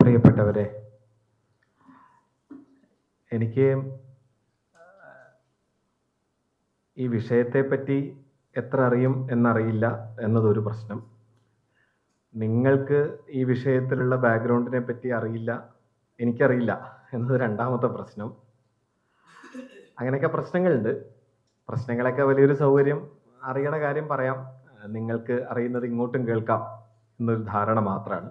പ്രിയപ്പെട്ടവരെ, എനിക്ക് ഈ വിഷയത്തെപ്പറ്റി എത്ര അറിയും എന്നറിയില്ല എന്നതൊരു പ്രശ്നം. നിങ്ങൾക്ക് ഈ വിഷയത്തിലുള്ള ബാക്ക്ഗ്രൗണ്ടിനെ പറ്റി അറിയില്ല, എനിക്കറിയില്ല എന്നത് രണ്ടാമത്തെ പ്രശ്നം. അങ്ങനെയൊക്കെ പ്രശ്നങ്ങളുണ്ട്. പ്രശ്നങ്ങളൊക്കെ വലിയൊരു സൗകര്യം. അറിയണ കാര്യം പറയാം, നിങ്ങൾക്ക് അറിയുന്നത് ഇങ്ങോട്ടും കേൾക്കാം എന്നൊരു ധാരണ മാത്രമാണ്.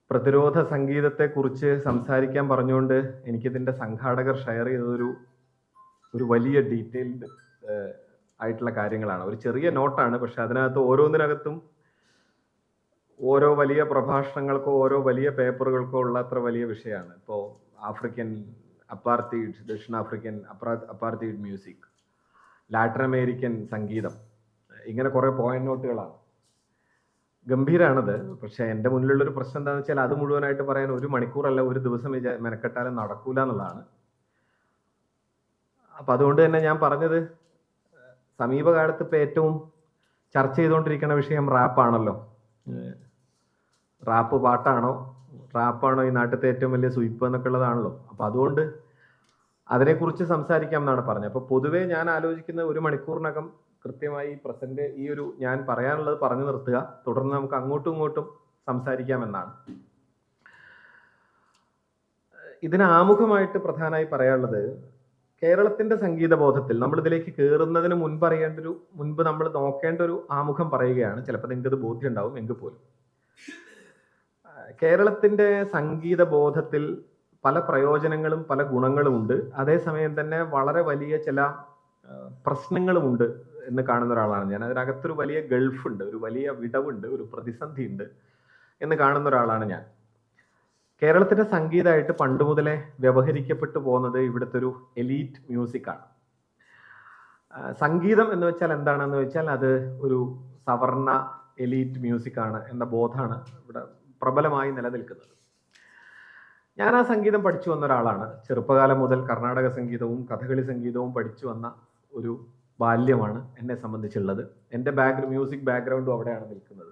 പ്രതിരോധ സംഗീതത്തെക്കുറിച്ച് സംസാരിക്കാൻ പറഞ്ഞുകൊണ്ട് എനിക്കിതിൻ്റെ സംഘാടകർ ഷെയർ ചെയ്തതൊരു വലിയ ഡീറ്റെയിൽഡ് ആയിട്ടുള്ള കാര്യങ്ങളാണ്. ഒരു ചെറിയ നോട്ടാണ്, പക്ഷെ അതിനകത്ത് ഓരോന്നിനകത്തും ഓരോ വലിയ പ്രഭാഷണങ്ങൾക്കോ ഓരോ വലിയ പേപ്പറുകൾക്കോ ഉള്ള അത്ര വലിയ വിഷയമാണ്. ഇപ്പോൾ ആഫ്രിക്കൻ അപ്പാർത്തൈഡ്, ദക്ഷിണാഫ്രിക്കൻ അപ്പാർത്തൈഡ് മ്യൂസിക്, ലാറ്റിൻ അമേരിക്കൻ സംഗീതം, ഇങ്ങനെ കുറേ പോയിന്റ് നോട്ടുകളാണ്. ഗംഭീരാണത്. പക്ഷെ എൻ്റെ മുന്നിലുള്ളൊരു പ്രശ്നം എന്താണെന്ന് വെച്ചാൽ അത് മുഴുവനായിട്ട് പറയാൻ 1 മണിക്കൂറല്ല, ഒരു ദിവസം മെനക്കെട്ടാലും നടക്കൂല എന്നുള്ളതാണ്. അപ്പം അതുകൊണ്ട് തന്നെ ഞാൻ പറഞ്ഞത്, സമീപകാലത്ത് ഇപ്പോൾ ഏറ്റവും ചർച്ച ചെയ്തുകൊണ്ടിരിക്കുന്ന വിഷയം റാപ്പാണല്ലോ. റാപ്പ് പാട്ടാണോ, റാപ്പാണോ ഈ നാട്ടിലത്തെ ഏറ്റവും വലിയ സ്വീപ്പ് എന്നൊക്കെ ഉള്ളതാണല്ലോ. അപ്പം അതുകൊണ്ട് അതിനെക്കുറിച്ച് സംസാരിക്കാം എന്നാണ് പറഞ്ഞത്. അപ്പോൾ പൊതുവേ ഞാൻ ആലോചിക്കുന്ന 1 മണിക്കൂറിനകം കൃത്യമായി പ്രസന്റ് ഈ ഒരു ഞാൻ പറയാനുള്ളത് പറഞ്ഞു നിർത്തുക, തുടർന്ന് നമുക്ക് അങ്ങോട്ടും ഇങ്ങോട്ടും സംസാരിക്കാമെന്നാണ്. ഇതിന് ആമുഖമായിട്ട് പ്രധാനമായി പറയാനുള്ളത്, കേരളത്തിന്റെ സംഗീത ബോധത്തിൽ നമ്മൾ ഇതിലേക്ക് കയറുന്നതിന് മുൻപ് നമ്മൾ നോക്കേണ്ട ഒരു ആമുഖം പറയുകയാണ്. ചിലപ്പോൾ നിങ്ങൾക്ക് ഇത് ബോധ്യം ഉണ്ടാവും, എങ്കിൽ പോലും കേരളത്തിന്റെ സംഗീത ബോധത്തിൽ പല പ്രയോജനങ്ങളും പല ഗുണങ്ങളും ഉണ്ട്. അതേസമയം തന്നെ വളരെ വലിയ ചില പ്രശ്നങ്ങളുമുണ്ട് എന്ന് കാണുന്ന ഒരാളാണ് ഞാൻ. അതിനകത്തൊരു വലിയ ഗൾഫുണ്ട്, ഒരു വലിയ വിടവുണ്ട്, ഒരു പ്രതിസന്ധി ഉണ്ട് എന്ന് കാണുന്ന ഒരാളാണ് ഞാൻ. കേരളത്തിന്റെ സംഗീതമായിട്ട് പണ്ട് മുതലേ വ്യവഹരിക്കപ്പെട്ടു പോകുന്നത് ഇവിടുത്തെ ഒരു എലീറ്റ് മ്യൂസിക്കാണ്. സംഗീതം എന്ന് വെച്ചാൽ എന്താണെന്ന് വെച്ചാൽ അത് ഒരു സവർണ എലീറ്റ് മ്യൂസിക്കാണ് എന്ന ബോധമാണ് ഇവിടെ പ്രബലമായി നിലനിൽക്കുന്നത്. ഞാൻ ആ സംഗീതം പഠിച്ചു വന്ന ഒരാളാണ്. ചെറുപ്പകാലം മുതൽ കർണാടക സംഗീതവും കഥകളി സംഗീതവും പഠിച്ചു വന്ന ഒരു ബാല്യമാണ് എന്നെ സംബന്ധിച്ചുള്ളത്. എൻ്റെ മ്യൂസിക് ബാക്ക്ഗ്രൗണ്ടും അവിടെയാണ് നിൽക്കുന്നത്.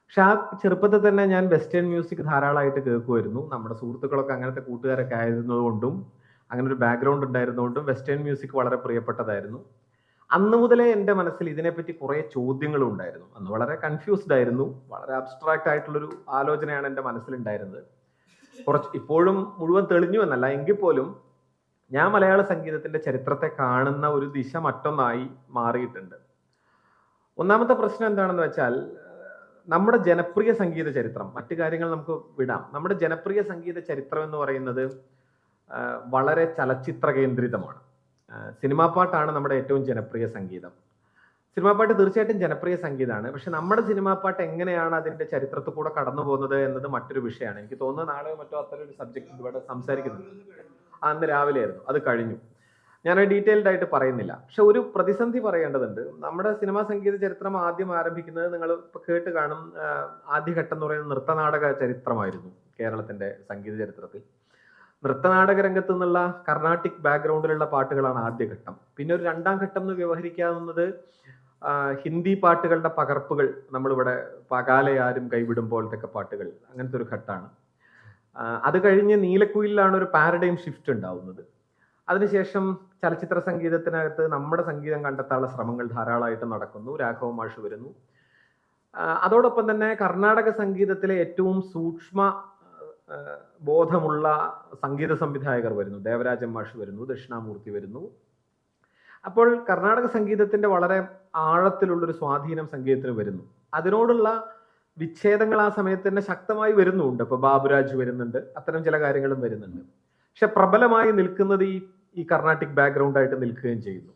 പക്ഷെ ആ ചെറുപ്പത്തിൽ തന്നെ ഞാൻ വെസ്റ്റേൺ മ്യൂസിക് ധാരാളമായിട്ട് കേൾക്കുമായിരുന്നു. നമ്മുടെ സുഹൃത്തുക്കളൊക്കെ അങ്ങനത്തെ കൂട്ടുകാരൊക്കെ ആയിരുന്നതുകൊണ്ടും അങ്ങനെ ഒരു ബാക്ക്ഗ്രൗണ്ട് ഉണ്ടായിരുന്നതുകൊണ്ടും വെസ്റ്റേൺ മ്യൂസിക് വളരെ പ്രിയപ്പെട്ടതായിരുന്നു. അന്ന് മുതലേ എൻ്റെ മനസ്സിൽ ഇതിനെപ്പറ്റി കുറേ ചോദ്യങ്ങളും ഉണ്ടായിരുന്നു. അന്ന് വളരെ കൺഫ്യൂസ്ഡ് ആയിരുന്നു. വളരെ അബ്സ്ട്രാക്റ്റ് ആയിട്ടുള്ളൊരു ആലോചനയാണ് എൻ്റെ മനസ്സിലുണ്ടായിരുന്നത്. ഇപ്പോഴും മുഴുവൻ തെളിഞ്ഞു എന്നല്ല, എങ്കിൽ പോലും ഞാൻ മലയാള സംഗീതത്തിന്റെ ചരിത്രത്തെ കാണുന്ന ഒരു ദിശ മറ്റൊന്നായി മാറിയിട്ടുണ്ട്. ഒന്നാമത്തെ പ്രശ്നം എന്താണെന്ന് വെച്ചാൽ, നമ്മുടെ ജനപ്രിയ സംഗീത ചരിത്രം, മറ്റു കാര്യങ്ങൾ നമുക്ക് വിടാം, നമ്മുടെ ജനപ്രിയ സംഗീത ചരിത്രം എന്ന് പറയുന്നത് വളരെ ചലച്ചിത്ര കേന്ദ്രിതമാണ്. സിനിമാ പാട്ടാണ് നമ്മുടെ ഏറ്റവും ജനപ്രിയ സംഗീതം. സിനിമാ പാട്ട് തീർച്ചയായിട്ടും ജനപ്രിയ സംഗീതമാണ്. പക്ഷെ നമ്മുടെ സിനിമാ പാട്ട് എങ്ങനെയാണ് അതിന്റെ ചരിത്രത്തിൽ കൂടെ കടന്നു പോകുന്നത് എന്നത് മറ്റൊരു വിഷയമാണ്. എനിക്ക് തോന്നുന്നത് നാളെയോ മറ്റോ അത്തരം ഒരു സബ്ജക്ട് ഇവിടെ സംസാരിക്കുന്നുണ്ട്. അന്ന് രാവിലെ ആയിരുന്നു, അത് കഴിഞ്ഞു. ഞാൻ ഡീറ്റെയിൽഡ് ആയിട്ട് പറയുന്നില്ല. പക്ഷെ ഒരു പ്രതിസന്ധി പറയേണ്ടതുണ്ട്. നമ്മുടെ സിനിമാ സംഗീത ചരിത്രം ആദ്യം ആരംഭിക്കുന്നത് നിങ്ങൾ ഇപ്പൊ കേട്ട് കാണും, ആദ്യഘട്ടം എന്ന് പറയുന്നത് നൃത്തനാടക ചരിത്രമായിരുന്നു. കേരളത്തിന്റെ സംഗീത ചരിത്രത്തിൽ നൃത്തനാടക രംഗത്ത് നിന്നുള്ള കർണാട്ടിക് ബാക്ക്ഗ്രൗണ്ടിലുള്ള പാട്ടുകളാണ് ആദ്യഘട്ടം. പിന്നെ ഒരു രണ്ടാം ഘട്ടം എന്ന് വ്യവഹരിക്കാവുന്നത് ഹിന്ദി പാട്ടുകളുടെ പകർപ്പുകൾ, നമ്മളിവിടെ പകാലയാരും കൈവിടും പോലത്തെ പാട്ടുകൾ, അങ്ങനത്തെ ഒരു ഘട്ടമാണ്. അത് കഴിഞ്ഞ് നീലക്കുയിലാണ് ഒരു പാരഡൈം ഷിഫ്റ്റ് ഉണ്ടാവുന്നത്. അതിനുശേഷം ചലച്ചിത്ര സംഗീതത്തിനകത്ത് നമ്മുടെ സംഗീതം കണ്ടെത്താനുള്ള ശ്രമങ്ങൾ ധാരാളമായിട്ട് നടക്കുന്നു. രാഘവ മാഷ് വരുന്നു. അതോടൊപ്പം തന്നെ കർണാടക സംഗീതത്തിലെ ഏറ്റവും സൂക്ഷ്മ ബോധമുള്ള സംഗീത സംവിധായകർ വരുന്നു. ദേവരാജൻ മാഷ് വരുന്നു, ദക്ഷിണാമൂർത്തി വരുന്നു. അപ്പോൾ കർണാടക സംഗീതത്തിന്റെ വളരെ ആഴത്തിലുള്ളൊരു സ്വാധീനം സംഗീതത്തിന് വരുന്നു. അതിനോടുള്ള വിച്ഛേദങ്ങൾ ആ സമയത്ത് തന്നെ ശക്തമായി വരുന്നുണ്ട്. ഇപ്പൊ ബാബുരാജ് വരുന്നുണ്ട്, അത്തരം ചില കാര്യങ്ങളും വരുന്നുണ്ട്. പക്ഷെ പ്രബലമായി നിൽക്കുന്നത് ഈ കർണാട്ടിക് ബാക്ക്ഗ്രൗണ്ട് ആയിട്ട് നിൽക്കുകയും ചെയ്യുന്നു.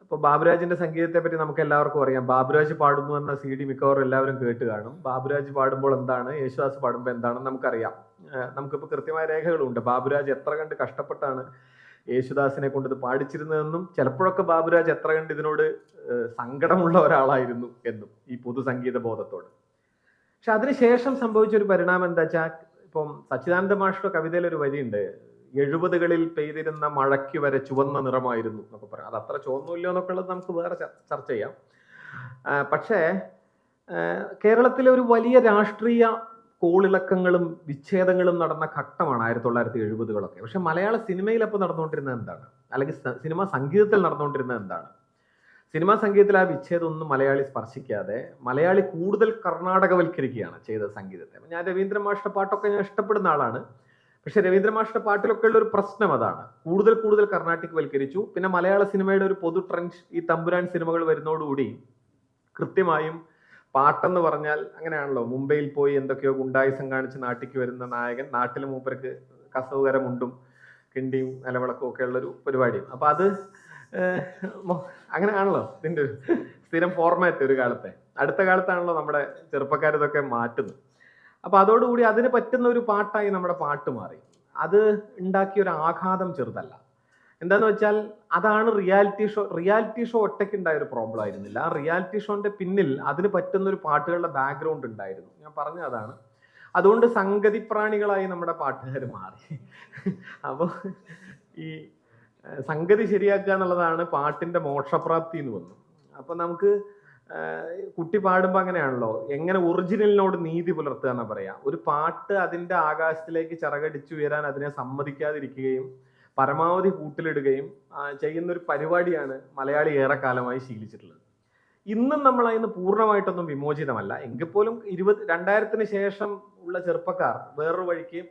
ഇപ്പൊ ബാബുരാജിന്റെ സംഗീതത്തെ പറ്റി നമുക്ക് എല്ലാവർക്കും അറിയാം. ബാബുരാജ് പാടുന്നു എന്ന CD മിക്കവാറും എല്ലാവരും കേട്ട് കാണും. ബാബുരാജ് പാടുമ്പോൾ എന്താണ്, യേശുദാസ് പാടുമ്പോൾ എന്താണെന്ന് നമുക്കറിയാം. നമുക്കിപ്പോൾ കൃത്യമായ രേഖകളുണ്ട്. ബാബുരാജ് എത്ര കണ്ട് കഷ്ടപ്പെട്ടാണ് യേശുദാസിനെ കൊണ്ട് ഇത് പാടിച്ചിരുന്നതെന്നും ചിലപ്പോഴൊക്കെ ബാബുരാജ് എത്ര കണ്ട് ഇതിനോട് സങ്കടമുള്ള ഒരാളായിരുന്നു എന്നും ഈ പൊതുസംഗീത ബോധത്തോട്. പക്ഷെ അതിനുശേഷം സംഭവിച്ച ഒരു പരിണാമം എന്താ വെച്ചാൽ, ഇപ്പം സച്ചിദാനന്ദ മാഷിന്റെ കവിതയിൽ ഒരു വരിയുണ്ട്, 70കളിൽ പെയ്തിരുന്ന മഴയ്ക്ക് വരെ ചുവന്ന നിറമായിരുന്നു എന്നൊക്കെ പറയാം. അത് അത്ര ചുവന്നില്ലോ എന്നൊക്കെ ഉള്ളത് നമുക്ക് വേറെ ചർച്ച ചെയ്യാം. പക്ഷേ കേരളത്തിലെ ഒരു വലിയ രാഷ്ട്രീയ കോളിളക്കങ്ങളും വിച്ഛേദങ്ങളും നടന്ന ഘട്ടമാണ് 1970-കളൊക്കെ. പക്ഷെ മലയാള സിനിമയിൽ അപ്പോൾ നടന്നുകൊണ്ടിരുന്നത് എന്താണ്, അല്ലെങ്കിൽ സിനിമാ സംഗീതത്തിൽ നടന്നുകൊണ്ടിരുന്നത് എന്താണ്? സിനിമാ സംഗീതത്തിൽ ആ വിച്ഛേദം ഒന്നും മലയാളി സ്പർശിക്കാതെ മലയാളി കൂടുതൽ കർണാടകവൽക്കരിക്കുകയാണ് ചെയ്തത് സംഗീതത്തെ. ഞാൻ രവീന്ദ്ര മാഷ്ട പാട്ടൊക്കെ ഞാൻ ഇഷ്ടപ്പെടുന്ന ആളാണ്. പക്ഷെ രവീന്ദ്ര മാഷ്ട പാട്ടിലൊക്കെ ഉള്ള ഒരു പ്രശ്നം അതാണ്, കൂടുതൽ കർണാട്ടിക് വൽക്കരിച്ചു. പിന്നെ മലയാള സിനിമയുടെ ഒരു പൊതു ട്രെൻഡ് ഈ തമ്പുരാൻ സിനിമകൾ വരുന്നതോടുകൂടി കൃത്യമായും പാട്ടെന്ന് പറഞ്ഞാൽ അങ്ങനെയാണല്ലോ, മുംബൈയിൽ പോയി എന്തൊക്കെയോ ഗുണ്ടായുസം കാണിച്ച് നാട്ടിക്ക് വരുന്ന നായകൻ നാട്ടിൽ മൂപ്പർക്ക് കസവുകരമുണ്ടും കിണ്ടിയും നിലവിളക്കും ഒക്കെ ഉള്ളൊരു പരിപാടി. അപ്പൊ അത് അങ്ങനെയാണല്ലോ ഇതിന്റെ ഒരു സ്ഥിരം ഫോർമാറ്റ് ഒരു കാലത്തെ. അടുത്ത കാലത്താണല്ലോ നമ്മുടെ ചെറുപ്പക്കാർ ഇതൊക്കെ മാറ്റുന്നത്. അപ്പൊ അതോടുകൂടി അതിന് പറ്റുന്ന ഒരു പാട്ടായി നമ്മുടെ പാട്ട് മാറി. അത് ഉണ്ടാക്കിയ ഒരു ആഘാതം ചെറുതല്ല. എന്താന്ന് വെച്ചാൽ അതാണ് റിയാലിറ്റി ഷോ ഒറ്റയ്ക്ക് ഉണ്ടായ ഒരു പ്രോബ്ലം ആയിരുന്നില്ല. ആ റിയാലിറ്റി ഷോന്റെ പിന്നിൽ അതിന് പറ്റുന്ന ഒരു പാട്ടുകളുടെ ബാക്ക്ഗ്രൗണ്ട് ഉണ്ടായിരുന്നു. ഞാൻ പറഞ്ഞ അതാണ്. അതുകൊണ്ട് സംഗതി പ്രാണികളായി നമ്മുടെ പാട്ടുകാർ മാറി. അപ്പോൾ ഈ സംഗതി ശരിയാക്കുക എന്നുള്ളതാണ് പാട്ടിന്റെ മോക്ഷപ്രാപ്തി എന്ന് വന്നു. അപ്പൊ നമുക്ക് കുട്ടി പാടുമ്പോൾ അങ്ങനെയാണല്ലോ, എങ്ങനെ ഒറിജിനലിനോട് നീതി പുലർത്തുക എന്നാ പറയാ. ഒരു പാട്ട് അതിന്റെ ആകാശത്തിലേക്ക് ചിറകടിച്ചുയരാൻ അതിനെ സമ്മതിക്കാതിരിക്കുകയും പരമാവധി കൂട്ടിലിടുകയും ചെയ്യുന്ന ഒരു പരിപാടിയാണ് മലയാളി ഏറെക്കാലമായി ശീലിച്ചിട്ടുള്ളത്. ഇന്നും നമ്മൾ അതിന് പൂർണ്ണമായിട്ടൊന്നും വിമോചിതമല്ല. എങ്കിൽ പോലും 2000-ന് ശേഷം ഉള്ള ചെറുപ്പക്കാർ വേറൊരു വഴിക്ക്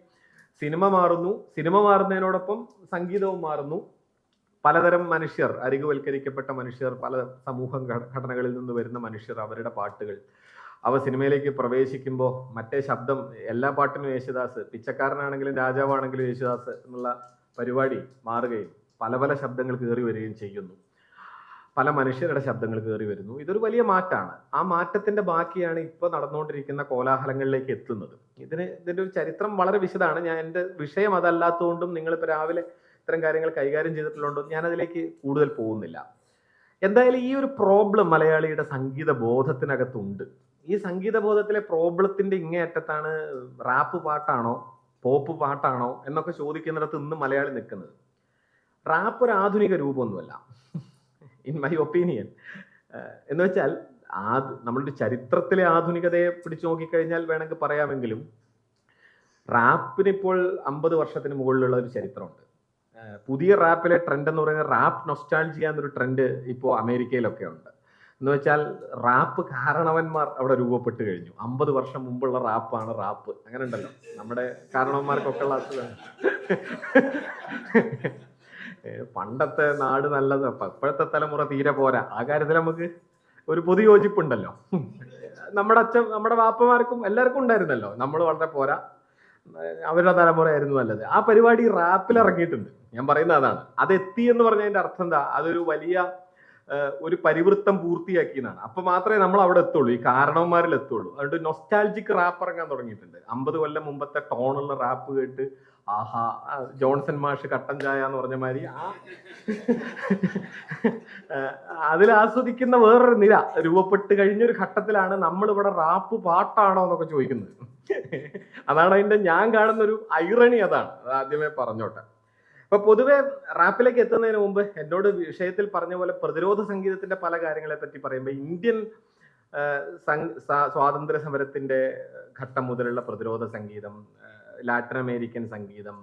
സിനിമ മാറുന്നു. സിനിമ മാറുന്നതിനോടൊപ്പം സംഗീതവും മാറുന്നു. പലതരം മനുഷ്യർ, അരികുവൽക്കരിക്കപ്പെട്ട മനുഷ്യർ, പല സമൂഹ ഘടനകളിൽ നിന്ന് വരുന്ന മനുഷ്യർ, അവരുടെ പാട്ടുകൾ അവ സിനിമയിലേക്ക് പ്രവേശിക്കുമ്പോൾ മറ്റേ ശബ്ദം, എല്ലാ പാട്ടിനും യേശുദാസ്, പിച്ചക്കാരനാണെങ്കിലും രാജാവാണെങ്കിലും യേശുദാസ് എന്നുള്ള പരിപാടി മാറുകയും പല ശബ്ദങ്ങൾ കയറി വരികയും ചെയ്യുന്നു. പല മനുഷ്യരുടെ ശബ്ദങ്ങൾ കയറി വരുന്നു. ഇതൊരു വലിയ മാറ്റമാണ്. ആ മാറ്റത്തിന്റെ ബാക്കിയാണ് ഇപ്പോൾ നടന്നുകൊണ്ടിരിക്കുന്ന കോലാഹലങ്ങളിലേക്ക് എത്തുന്നത്. ഇതിന്റെ ഒരു ചരിത്രം വളരെ വിശദമാണ്. ഞാൻ എൻ്റെ വിഷയം അതല്ലാത്തതുകൊണ്ടും നിങ്ങളിപ്പോൾ രാവിലെ ഇത്തരം കാര്യങ്ങൾ കൈകാര്യം ചെയ്തിട്ടുള്ളതുകൊണ്ടും ഞാൻ അതിലേക്ക് കൂടുതൽ പോകുന്നില്ല. എന്തായാലും ഈ ഒരു പ്രോബ്ലം മലയാളിയുടെ സംഗീത ബോധത്തിനകത്തുണ്ട്. ഈ സംഗീത ബോധത്തിലെ പ്രോബ്ലത്തിന്റെ ഇങ്ങേയറ്റത്താണ് റാപ്പ് പാട്ടാണോ പോപ്പ് പാട്ടാണോ എന്നൊക്കെ ചോദിക്കുന്നിടത്ത് ഇന്ന് മലയാളി നിൽക്കുന്നത്. റാപ്പ് ഒരു ആധുനിക രൂപമൊന്നുമല്ല, ഇൻ മൈ ഒപ്പീനിയൻ. എന്ന് വെച്ചാൽ നമ്മളുടെ ചരിത്രത്തിലെ ആധുനികതയെ പിടിച്ചു നോക്കിക്കഴിഞ്ഞാൽ വേണമെങ്കിൽ പറയാമെങ്കിലും റാപ്പിന് ഇപ്പോൾ 50 വർഷത്തിന് മുകളിലുള്ള ഒരു ചരിത്രമുണ്ട്. പുതിയ റാപ്പിലെ ട്രെൻഡ് എന്ന് പറയുന്നത് റാപ്പ് നൊസ്റ്റാൾജിയ എന്നൊരു ട്രെൻഡ് ഇപ്പോൾ അമേരിക്കയിലൊക്കെ ഉണ്ട്. എന്ന് വെച്ചാൽ റാപ്പ് കാരണവന്മാർ അവിടെ രൂപപ്പെട്ട് കഴിഞ്ഞു. 50 വർഷം മുമ്പുള്ള റാപ്പാണ് റാപ്പ്. അങ്ങനെ ഉണ്ടല്ലോ, നമ്മുടെ കാരണവന്മാർക്കൊക്കെ ഉള്ള അസുഖം. പണ്ടത്തെ നാട് നല്ലത്, ഇപ്പോഴത്തെ തലമുറ തീരെ പോരാ. ആ കാര്യത്തിൽ നമുക്ക് ഒരു പൊതു യോജിപ്പുണ്ടല്ലോ. നമ്മുടെ വാപ്പമാർക്കും എല്ലാവർക്കും ഉണ്ടായിരുന്നല്ലോ, നമ്മൾ വളരെ പോരാ, അവരുടെ തലമുറയായിരുന്നു നല്ലത്. ആ പരിപാടി റാപ്പിൽ ഇറങ്ങിയിട്ടുണ്ട്. ഞാൻ പറയുന്നത് അതാണ്. അത് എത്തി എന്ന് പറഞ്ഞതിന്റെ അർത്ഥം എന്താ, അതൊരു വലിയ ഒരു പരിവൃത്തം പൂർത്തിയാക്കിയെന്നാണ്. അപ്പൊ മാത്രമേ നമ്മൾ അവിടെ എത്തുള്ളൂ, ഈ കാരണവന്മാരിൽ എത്തുള്ളൂ. അതുകൊണ്ട് നൊസ്റ്റാൾജിക് റാപ്പ് ഇറങ്ങാൻ തുടങ്ങിയിട്ടുണ്ട്. 50 കൊല്ലം മുമ്പത്തെ ടോണുള്ള റാപ്പ് കേട്ട് ആഹാ ജോൺസൺ മാഷ് കട്ടൻ ചായ എന്ന് പറഞ്ഞ മാതിരി അതിൽ ആസ്വദിക്കുന്ന വേറൊരു നിര രൂപപ്പെട്ട് കഴിഞ്ഞൊരു ഘട്ടത്തിലാണ് നമ്മൾ ഇവിടെ റാപ്പ് പാട്ടാണോ എന്നൊക്കെ ചോദിക്കുന്നത്. അതാണ് അതിന്റെ ഞാൻ കാണുന്ന ഒരു ഐറണി. അതാണ്, അത് ആദ്യമേ പറഞ്ഞോട്ടെ. അപ്പൊ പൊതുവെ റാപ്പിലേക്ക് എത്തുന്നതിന് മുമ്പ് എന്നോട് വിഷയത്തിൽ പറഞ്ഞ പോലെ പ്രതിരോധ സംഗീതത്തിന്റെ പല കാര്യങ്ങളെ പറ്റി പറയുമ്പോൾ ഇന്ത്യൻ സ്വാതന്ത്ര്യ സമരത്തിന്റെ ഘട്ടം മുതലുള്ള പ്രതിരോധ സംഗീതം, ലാറ്റിൻ അമേരിക്കൻ സംഗീതം,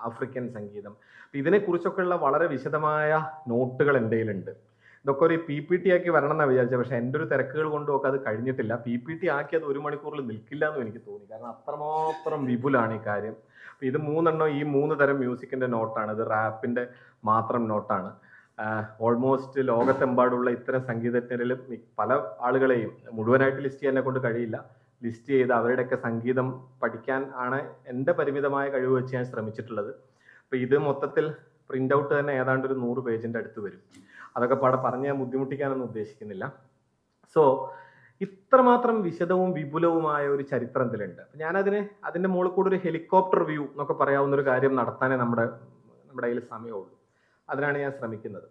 ആഫ്രിക്കൻ സംഗീതം, ഇതിനെക്കുറിച്ചൊക്കെയുള്ള വളരെ വിശദമായ നോട്ടുകൾ എൻ്റെ കയ്യിലുണ്ട്. ഇതൊക്കെ ഒരു PPT ആക്കി വരണം എന്നാണ് വിചാരിച്ചത്. പക്ഷെ എൻ്റെ ഒരു തിരക്കുകൾ കൊണ്ടും ഒക്കെ അത് കഴിഞ്ഞിട്ടില്ല. PPT ആക്കി അത് 1 മണിക്കൂറിൽ നിൽക്കില്ല എന്നും എനിക്ക് തോന്നി. കാരണം അത്രമാത്രം വിപുലാണ് ഈ കാര്യം. ഇത് 3 എണ്ണം ഈ 3 തരം മ്യൂസിക്കിന്റെ നോട്ടാണ്. ഇത് റാപ്പിന്റെ മാത്രം നോട്ടാണ്. ഓൾമോസ്റ്റ് ലോകത്തെമ്പാടുള്ള ഇത്തരം സംഗീതജ്ഞരിൽ പല ആളുകളെയും മുഴുവനായിട്ട് ലിസ്റ്റ് ചെയ്യാനെ കൊണ്ട് കഴിയില്ല. ലിസ്റ്റ് ചെയ്ത് അവരുടെയൊക്കെ സംഗീതം പഠിക്കാൻ ആണ് എൻ്റെ പരിമിതമായ കഴിവ് വെച്ച് ഞാൻ ശ്രമിച്ചിട്ടുള്ളത്. അപ്പൊ ഇത് മൊത്തത്തിൽ പ്രിന്റ് ഔട്ട് തന്നെ ഏതാണ്ട് ഒരു 100 പേജിന്റെ അടുത്ത് വരും. അതൊക്കെ പാടെ പറഞ്ഞ് ഞാൻ ബുദ്ധിമുട്ടിക്കാനൊന്നും ഉദ്ദേശിക്കുന്നില്ല. സോ ഇത്രമാത്രം വിശദവും വിപുലവുമായ ഒരു ചരിത്രത്തിലുണ്ട്. അതിന്റെ മുകളിൽ കൂടെ ഒരു ഹെലികോപ്റ്റർ വ്യൂ എന്നൊക്കെ പറയാവുന്ന ഒരു കാര്യം നടത്താനേ നമ്മുടെ കയ്യിൽ സമയമുള്ളൂ. അതിനാണ് ഞാൻ ശ്രമിക്കുന്നത്.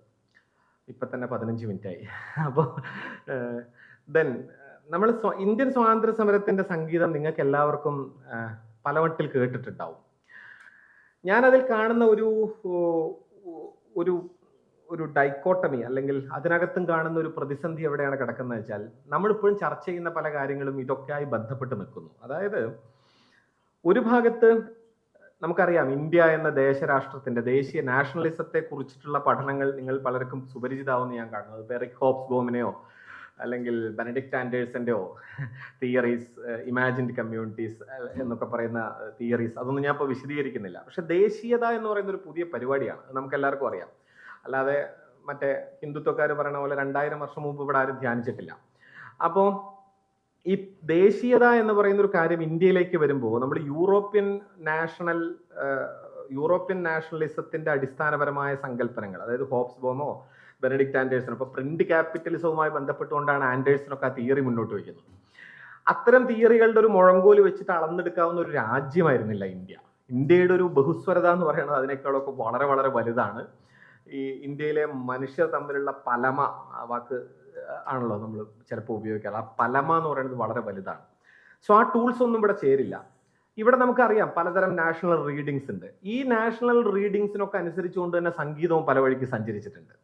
ഇപ്പൊ തന്നെ 15 മിനിറ്റായി. അപ്പോൾ ദെൻ നമ്മൾ ഇന്ത്യൻ സ്വാതന്ത്ര്യ സമരത്തിന്റെ സംഗീതം നിങ്ങൾക്ക് എല്ലാവർക്കും പലവട്ടിൽ കേട്ടിട്ടുണ്ടാവും. ഞാനതിൽ കാണുന്ന ഒരു ഒരു ഡൈക്കോട്ടമി അല്ലെങ്കിൽ അതിനകത്തും കാണുന്ന ഒരു പ്രതിസന്ധി എവിടെയാണ് കിടക്കുന്നത് വെച്ചാൽ നമ്മളിപ്പോഴും ചർച്ച ചെയ്യുന്ന പല കാര്യങ്ങളും ഇതൊക്കെയായി ബന്ധപ്പെട്ട് നിൽക്കുന്നു. അതായത് ഒരു ഭാഗത്ത് നമുക്കറിയാം ഇന്ത്യ എന്ന ദേശരാഷ്ട്രത്തിന്റെ ദേശീയ നാഷണലിസത്തെ കുറിച്ചിട്ടുള്ള പഠനങ്ങൾ നിങ്ങൾ പലർക്കും സുപരിചിതാവെന്ന് ഞാൻ കാണുന്നത്. ബെറിക് ഹോബ്സ്ബോമിനെയോ അല്ലെങ്കിൽ ബെനഡിക്റ്റ് ആൻഡേഴ്സന്റെയോ തിയറീസ്, ഇമാജിൻഡ് കമ്മ്യൂണിറ്റീസ് എന്നൊക്കെ പറയുന്ന തിയറീസ്, അതൊന്നും ഞാൻ ഇപ്പോൾ വിശദീകരിക്കുന്നില്ല. പക്ഷെ ദേശീയത എന്ന് പറയുന്ന ഒരു പുതിയ പരിപാടിയാണ്, നമുക്ക് എല്ലാവർക്കും അറിയാം. അല്ലാതെ മറ്റേ ഹിന്ദുത്വക്കാർ പറയുന്ന പോലെ 2000 വർഷം മുമ്പ് ഇവിടെ ആരും ധ്യാനിച്ചിട്ടില്ല. അപ്പോൾ ഈ ദേശീയത എന്ന് പറയുന്ന ഒരു കാര്യം ഇന്ത്യയിലേക്ക് വരുമ്പോൾ നമ്മൾ യൂറോപ്യൻ നാഷണലിസത്തിന്റെ അടിസ്ഥാനപരമായ സങ്കല്പനങ്ങൾ, അതായത് ഹോബ്സ്ബോമോ ബെനഡിക്റ്റ് ആൻഡേഴ്സണോ, ഇപ്പൊ പ്രിന്റ് ക്യാപിറ്റലിസവുമായി ബന്ധപ്പെട്ടുകൊണ്ടാണ് ആൻഡേഴ്സണൊക്കെ ആ തിയറി മുന്നോട്ട് വയ്ക്കുന്നത്. അത്തരം തിയറികളുടെ ഒരു മുഴങ്കോല് വെച്ചിട്ട് അളന്നെടുക്കാവുന്ന ഒരു രാജ്യമായിരുന്നില്ല ഇന്ത്യ. ഇന്ത്യയുടെ ഒരു ബഹുസ്വരത എന്ന് പറയുന്നത് അതിനേക്കാളൊക്കെ വളരെ വളരെ വലുതാണ്. ഈ ഇന്ത്യയിലെ മനുഷ്യർ തമ്മിലുള്ള പലമ വാക്ക് ആണല്ലോ നമ്മൾ ചിലപ്പോൾ ഉപയോഗിക്കാറ്. ആ പലമ എന്ന് പറയുന്നത് വളരെ വലുതാണ്. സോ ആ ടൂൾസ് ഒന്നും ഇവിടെ ചേരില്ല. ഇവിടെ നമുക്കറിയാം പലതരം നാഷണൽ റീഡിങ്സ് ഉണ്ട്. ഈ നാഷണൽ റീഡിങ്സിനൊക്കെ അനുസരിച്ചുകൊണ്ട് തന്നെ സംഗീതവും പല വഴിക്ക് സഞ്ചരിച്ചിട്ടുണ്ട്.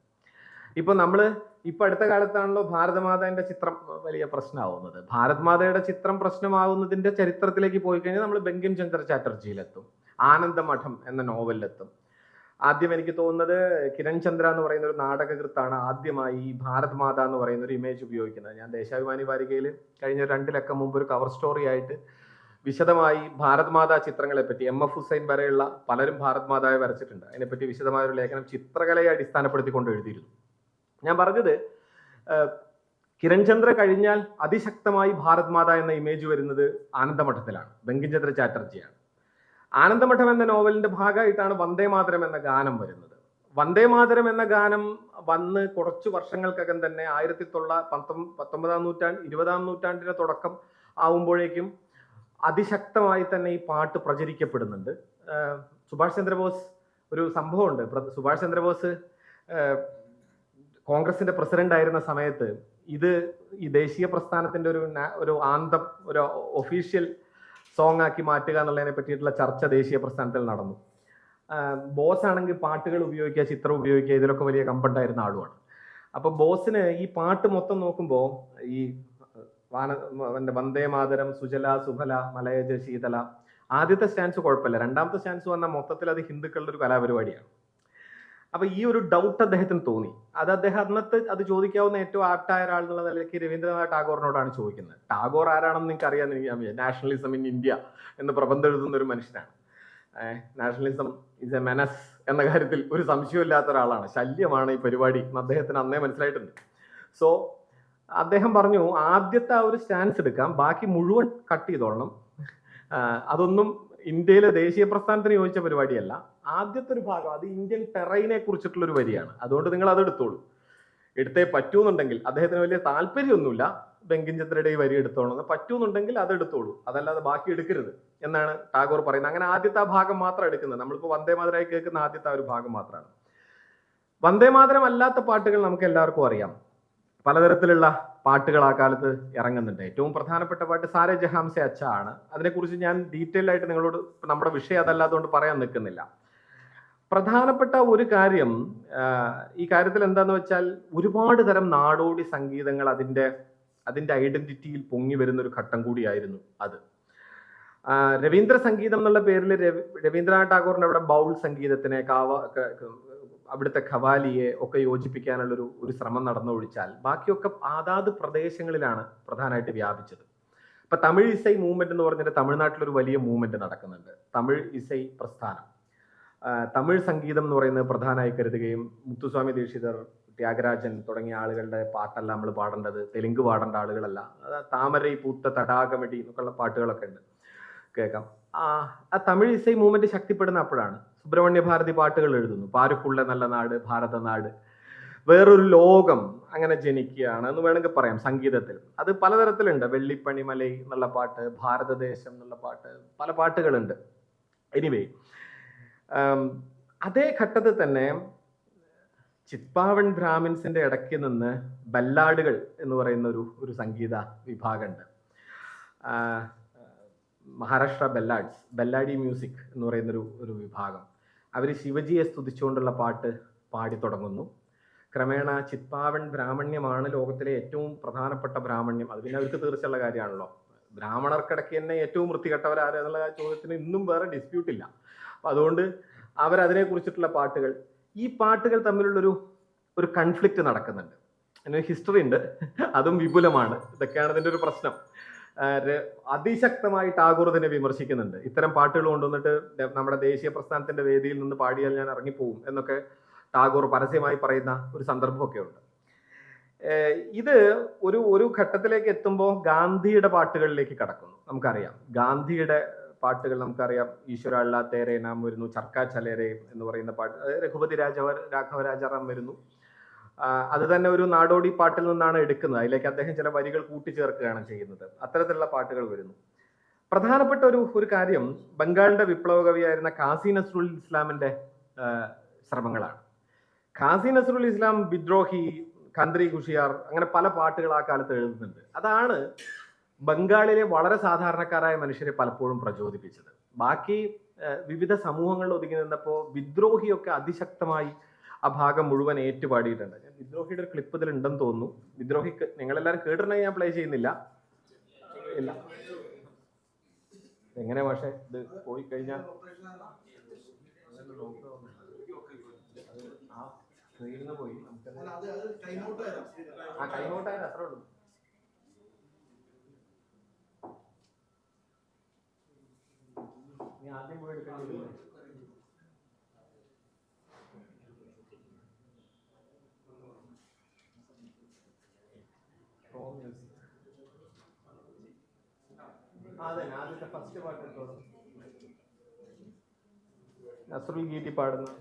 ഇപ്പൊ അടുത്ത കാലത്താണല്ലോ ഭാരതമാതാന്റെ ചിത്രം വലിയ പ്രശ്നമാവുന്നത്. ഭാരത്മാതയുടെ ചിത്രം പ്രശ്നമാവുന്നതിന്റെ ചരിത്രത്തിലേക്ക് പോയി കഴിഞ്ഞാൽ നമ്മൾ ബങ്കിം ചന്ദ്ര ചാറ്റർജിയിലെത്തും, ആനന്ദമഠം എന്ന നോവലിലെത്തും. ആദ്യം എനിക്ക് തോന്നുന്നത് കിരൺ ചന്ദ്ര എന്ന് പറയുന്ന ഒരു നാടകകൃത്താണ് ആദ്യമായി ഈ ഭാരത് മാത എന്ന് പറയുന്ന ഒരു ഇമേജ് ഉപയോഗിക്കുന്നത്. ഞാൻ ദേശാഭിമാനി വാരികയിൽ കഴിഞ്ഞ 2 ലക്കം മുമ്പ് ഒരു കവർ സ്റ്റോറി ആയിട്ട് വിശദമായി ഭാരത് മാതാ ചിത്രങ്ങളെ പറ്റി, MF ഹുസൈൻ വരെയുള്ള പലരും ഭാരത് മാതായെ വരച്ചിട്ടുണ്ട്, അതിനെപ്പറ്റി വിശദമായ ഒരു ലേഖനം ചിത്രകലയെ അടിസ്ഥാനപ്പെടുത്തിക്കൊണ്ട് എഴുതിയിരുന്നു. ഞാൻ പറഞ്ഞത് കിരൺ ചന്ദ്ര കഴിഞ്ഞാൽ അതിശക്തമായി ഭാരത് മാത എന്ന ഇമേജ് വരുന്നത് ആനന്ദമഠത്തിലാണ്, ബങ്കിം ചന്ദ്ര ചാറ്റർജിയാണ്. ആനന്ദമഠം എന്ന നോവലിന്റെ ഭാഗമായിട്ടാണ് വന്ദേ മാതരം എന്ന ഗാനം വരുന്നത്. വന്ദേ മാതരം എന്ന ഗാനം വന്ന് കുറച്ചു വർഷങ്ങൾക്കകം തന്നെ 19ാം നൂറ്റാണ്ട് 20ാം നൂറ്റാണ്ടിന്റെ തുടക്കം ആവുമ്പോഴേക്കും അതിശക്തമായി തന്നെ ഈ പാട്ട് പ്രചരിക്കപ്പെടുന്നുണ്ട്. സുഭാഷ് ചന്ദ്രബോസ്, ഒരു സംഭവമുണ്ട്, സുഭാഷ് ചന്ദ്രബോസ് കോൺഗ്രസിന്റെ പ്രസിഡന്റ് ആയിരുന്ന സമയത്ത് ഇത് ഈ ദേശീയ പ്രസ്ഥാനത്തിന്റെ ഒരു ആന്തം, ഒരു ഒഫീഷ്യൽ സോങ് ആക്കി മാറ്റുക എന്നുള്ളതിനെ പറ്റിയിട്ടുള്ള ചർച്ച ദേശീയ പ്രസ്ഥാനത്തിൽ നടന്നു. ബോസ് ആണെങ്കിൽ പാട്ടുകൾ ഉപയോഗിക്കുക, ചിത്രം ഉപയോഗിക്കുക, ഇതിലൊക്കെ വലിയ കമ്പണ്ടായിരുന്ന ആളുമാണ്. അപ്പൊ ബോസിന് ഈ പാട്ട് മൊത്തം നോക്കുമ്പോൾ ഈ വന്ദേ മാതരം, സുജല സുഫല മലയജ ശീതല, ആദ്യത്തെ സ്റ്റാൻസ് കുഴപ്പമില്ല, 2ാമത്തെ സ്റ്റാൻസ് വന്നാൽ മൊത്തത്തിൽ അത് ഹിന്ദുക്കളുടെ ഒരു കലാപരിപാടിയാണ്. അപ്പൊ ഈ ഒരു ഡൗട്ട് അദ്ദേഹത്തിന് തോന്നി. അദ്ദേഹം അന്നത്തെ അത് ചോദിക്കാവുന്ന ഏറ്റവും ആപ്റ്റായ ഒരാൾ എന്നുള്ള നിലയ്ക്ക് രവീന്ദ്രനാഥ് ടാഗോറിനോടാണ് ചോദിക്കുന്നത്. ടാഗോർ ആരാണെന്ന് നിങ്ങൾക്ക് അറിയാമെന്ന് നാഷണലിസം ഇൻ ഇന്ത്യ എന്ന് പ്രബന്ധം എഴുതുന്ന ഒരു മനുഷ്യനാണ്. നാഷണലിസം ഇസ് എ മെനസ് എന്ന കാര്യത്തിൽ ഒരു സംശയമില്ലാത്ത ഒരാളാണ്. ശല്യമാണ് ഈ പരിപാടി എന്ന് അദ്ദേഹത്തിന് അന്നേ മനസ്സിലായിട്ടുണ്ട്. സോ അദ്ദേഹം പറഞ്ഞു, ആദ്യത്തെ ആ ഒരു സ്റ്റാൻസ് എടുക്കാം, ബാക്കി മുഴുവൻ കട്ട് ചെയ്തോളണം. അതൊന്നും ഇന്ത്യയിലെ ദേശീയ പ്രസ്ഥാനത്തിന് യോജിച്ച പരിപാടിയല്ല. ആദ്യത്തെ ഒരു ഭാഗം അത് ഇന്ത്യൻ ടെറൈനെ കുറിച്ചിട്ടുള്ള ഒരു വരിയാണ്, അതുകൊണ്ട് നിങ്ങൾ അത് എടുത്തോളൂ. എടുത്തേ പറ്റൂന്നുണ്ടെങ്കിൽ, അദ്ദേഹത്തിന് വലിയ താല്പര്യമൊന്നുമില്ല ബങ്കിം ചന്ദ്രയുടെ ഈ വരി എടുത്തോളൂ, പറ്റൂന്നുണ്ടെങ്കിൽ അത് എടുത്തോളൂ, അതല്ലാതെ ബാക്കി എടുക്കരുത് എന്നാണ് ടാഗോർ പറയുന്നത്. അങ്ങനെ ആദ്യത്തെ ആ ഭാഗം മാത്രം എടുക്കുന്നത്. നമ്മളിപ്പോൾ വന്ദേ മാതരമായി കേൾക്കുന്ന ആദ്യത്തെ ആ ഒരു ഭാഗം മാത്രമാണ്. വന്ദേ മാതരം അല്ലാത്ത പാട്ടുകൾ നമുക്ക് എല്ലാവർക്കും അറിയാം. പലതരത്തിലുള്ള പാട്ടുകൾ ആ കാലത്ത് ഇറങ്ങുന്നുണ്ട്. ഏറ്റവും പ്രധാനപ്പെട്ട പാട്ട് സാരേ ജഹാം സെ അച്ഛ ആണ്. അതിനെക്കുറിച്ച് ഞാൻ ഡീറ്റെയിൽ ആയിട്ട് നിങ്ങളോട്, നമ്മുടെ വിഷയം അതല്ലാത്തതുകൊണ്ട് പറയാൻ നിൽക്കുന്നില്ല. പ്രധാനപ്പെട്ട ഒരു കാര്യം ഈ കാര്യത്തിൽ എന്താന്ന് വെച്ചാൽ, ഒരുപാട് തരം നാടോടി സംഗീതങ്ങൾ അതിന്റെ ഐഡന്റിറ്റിയിൽ പൊങ്ങി വരുന്ന ഒരു ഘട്ടം കൂടിയായിരുന്നു അത്. രവീന്ദ്ര സംഗീതം എന്നുള്ള പേരിൽ രവീന്ദ്രനാഥ് ടാഗോറിന്റെ അവിടെ ബൗൾ സംഗീതത്തിനെ, അവിടുത്തെ ഖവാലിയെ ഒക്കെ യോജിപ്പിക്കാനുള്ള ഒരു ശ്രമം നടന്നൊഴിച്ചാൽ ബാക്കിയൊക്കെ ആതാത് പ്രദേശങ്ങളിലാണ് പ്രധാനമായിട്ട് വ്യാപിച്ചത്. ഇപ്പൊ തമിഴ് ഇസൈ മൂവ്മെന്റ് എന്ന് പറഞ്ഞിട്ട് തമിഴ്നാട്ടിലൊരു വലിയ മൂവ്മെന്റ് നടക്കുന്നുണ്ട്, തമിഴ് ഇസൈ പ്രസ്ഥാനം. തമിഴ് സംഗീതം എന്ന് പറയുന്നത് പ്രധാനമായി കരുതുകയും മുത്തുസ്വാമി ദീക്ഷിതർ, ത്യാഗരാജൻ തുടങ്ങിയ ആളുകളുടെ പാട്ടല്ല നമ്മൾ പാടേണ്ടത്, തെലുങ്ക് പാടേണ്ട ആളുകളല്ല. താമരൈ പൂത്ത തടാകമിടി എന്നൊക്കെയുള്ള പാട്ടുകളൊക്കെ ഉണ്ട്, കേൾക്കാം. ആ തമിഴ് ഇസൈ മൂവ്മെന്റ് ശക്തിപ്പെടുന്ന അപ്പോഴാണ്. സുബ്രഹ്മണ്യ ഭാരതി പാട്ടുകൾ എഴുതുന്നു, പാരുക്കുള്ള നല്ല നാട്, ഭാരതനാട്, വേറൊരു ലോകം അങ്ങനെ ജനിക്കുകയാണ് എന്ന് വേണമെങ്കിൽ പറയാം സംഗീതത്തിൽ. അത് പലതരത്തിലുണ്ട്. വെള്ളിപ്പണിമലൈ എന്നുള്ള പാട്ട്, ഭാരതദേശം എന്നുള്ള പാട്ട്, പല പാട്ടുകളുണ്ട്. എനിവേ, അതേ ഘട്ടത്തിൽ തന്നെ ചിത്പാവൻ ബ്രാഹ്മിൻസിന്റെ ഇടയ്ക്ക് നിന്ന് ബല്ലാഡുകൾ എന്ന് പറയുന്ന ഒരു സംഗീത വിഭാഗമുണ്ട്. മഹാരാഷ്ട്ര ബെല്ലാഡ്സ്, ബെല്ലാഡി മ്യൂസിക് എന്ന് പറയുന്ന ഒരു വിഭാഗം. അവർ ശിവജിയെ സ്തുതിച്ചുകൊണ്ടുള്ള പാട്ട് പാടി തുടങ്ങുന്നു. ക്രമേണ ചിത്പാവൻ ബ്രാഹ്മണ്യമാണ് ലോകത്തിലെ ഏറ്റവും പ്രധാനപ്പെട്ട ബ്രാഹ്മണ്യം. അത് പിന്നെ അവർക്ക് തീർച്ചയുള്ള കാര്യമാണല്ലോ. ബ്രാഹ്മണർക്കിടയ്ക്ക് തന്നെ ഏറ്റവും വൃത്തികെട്ടവരാര് എന്നുള്ള ചോദ്യത്തിന് ഇന്നും വേറെ ഡിസ്പ്യൂട്ട് ഇല്ല. അപ്പൊ അതുകൊണ്ട് അവരതിനെ കുറിച്ചിട്ടുള്ള പാട്ടുകൾ, ഈ പാട്ടുകൾ തമ്മിലുള്ളൊരു കൺഫ്ലിക്റ്റ് നടക്കുന്നുണ്ട്. അതിനൊരു ഹിസ്റ്ററി ഉണ്ട്, അതും വിപുലമാണ്. ഇതൊക്കെയാണ് ഇതിന്റെ ഒരു പ്രശ്നം. അതിശക്തമായി ടാഗോർ ഇതിനെ വിമർശിക്കുന്നുണ്ട്. ഇത്തരം പാട്ടുകൾ കൊണ്ടുവന്നിട്ട് നമ്മുടെ ദേശീയ പ്രസ്ഥാനത്തിന്റെ വേദിയിൽ നിന്ന് പാടിയാൽ ഞാൻ ഇറങ്ങിപ്പോവും എന്നൊക്കെ ടാഗോർ പരസ്യമായി പറയുന്ന ഒരു സന്ദർഭമൊക്കെ ഉണ്ട്. ഇത് ഒരു ഘട്ടത്തിലേക്ക് എത്തുമ്പോൾ ഗാന്ധിയുടെ പാട്ടുകളിലേക്ക് കടക്കുന്നു. നമുക്കറിയാം ഗാന്ധിയുടെ പാട്ടുകൾ നമുക്കറിയാം. ഈശ്വര അള്ള തേരെ നാം വരുന്നു, ചർക്ക ചലേരെ എന്ന് പറയുന്ന പാട്ട്, രഘുപതി രാഘവ രാജാറാം വരുന്നു. അത് തന്നെ ഒരു നാടോടി പാട്ടിൽ നിന്നാണ് എടുക്കുന്നത്. അതിലേക്ക് അദ്ദേഹം ചില വരികൾ കൂട്ടിച്ചേർക്കുകയാണ് ചെയ്യുന്നത്. അത്തരത്തിലുള്ള പാട്ടുകൾ വരുന്നു. പ്രധാനപ്പെട്ട ഒരു കാര്യം ബംഗാളിന്റെ വിപ്ലവ കവിയായിരുന്ന കാസി നസ്രുൽ ഇസ്ലാമിന്റെ ശ്രമങ്ങളാണ്. കാസി നസ്രുൽ ഇസ്ലാം വിദ്രോഹി, കന്ത്രി ഖുഷിയാർ, അങ്ങനെ പല പാട്ടുകൾ ആ കാലത്ത് എഴുതുന്നുണ്ട്. അതാണ് ബംഗാളിലെ വളരെ സാധാരണക്കാരായ മനുഷ്യരെ പലപ്പോഴും പ്രചോദിപ്പിച്ചത്. ബാക്കി വിവിധ സമൂഹങ്ങളിൽ ഒതുങ്ങി നിന്നപ്പോൾ വിദ്രോഹിയൊക്കെ അതിശക്തമായി ആ ഭാഗം മുഴുവൻ ഏറ്റുപാടിയിട്ടുണ്ട്. ഞാൻ വിദ്രോഹിയുടെ ഒരു ക്ലിപ്പ് ഇതിൽ ഉണ്ടെന്ന് തോന്നുന്നു. വിദ്രോഹിക്ക് നിങ്ങളെല്ലാവരും കേട്ടിട്ടുണ്ടെങ്കിൽ ഞാൻ പ്ലേ ചെയ്യുന്നില്ല. ഇല്ല, എങ്ങനെ പക്ഷേ ഇത് പോയി കഴിഞ്ഞാൽ പോയി കൈമോട്ടായാലും അത്രേ ഉള്ളൂ. നീ ആദ്യം പോയി എടുക്കേണ്ടി വരും. അതെ, ആദ്യത്തെ ഫസ്റ്റ് പാട്ട് എടുത്തോളൂ. നസ്രുൽ ഗീതി പാടുന്ന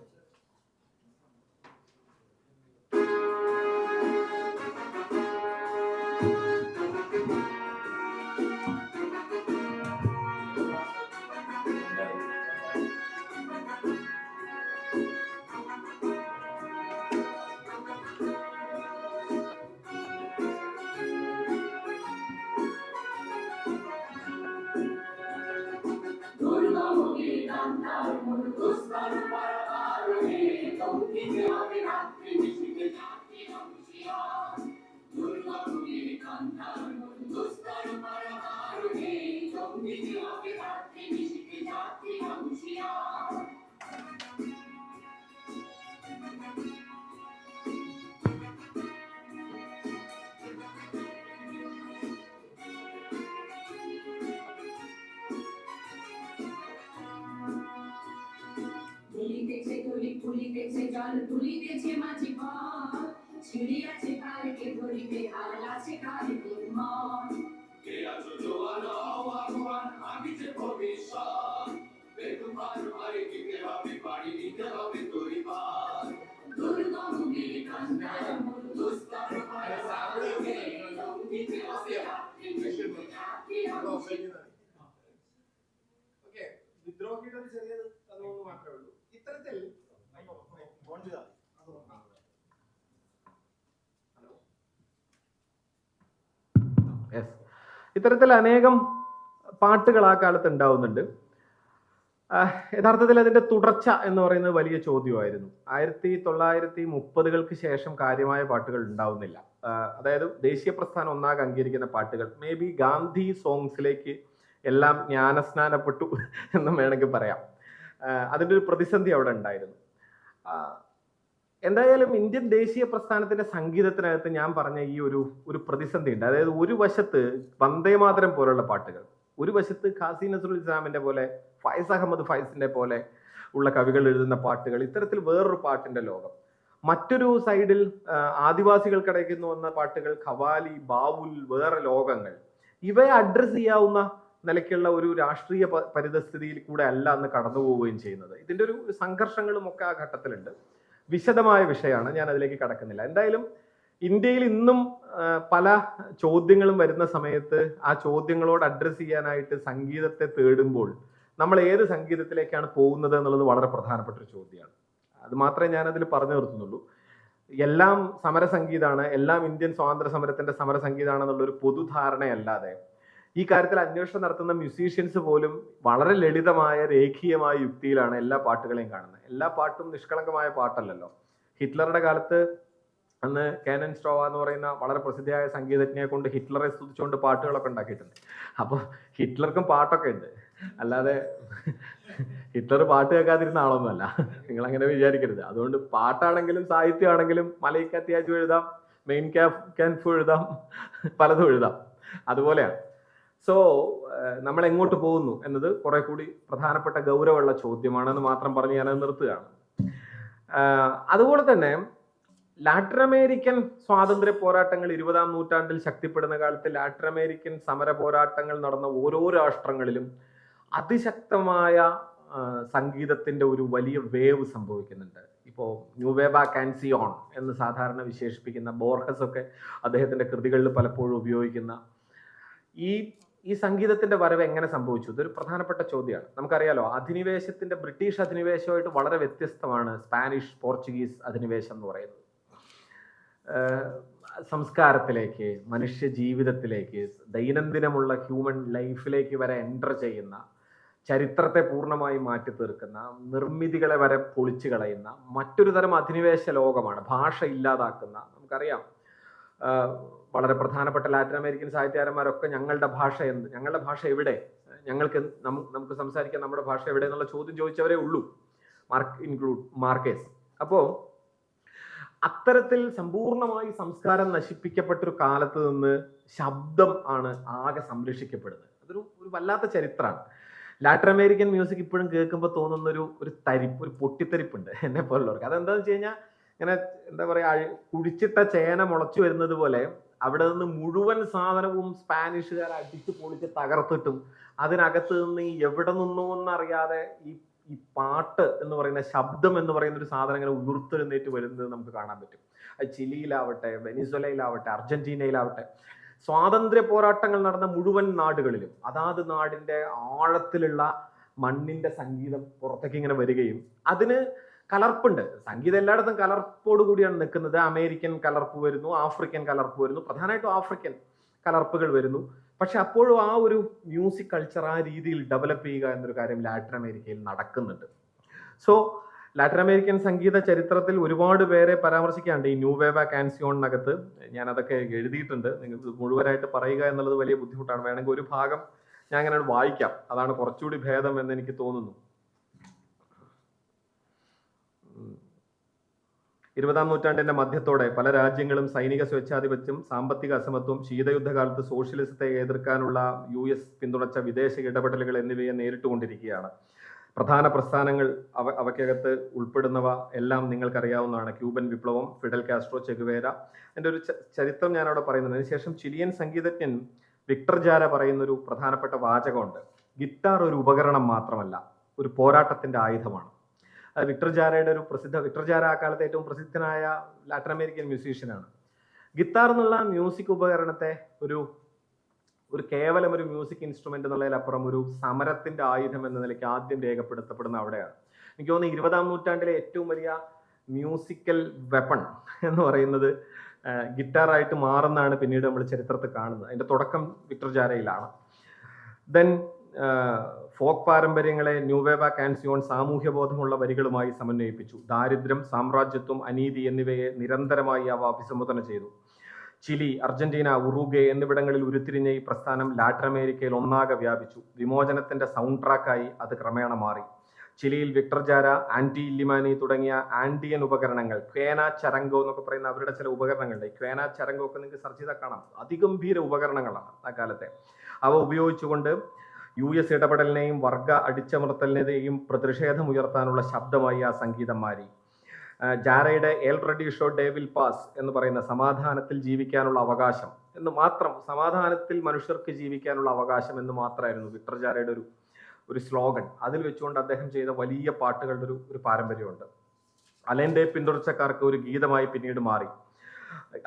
তুলিতেছে জল তুলিতেছে মাঝি পথ ছিড়িয়াছে কালকে ধরিতে হারাছে কালকে মন কে আছো জোয়ান আহ্বান আমি যে ভবিষ্যৎ বেদুমার মারে দিতে হবে বাড়ি দিতে হবে তরি পার দুর্গম গিরি কান্দার মূল দুস্তর পায় সাগরে লঙ্ঘিতে হবে হাতি মিশিতে হাতি হবে. ഓക്കെ, വിദ്രോഹിയുടെ ഒരു ചെറിയത് അതൊന്നും മാത്രമേ ഉള്ളൂ. ഇത്തരത്തിൽ ഇത്തരത്തിൽ അനേകം പാട്ടുകൾ ആ കാലത്ത് ഉണ്ടാവുന്നുണ്ട്. യഥാർത്ഥത്തിൽ അതിന്റെ തുടർച്ച എന്ന് പറയുന്നത് വലിയ ചോദ്യമായിരുന്നു. 1930-കൾക്ക് ശേഷം കാര്യമായ പാട്ടുകൾ ഉണ്ടാവുന്നില്ല. അതായത് ദേശീയ പ്രസ്ഥാനം ഒന്നാകെ അംഗീകരിക്കുന്ന പാട്ടുകൾ മേ ബി ഗാന്ധി സോങ്സിലേക്ക് എല്ലാം ജ്ഞാനസ്നാനപ്പെട്ടു എന്നും വേണമെങ്കിൽ പറയാം. അതിൻ്റെ ഒരു പ്രതിസന്ധി അവിടെ ഉണ്ടായിരുന്നു. എന്തായാലും ഇന്ത്യൻ ദേശീയ പ്രസ്ഥാനത്തിന്റെ സംഗീതത്തിനകത്ത് ഞാൻ പറഞ്ഞ ഈ ഒരു പ്രതിസന്ധി ഉണ്ട്. അതായത് ഒരു വശത്ത് വന്ദേമാതരം പോലുള്ള പാട്ടുകൾ, ഒരു വശത്ത് ഖാസി നസ്രുൽ ഇസ്ലാമിന്റെ പോലെ, ഫൈസ് അഹമ്മദ് ഫൈസിന്റെ പോലെ ഉള്ള കവികൾ എഴുതുന്ന പാട്ടുകൾ, ഇത്തരത്തിൽ വേറൊരു പാട്ടിന്റെ ലോകം. മറ്റൊരു സൈഡിൽ ആദിവാസികൾക്കിടയ്ക്ക് വന്ന പാട്ടുകൾ, ഖവാലി, ബാവുൽ, വേറെ ലോകങ്ങൾ. ഇവയെ അഡ്രസ് ചെയ്യാവുന്ന നിലയ്ക്കുള്ള ഒരു രാഷ്ട്രീയ പരിതസ്ഥിതിയിൽ കൂടെ അല്ല അന്ന് കടന്നു പോവുകയും ചെയ്യുന്നത്. ഇതിന്റെ ഒരു സംഘർഷങ്ങളും ഒക്കെ ആ ഘട്ടത്തിലുണ്ട്. വിശദമായ വിഷയമാണ്, ഞാൻ അതിലേക്ക് കടക്കുന്നില്ല. എന്തായാലും ഇന്ത്യയിൽ ഇന്നും പല ചോദ്യങ്ങളും വരുന്ന സമയത്ത് ആ ചോദ്യങ്ങളോട് അഡ്രസ് ചെയ്യാനായിട്ട് സംഗീതത്തെ തേടുമ്പോൾ നമ്മൾ ഏത് സംഗീതത്തിലേക്കാണ് പോകുന്നത് എന്നുള്ളത് വളരെ പ്രധാനപ്പെട്ട ഒരു ചോദ്യമാണ്. അത് മാത്രമേ ഞാൻ അതിൽ പറഞ്ഞു നിർത്തുന്നുള്ളൂ. എല്ലാം സമരസംഗീതമാണ്, എല്ലാം ഇന്ത്യൻ സ്വാതന്ത്ര്യ സമരത്തിന്റെ സമരസംഗീതമാണെന്നുള്ളൊരു പൊതുധാരണയല്ലാതെ ഈ കാര്യത്തിൽ അന്വേഷണം നടത്തുന്ന മ്യൂസീഷ്യൻസ് പോലും വളരെ ലളിതമായ രേഖീയമായ യുക്തിയിലാണ് എല്ലാ പാട്ടുകളെയും കാണുന്നത്. എല്ലാ പാട്ടും നിഷ്കളങ്കമായ പാട്ടല്ലല്ലോ. ഹിറ്റ്ലറുടെ കാലത്ത് അന്ന് കാനൻ സ്ട്രോവ എന്ന് പറയുന്ന വളരെ പ്രസിദ്ധിയായ സംഗീതജ്ഞയെ കൊണ്ട് ഹിറ്റ്ലറെ സ്തുതിച്ചുകൊണ്ട് പാട്ടുകളൊക്കെ ഉണ്ടാക്കിയിട്ടുണ്ട്. അപ്പോൾ ഹിറ്റ്ലർക്കും പാട്ടൊക്കെ ഉണ്ട്, അല്ലാതെ ഹിറ്റ്ലർ പാട്ട് കേൾക്കാതിരുന്ന ആളൊന്നുമല്ല, നിങ്ങൾ അങ്ങനെ വിചാരിക്കരുത്. അതുകൊണ്ട് പാട്ടാണെങ്കിലും സാഹിത്യമാണെങ്കിലും മലൈക്ക അത്യാവശ്യം എഴുതാം, മെയിൻ ക്യാൻഫ് എഴുതാം, പലതും എഴുതാം. അതുപോലെയാണ്. സോ നമ്മൾ എങ്ങോട്ട് പോകുന്നു എന്നത് കുറെ കൂടി പ്രധാനപ്പെട്ട ഗൗരവമുള്ള ചോദ്യമാണെന്ന് മാത്രം പറഞ്ഞ് ഞാനത് നിർത്തുകയാണ്. അതുപോലെ തന്നെ ലാറ്റിൻ അമേരിക്കൻ സ്വാതന്ത്ര്യ പോരാട്ടങ്ങൾ 20-ാം നൂറ്റാണ്ടിൽ ശക്തിപ്പെടുന്ന കാലത്ത് ലാറ്റിൻ അമേരിക്കൻ സമര പോരാട്ടങ്ങൾ നടന്ന ഓരോ രാഷ്ട്രങ്ങളിലും അതിശക്തമായ സംഗീതത്തിന്റെ ഒരു വലിയ വേവ് സംഭവിക്കുന്നുണ്ട്. ഇപ്പോൾ ന്യൂവേവ കാൻസിയോൺ എന്ന് സാധാരണ വിശേഷിപ്പിക്കുന്ന ബോർഹസ് ഒക്കെ അദ്ദേഹത്തിന്റെ കൃതികളിൽ പലപ്പോഴും ഉപയോഗിക്കുന്ന ഈ സംഗീതത്തിന്റെ വരവ് എങ്ങനെ സംഭവിച്ചു? ഇതൊരു പ്രധാനപ്പെട്ട ചോദ്യമാണ്. നമുക്കറിയാലോ, അധിനിവേശത്തിന്റെ ബ്രിട്ടീഷ് അധിനിവേശമായിട്ട് വളരെ വ്യത്യസ്തമാണ് സ്പാനിഷ് പോർച്ചുഗീസ് അധിനിവേശം എന്ന് പറയുന്നത്. സംസ്കാരത്തിലേക്ക്, മനുഷ്യ ജീവിതത്തിലേക്ക്, ദൈനംദിനമുള്ള ഹ്യൂമൻ ലൈഫിലേക്ക് വരെ എൻ്റർ ചെയ്യുന്ന, ചരിത്രത്തെ പൂർണ്ണമായി മാറ്റി തീർക്കുന്ന, നിർമ്മിതികളെ വരെ പൊളിച്ചു കളയുന്ന മറ്റൊരു തരം അധിനിവേശ ലോകമാണ്. ഭാഷ ഇല്ലാതാക്കുന്ന, നമുക്കറിയാം വളരെ പ്രധാനപ്പെട്ട ലാറ്റിൻ അമേരിക്കൻ സാഹിത്യകാരന്മാരൊക്കെ ഞങ്ങളുടെ ഭാഷ എവിടെ, നമുക്ക് സംസാരിക്കാൻ നമ്മുടെ ഭാഷ എവിടെ എന്നുള്ള ചോദ്യം ചോദിച്ചവരേ ഉള്ളൂ, മാർക്കേസ്. അപ്പോൾ അത്തരത്തിൽ സമ്പൂർണമായി സംസ്കാരം നശിപ്പിക്കപ്പെട്ടൊരു കാലത്ത് നിന്ന് ശബ്ദം ആണ് ആകെ സംരക്ഷിക്കപ്പെടുന്നത്. അതൊരു വല്ലാത്ത ചരിത്രമാണ്. ലാറ്റിൻ അമേരിക്കൻ മ്യൂസിക് ഇപ്പോഴും കേൾക്കുമ്പോൾ തോന്നുന്ന ഒരു പൊട്ടിത്തെറിപ്പുണ്ട് എന്നെ പോലുള്ളവർക്ക്. അതെന്താണെന്ന് വെച്ച് കഴിഞ്ഞാൽ, ഇങ്ങനെ എന്താ പറയാ, കുടിച്ചിട്ട ചേന മുളച്ചു വരുന്നത് പോലെ അവിടെ നിന്ന് മുഴുവൻ സാധനവും സ്പാനിഷുകാർ അടിച്ചു പൊളിച്ച് തകർത്തിട്ടും അതിനകത്ത് നിന്ന് എവിടെ നിന്നോ എന്നറിയാതെ ഈ പാട്ട് എന്ന് പറയുന്ന, ശബ്ദം എന്ന് പറയുന്ന ഒരു സാധനം ഇങ്ങനെ ഉയർത്തെഴുന്നേറ്റ് വരുന്നത് നമുക്ക് കാണാൻ പറ്റും. അത് ചിലിയിലാവട്ടെ, വെനിസ്വലയിലാവട്ടെ, അർജന്റീനയിലാവട്ടെ, സ്വാതന്ത്ര്യ പോരാട്ടങ്ങൾ നടന്ന മുഴുവൻ നാടുകളിലും അതാത് നാടിന്റെ ആഴത്തിലുള്ള മണ്ണിന്റെ സംഗീതം പുറത്തേക്ക് ഇങ്ങനെ വരികയും അതിന് കലർപ്പുണ്ട്. സംഗീതം എല്ലായിടത്തും കലർപ്പോട് കൂടിയാണ് നിൽക്കുന്നത്. അമേരിക്കൻ കലർപ്പ് വരുന്നു, ആഫ്രിക്കൻ കലർപ്പ് വരുന്നു, പ്രധാനമായിട്ടും ആഫ്രിക്കൻ കലർപ്പുകൾ വരുന്നു. പക്ഷെ അപ്പോഴും ആ ഒരു മ്യൂസിക് കൾച്ചർ ആ രീതിയിൽ ഡെവലപ്പ് ചെയ്യുക എന്നൊരു കാര്യം ലാറ്റിൻ അമേരിക്കയിൽ നടക്കുന്നുണ്ട്. സോ ലാറ്റിൻ അമേരിക്കൻ സംഗീത ചരിത്രത്തിൽ ഒരുപാട് പേരെ പരാമർശിക്കാണ്ട് ഈ ന്യൂവേവ കാൻസിയോണിനകത്ത്. ഞാൻ അതൊക്കെ എഴുതിയിട്ടുണ്ട്. നിങ്ങൾക്ക് മുഴുവനായിട്ട് പറയുക എന്നുള്ളത് വലിയ ബുദ്ധിമുട്ടാണ്. വേണമെങ്കിൽ ഒരു ഭാഗം ഞാൻ അങ്ങനെ വായിക്കാം, അതാണ് കുറച്ചുകൂടി ഭേദം എന്ന് എനിക്ക് തോന്നുന്നു. 20-ാം നൂറ്റാണ്ടിന്റെ മധ്യത്തോടെ പല രാജ്യങ്ങളും സൈനിക സ്വേച്ഛാധിപത്യം, സാമ്പത്തിക അസമത്വം, ശീതയുദ്ധകാലത്ത് സോഷ്യലിസത്തെ എതിർക്കാനുള്ള US പിന്തുണച്ച വിദേശ ഇടപെടലുകൾ എന്നിവയെ നേരിട്ടുകൊണ്ടിരിക്കുകയാണ്. പ്രധാന പ്രസ്ഥാനങ്ങൾ അവയ്ക്കകത്ത് ഉൾപ്പെടുന്നവ എല്ലാം നിങ്ങൾക്കറിയാവുന്നതാണ്. ക്യൂബൻ വിപ്ലവം, ഫിഡൽ കാസ്ട്രോ, ചെഗുവേര. എൻ്റെ ഒരു ചരിത്രം ഞാൻ അവിടെ പറയുന്നുണ്ട്. അതിനുശേഷം ചിലിയൻ സംഗീതജ്ഞൻ വിക്ടർ ജാര പറയുന്ന ഒരു പ്രധാനപ്പെട്ട വാചകമുണ്ട്: ഗിറ്റാർ ഒരു ഉപകരണം മാത്രമല്ല, ഒരു പോരാട്ടത്തിന്റെ ആയുധമാണ്. വിക്ടർ ജാര ആ കാലത്ത് ഏറ്റവും പ്രസിദ്ധനായ ലാറ്റിൻ അമേരിക്കൻ മ്യൂസീഷ്യനാണ്. ഗിത്താർ എന്നുള്ള മ്യൂസിക് ഉപകരണത്തെ ഒരു കേവലം ഒരു മ്യൂസിക് ഇൻസ്ട്രുമെന്റ് എന്നുള്ളതിലപ്പുറം ഒരു സമരത്തിന്റെ ആയുധം എന്ന നിലയ്ക്ക് ആദ്യം രേഖപ്പെടുത്തപ്പെടുന്ന അവിടെയാണ്. എനിക്ക് തോന്നുന്നു 20-ാം നൂറ്റാണ്ടിലെ ഏറ്റവും വലിയ മ്യൂസിക്കൽ വെപ്പൺ എന്ന് പറയുന്നത് ഗിറ്റാറായിട്ട് മാറുന്നതാണ് പിന്നീട് നമ്മൾ ചരിത്രത്തിൽ കാണുന്നത്. അതിന്റെ തുടക്കം വിക്ടർ ജാരയിലാണ്. ദെൻ ഫോക്ക് പാരമ്പര്യങ്ങളെ ന്യൂവേവ കാൻസിയോൺ സാമൂഹ്യബോധമുള്ള വരികളുമായി സമന്വയിപ്പിച്ചു. ദാരിദ്ര്യം, സാമ്രാജ്യത്വം, അനീതി എന്നിവയെ നിരന്തരമായി അവ അഭിസംബോധന ചെയ്തു. ചിലി, അർജന്റീന, ഉറുഗ്വേ എന്നിവിടങ്ങളിൽ ഉരുത്തിരിഞ്ഞ ഈ പ്രസ്ഥാനം ലാറ്റിൻ അമേരിക്കയിൽ ഒന്നാകെ വ്യാപിച്ചു. വിമോചനത്തിന്റെ സൗണ്ട് ട്രാക്കായി അത് ക്രമേണ മാറി. ചിലിയിൽ വിക്ടർ ജാര, ആന്റി ഇല്ലിമാനി തുടങ്ങിയ ആൻഡിയൻ ഉപകരണങ്ങൾ, ക്വേന ചരങ്കോ എന്നൊക്കെ പറയുന്ന അവരുടെ ചില ഉപകരണങ്ങളുണ്ട്. ക്വേന ചരങ്കോ ഒക്കെ നിങ്ങൾക്ക് സെർച്ച് ചെയ്താൽ കാണാം. അതിഗംഭീര ഉപകരണങ്ങളാണ് ആ കാലത്തെ. അവ ഉപയോഗിച്ചുകൊണ്ട് US ഇടപെടലിനെയും വർഗ അടിച്ചമർത്തലിനെയും പ്രതിഷേധമുയർത്താനുള്ള ശബ്ദമായി ആ സംഗീതം മാറി. ജാരയുടെ എൽ റെഡിഷോ ഡേ വിൽ പാസ് എന്ന് പറയുന്ന സമാധാനത്തിൽ ജീവിക്കാനുള്ള അവകാശം എന്ന് മാത്രം, സമാധാനത്തിൽ മനുഷ്യർക്ക് ജീവിക്കാനുള്ള അവകാശം എന്ന് മാത്രമായിരുന്നു വിക്ടർ ജാരയുടെ ഒരു സ്ലോഗൻ. അതിൽ വെച്ചുകൊണ്ട് അദ്ദേഹം ചെയ്ത വലിയ പാട്ടുകളുടെ ഒരു പാരമ്പര്യമുണ്ട്. അലന്റെ പിന്തുടർച്ചക്കാർക്ക് ഒരു ഗീതമായി പിന്നീട് മാറി.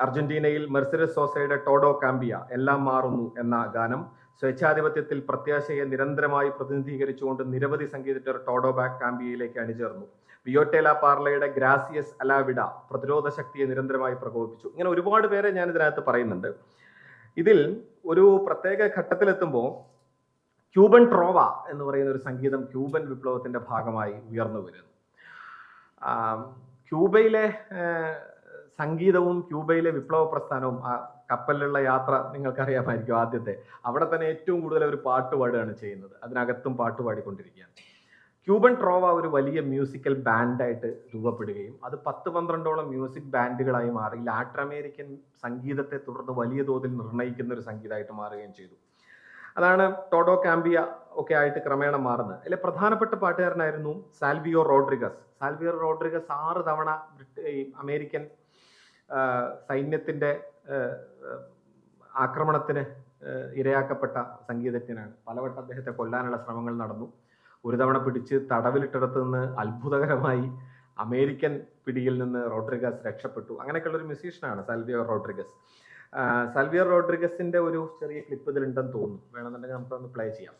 അർജന്റീനയിൽ മെർസിഡസ് സോസയുടെ ടോഡോ കാമ്പിയ, എല്ലാം മാറുന്നു എന്ന ഗാനം സ്വേച്ഛാധിപത്യത്തിൽ പ്രത്യാശയെ നിരന്തരമായി പ്രതിനിധീകരിച്ചുകൊണ്ട് നിരവധി സംഗീതജ്ഞർ ടോഡോ ബാക്ക് കാമ്പിയയിലേക്ക് അണിചേർന്നു. വിയോട്ടേല പാർലയുടെ ഗ്രാസിയസ് അലാവിഡ പ്രതിരോധ ശക്തിയെ നിരന്തരമായി പ്രകോപിപ്പിച്ചു. ഇങ്ങനെ ഒരുപാട് പേരെ ഞാൻ ഇതിനകത്ത് പറയുന്നുണ്ട്. ഇതിൽ ഒരു പ്രത്യേക ഘട്ടത്തിലെത്തുമ്പോൾ ക്യൂബൻ ട്രോവ എന്ന് പറയുന്ന ഒരു സംഗീതം ക്യൂബൻ വിപ്ലവത്തിന്റെ ഭാഗമായി ഉയർന്നു വരുന്നു. ക്യൂബയിലെ സംഗീതവും ക്യൂബയിലെ വിപ്ലവ പ്രസ്ഥാനവും, ആ കപ്പലിലുള്ള യാത്ര നിങ്ങൾക്കറിയാമായിരിക്കും ആദ്യത്തെ, അവിടെ തന്നെ ഏറ്റവും കൂടുതൽ അവർ പാട്ട് പാടുകയാണ് ചെയ്യുന്നത്, അതിനകത്തും പാട്ട് പാടിക്കൊണ്ടിരിക്കുകയാണ്. ക്യൂബൻ ട്രോവ ഒരു വലിയ മ്യൂസിക്കൽ ബാൻഡായിട്ട് രൂപപ്പെടുകയും അത് 10-12ഓളം മ്യൂസിക് ബാൻഡുകളായി മാറി ലാറ്റിൻ അമേരിക്കൻ സംഗീതത്തെ തുടർന്ന് വലിയ തോതിൽ നിർണ്ണയിക്കുന്ന ഒരു സംഗീതമായിട്ട് മാറുകയും ചെയ്തു. അതാണ് ടോഡോ കാമ്പിയ ഒക്കെ ആയിട്ട് ക്രമേണ മാറുന്നത്. അതിലെ പ്രധാനപ്പെട്ട പാട്ടുകാരനായിരുന്നു സാൽവിയോ റോഡ്രിഗസ്. സാൽവിയോ റോഡ്രിഗസ് 6 തവണ ഈ അമേരിക്കൻ സൈന്യത്തിന്റെ ആക്രമണത്തിന് ഇരയാക്കപ്പെട്ട സംഗീതജ്ഞനാണ്. പലവട്ടം അദ്ദേഹത്തെ കൊല്ലാനുള്ള ശ്രമങ്ങൾ നടന്നു. ഒരു തവണ പിടിച്ച് തടവിലിട്ടിടത്ത് നിന്ന് അത്ഭുതകരമായി അമേരിക്കൻ പിടിയിൽ നിന്ന് റോഡ്രിഗസ് രക്ഷപ്പെട്ടു. അങ്ങനെയൊക്കെയുള്ള ഒരു മ്യൂസീഷ്യനാണ് സാൽവിയോ റോഡ്രിഗസ്. സാൽവിയോ റോഡ്രിഗസിന്റെ ഒരു ചെറിയ ക്ലിപ്പ് ഇതിലുണ്ടെന്ന് തോന്നുന്നു, വേണമെന്നുണ്ടെങ്കിൽ നമുക്കൊന്ന് പ്ലേ ചെയ്യാം.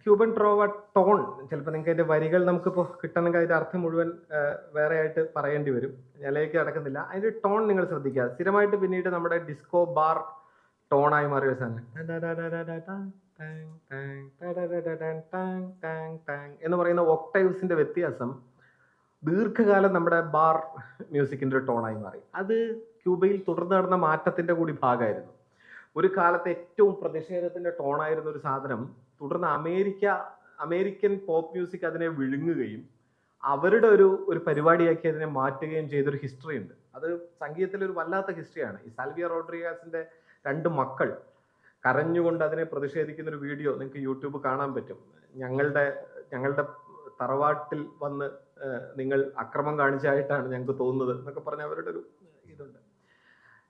ക്യൂബൻ ട്രോവ ടോൺ, ചിലപ്പോൾ നിങ്ങൾക്ക് അതിന്റെ വരികൾ നമുക്കിപ്പോൾ കിട്ടണമെങ്കിൽ അതിന്റെ അർത്ഥം മുഴുവൻ വേറെ ആയിട്ട് പറയേണ്ടി വരും, ഞാനിലേക്ക് കിടക്കുന്നില്ല. അതിന്റെ ടോൺ നിങ്ങൾ ശ്രദ്ധിക്കുക. സ്ഥിരമായിട്ട് പിന്നീട് നമ്മുടെ ഡിസ്കോ ബാർ ടോണായി മാറിയ സാധനം എന്ന് പറയുന്ന ഒക്ടൈവ്സിന്റെ വ്യത്യാസം ദീർഘകാലം നമ്മുടെ ബാർ മ്യൂസിക്കിന്റെ ഒരു ടോണായി മാറി. അത് ക്യൂബയിൽ തുടർന്ന് നടന്ന മാറ്റത്തിന്റെ കൂടി ഭാഗമായിരുന്നു. ഒരു കാലത്ത് ഏറ്റവും പ്രതിഷേധത്തിന്റെ ടോണായിരുന്ന ഒരു സാധനം തുടർന്ന് അമേരിക്കൻ പോപ്പ് മ്യൂസിക് അതിനെ വിഴുങ്ങുകയും അവരുടെ ഒരു പരിപാടിയാക്കി അതിനെ മാറ്റുകയും ചെയ്തൊരു ഹിസ്റ്ററി ഉണ്ട്. അത് സംഗീതത്തിലെ ഒരു വല്ലാത്ത ഹിസ്റ്ററിയാണ്. ഈ സാൽവിയോ റോഡ്രിഗസിന്റെ 2 മക്കൾ കരഞ്ഞുകൊണ്ട് അതിനെ പ്രതിഷേധിക്കുന്ന ഒരു വീഡിയോ നിങ്ങൾക്ക് യൂട്യൂബ് കാണാൻ പറ്റും. ഞങ്ങളുടെ തറവാട്ടിൽ വന്ന് നിങ്ങൾ അക്രമം കാണിച്ചായിട്ടാണ് ഞങ്ങൾക്ക് തോന്നുന്നത് എന്നൊക്കെ പറഞ്ഞ അവരുടെ ഒരു ഇതുണ്ട്.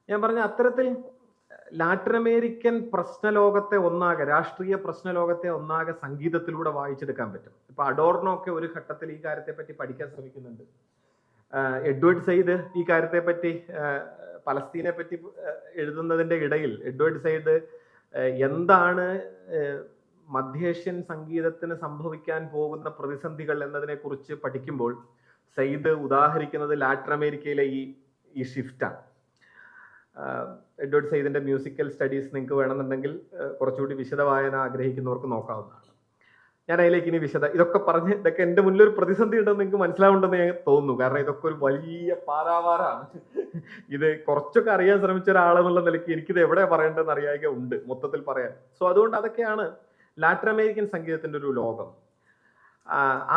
ഞാൻ പറഞ്ഞ അത്തരത്തിൽ ലാറ്റിൻ അമേരിക്കൻ പ്രശ്നലോകത്തെ ഒന്നാകെ, രാഷ്ട്രീയ പ്രശ്നലോകത്തെ ഒന്നാകെ സംഗീതത്തിലൂടെ വായിച്ചെടുക്കാൻ പറ്റും. ഇപ്പൊ അഡോർണോ ഒക്കെ ഒരു ഘട്ടത്തിൽ ഈ കാര്യത്തെ പറ്റി പഠിക്കാൻ ശ്രമിക്കുന്നുണ്ട്. എഡ്വേർഡ് സയ്യിദ് ഈ കാര്യത്തെ പറ്റി, പലസ്തീനെ പറ്റി എഴുതുന്നതിന്റെ ഇടയിൽ എഡ്വേർഡ് സയ്യിദ് എന്താണ് മധ്യേഷ്യൻ സംഗീതത്തിന് സംഭവിക്കാൻ പോകുന്ന പ്രതിസന്ധികൾ എന്നതിനെ കുറിച്ച് പഠിക്കുമ്പോൾ സയ്യിദ് ഉദാഹരിക്കുന്നത് ലാറ്റിൻ അമേരിക്കയിലെ ഈ ഷിഫ്റ്റാണ്. എഡ്വേർഡ് സയ്യിദിന്റെ മ്യൂസിക്കൽ സ്റ്റഡീസ് നിങ്ങൾക്ക് വേണമെന്നുണ്ടെങ്കിൽ കുറച്ചുകൂടി വിശദവായന ആഗ്രഹിക്കുന്നവർക്ക് നോക്കാവുന്നതാണ്. ഞാൻ അതിലേക്ക് ഇനി ഇതൊക്കെ പറഞ്ഞ് ഇതൊക്കെ എൻ്റെ മുന്നിൽ ഒരു പ്രതിസന്ധി ഉണ്ടെന്ന് നിങ്ങൾക്ക് മനസ്സിലാവുണ്ടെന്ന് ഞാൻ തോന്നുന്നു. കാരണം ഇതൊക്കെ ഒരു വലിയ പാരാവാരാണ്. ഇത് കുറച്ചൊക്കെ അറിയാൻ ശ്രമിച്ച ഒരാളെന്നുള്ള നിലയ്ക്ക് എനിക്കിത് എവിടെ പറയേണ്ടതെന്ന് അറിയാതെ ഉണ്ട് മൊത്തത്തിൽ പറയാൻ. സോ അതുകൊണ്ട് അതൊക്കെയാണ് ലാറ്റിൻ അമേരിക്കൻ സംഗീതത്തിന്റെ ഒരു ലോകം.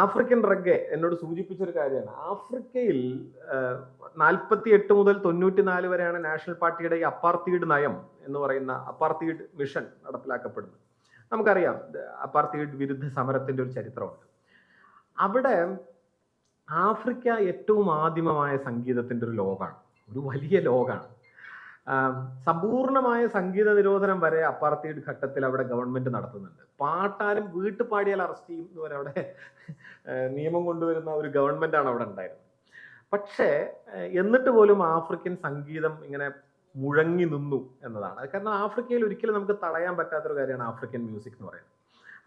ആഫ്രിക്കൻ റഗ്ഗെ എന്നോട് സൂചിപ്പിച്ചൊരു കാര്യമാണ്. ആഫ്രിക്കയിൽ 48 മുതൽ 94 വരെയാണ് നാഷണൽ പാർട്ടിയുടെ ഈ അപ്പാർത്തീഡ് നയം എന്ന് പറയുന്ന അപ്പാർത്തീഡ് മിഷൻ നടപ്പിലാക്കപ്പെടുന്നത്. നമുക്കറിയാം അപ്പാർത്തൈഡ് വിരുദ്ധ സമരത്തിന്റെ ഒരു ചരിത്രമുണ്ട്. അവിടെ ആഫ്രിക്ക ഏറ്റവും ആദിമമായ സംഗീതത്തിന്റെ ഒരു ലോകമാണ്, ഒരു വലിയ ലോകമാണ്. സമ്പൂർണമായ സംഗീത നിരോധനം വരെ അപ്പാർത്തൈഡ് ഘട്ടത്തിൽ അവിടെ ഗവൺമെന്റ് നടത്തുന്നുണ്ട്. പാട്ടാലും വീട്ടു പാടിയാൽ അറസ്റ്റ് ചെയ്യും എന്ന് വരെ അവിടെ നിയമം കൊണ്ടുവരുന്ന ഒരു ഗവൺമെന്റ് ആണ് അവിടെ ഉണ്ടായിരുന്നത്. പക്ഷേ എന്നിട്ട് പോലും ആഫ്രിക്കൻ സംഗീതം ഇങ്ങനെ മുഴങ്ങി നിന്നു എന്നതാണ്. കാരണം ആഫ്രിക്കയിൽ ഒരിക്കലും നമുക്ക് തടയാൻ പറ്റാത്തൊരു കാര്യമാണ് ആഫ്രിക്കൻ മ്യൂസിക് എന്ന് പറയുന്നത്.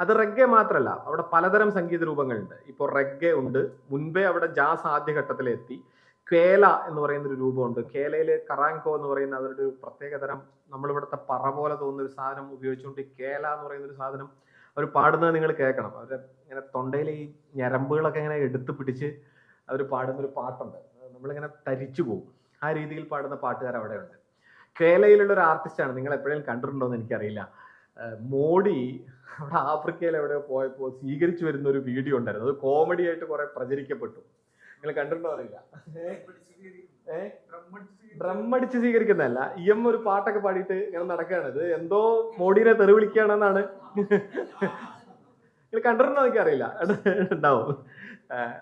അത് റെഗ്ഗെ മാത്രമല്ല, അവിടെ പലതരം സംഗീത രൂപങ്ങളുണ്ട്. ഇപ്പോൾ റെഗ്ഗെ ഉണ്ട്, മുൻപേ അവിടെ ജാസ് ആദ്യഘട്ടത്തിലെത്തി. കേല എന്ന് പറയുന്ന ഒരു രൂപമുണ്ട്. കേലയില് കറാങ്കോ എന്ന് പറയുന്ന അവരുടെ ഒരു പ്രത്യേകതരം, നമ്മളിവിടുത്തെ പറ പോലെ തോന്നുന്ന ഒരു സാധനം ഉപയോഗിച്ചുകൊണ്ട് കേല എന്ന് പറയുന്ന ഒരു സാധനം അവർ പാടുന്നത് നിങ്ങൾ കേൾക്കണം. അവരുടെ ഇങ്ങനെ തൊണ്ടയിൽ ഈ ഞരമ്പുകളൊക്കെ ഇങ്ങനെ എടുത്ത് പിടിച്ച് അവർ പാടുന്ന ഒരു പാട്ടുണ്ട്. നമ്മളിങ്ങനെ തരിച്ചു പോകും. ആ രീതിയിൽ പാടുന്ന പാട്ടുകാർ അവിടെ ഉണ്ട്. കേരളയിലുള്ള ഒരു ആർട്ടിസ്റ്റാണ്, നിങ്ങൾ എപ്പോഴെങ്കിലും കണ്ടിട്ടുണ്ടോ എന്ന് എനിക്കറിയില്ല. മോഡി അവിടെ ആഫ്രിക്കയിൽ എവിടെയോ പോയപ്പോൾ സ്വീകരിച്ചു വരുന്ന ഒരു വീഡിയോ ഉണ്ടായിരുന്നു. അത് കോമഡി ആയിട്ട് കുറെ പ്രചരിക്കപ്പെട്ടു. നിങ്ങൾ കണ്ടിട്ടുണ്ടോ അറിയില്ല. ഡ്രം അടിച്ച് സ്വീകരിക്കുന്നതല്ല, ഒരു പാട്ടൊക്കെ പാടിയിട്ട് ഇങ്ങനെ നടക്കുകയാണ്. ഇത് എന്തോ മോഡിനെ തെറി വിളിക്കുകയാണെന്നാണ്. നിങ്ങൾ കണ്ടിട്ടുണ്ടോ എനിക്കറിയില്ല, ഉണ്ടാവും.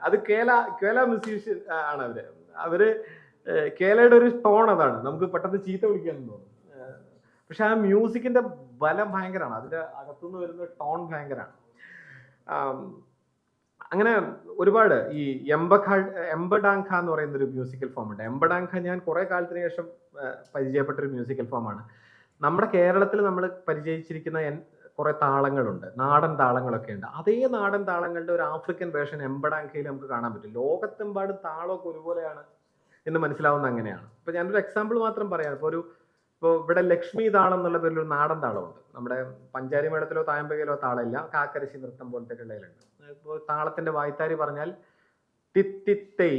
അത് കേല മ്യൂസീഷ്യൻ ആണ് അവര് കേലയുടെ ഒരു ടോൺ അതാണ്, നമുക്ക് പെട്ടെന്ന് ചീത്ത വിളിക്കാന്ന് തോന്നും. പക്ഷെ ആ മ്യൂസിക്കിന്റെ ബലം ഭയങ്കരമാണ്, അതിന്റെ അകത്തുനിന്ന് വരുന്ന ടോൺ ഭയങ്കരമാണ്. അങ്ങനെ ഒരുപാട് ഈ എംബഡാങ്ക എന്ന് പറയുന്ന ഒരു മ്യൂസിക്കൽ ഫോം ഉണ്ട്. എംബഡാങ്ക ഞാൻ കുറെ കാലത്തിന് ശേഷം പരിചയപ്പെട്ട ഒരു മ്യൂസിക്കൽ ഫോമാണ്. നമ്മുടെ കേരളത്തിൽ നമ്മൾ പരിചയിച്ചിരിക്കുന്ന കുറെ താളങ്ങളുണ്ട്, നാടൻ താളങ്ങളൊക്കെ ഉണ്ട്. അതേ നാടൻ താളങ്ങളുടെ ഒരു ആഫ്രിക്കൻ വേർഷൻ എംബഡാങ്കയിൽ നമുക്ക് കാണാൻ പറ്റും. ലോകത്തെമ്പാടും താളമൊക്കെ ഒരുപോലെയാണ് എന്ന് മനസ്സിലാവുന്ന അങ്ങനെയാണ്. ഇപ്പൊ ഞാനൊരു എക്സാമ്പിൾ മാത്രം പറയാം. ഇപ്പോൾ ഇവിടെ ലക്ഷ്മി താളം എന്നുള്ള പേരിൽ ഒരു നാടൻ താളമുണ്ട്. നമ്മുടെ പഞ്ചാരി മേളത്തിലോ തായമ്പകയിലോ താളമില്ല, കാക്കരശി നൃത്തം പോലത്തെ കിള്ളയിലുണ്ട്. ഇപ്പോൾ താളത്തിന്റെ വായ്ത്താരി പറഞ്ഞാൽ തിത്തിത്തൈ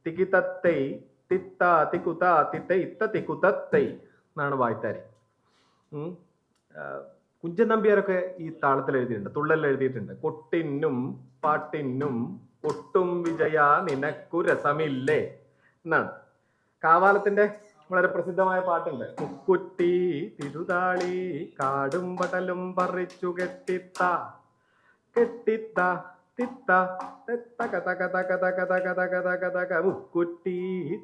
തിക്കിത്തത്തൈ തിത്ത തിക്കുത്ത തിത്തൈ ഇത്ത തിക്കുത്തൈ എന്നാണ് വായ്ത്താരി. കുഞ്ചൻ നമ്പ്യാരൊക്കെ ഈ താളത്തിൽ എഴുതിയിട്ടുണ്ട്, തുള്ളലിൽ എഴുതിയിട്ടുണ്ട്. കൊട്ടിനും പാട്ടിനും ഒട്ടും വിജയ നിനക്കു രസമില്ലേ എന്നാണ്. കാവാലത്തിന്റെ വളരെ പ്രസിദ്ധമായ പാട്ടുണ്ട്. മുക്കുറ്റി തിരുതാളി കാടും പടലും പറിച്ചു കെട്ടിത്ത കെട്ടിത്ത തിത്ത മുക്കുറ്റി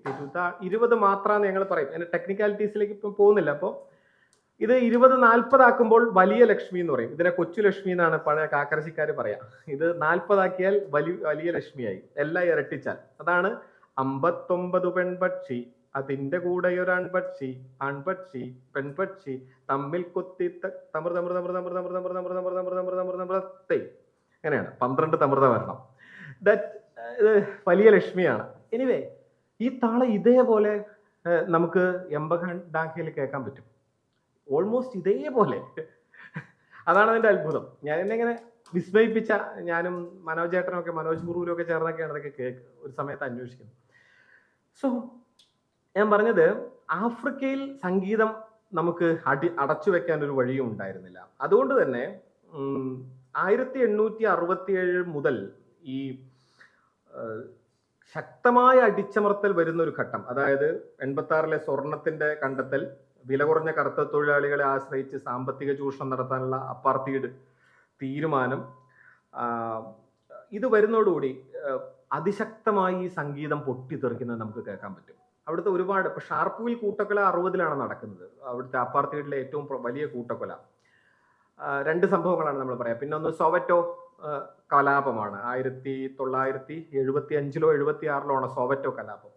തിരുതാ 20 മാത്രാന്ന് ഞങ്ങൾ പറയും. അതിന്റെ ടെക്നിക്കാലിറ്റീസിലേക്ക് ഇപ്പം പോകുന്നില്ല. അപ്പോൾ ഇത് 20-40 ആക്കുമ്പോൾ വലിയ ലക്ഷ്മി എന്ന് പറയും. ഇതിനെ കൊച്ചു ലക്ഷ്മി എന്നാണ് പഴയ കാക്കരശിക്കാർ പറയാം. ഇത് 40 ആക്കിയാൽ വലിയ ലക്ഷ്മിയായി, എല്ലാം ഇരട്ടിച്ചാൽ. അതാണ് 59 പെൺപക്ഷി അതിന്റെ കൂടെ ഒരു ആൺപക്ഷി, ആൺപക്ഷി പെൺപക്ഷി തമ്മിൽ കൊത്തി അങ്ങനെയാണ് 12 തമൃത വരണം. ഇത് വലിയ ലക്ഷ്മിയാണ്. എനിവേ ഈ താളം ഇതേപോലെ നമുക്ക് എംബഡാങ്കയിൽ കേൾക്കാൻ പറ്റും, ഓൾമോസ്റ്റ് ഇതേപോലെ. അതാണ് അതിന്റെ അത്ഭുതം. ഞാൻ എന്നെ ഇങ്ങനെ വിസ്മയിപ്പിച്ച, ഞാനും മനോജ് ചേട്ടനൊക്കെ മനോജ് മുറൂരും ഒക്കെ ചേർന്നൊക്കെയാണ് അതൊക്കെ ഒരു സമയത്ത് അന്വേഷിക്കുന്നത്. സോ ഞാൻ പറഞ്ഞത്, ആഫ്രിക്കയിൽ സംഗീതം നമുക്ക് അടച്ചു വെക്കാൻ ഒരു വഴിയും ഉണ്ടായിരുന്നില്ല. അതുകൊണ്ട് തന്നെ 1867 മുതൽ ഈ ശക്തമായ അടിച്ചമർത്തൽ വരുന്ന ഒരു ഘട്ടം, അതായത് 86-ലെ സ്വർണത്തിന്റെ കണ്ടെത്തൽ, വില കുറഞ്ഞ കറുത്ത തൊഴിലാളികളെ ആശ്രയിച്ച് സാമ്പത്തിക ചൂഷണം നടത്താനുള്ള അപ്പാർത്തൈഡ് തീരുമാനം, ഇത് വരുന്നതോടുകൂടി അതിശക്തമായി ഈ സംഗീതം പൊട്ടിത്തെറിക്കുന്നത് നമുക്ക് കേൾക്കാൻ പറ്റും. അവിടുത്തെ ഒരുപാട്, ഇപ്പൊ ഷാർപ്പുവിൽ കൂട്ടക്കൊല 60-ലാണ് നടക്കുന്നത്, അവിടുത്തെ അപ്പാർത്തൈഡിലെ ഏറ്റവും വലിയ കൂട്ടക്കൊല. 2 സംഭവങ്ങളാണ് നമ്മൾ പറയാം. പിന്നെ ഒന്ന് സോവറ്റോ കലാപമാണ്, 1975-ലോ 76-ലോ ആണ് സോവറ്റോ കലാപം.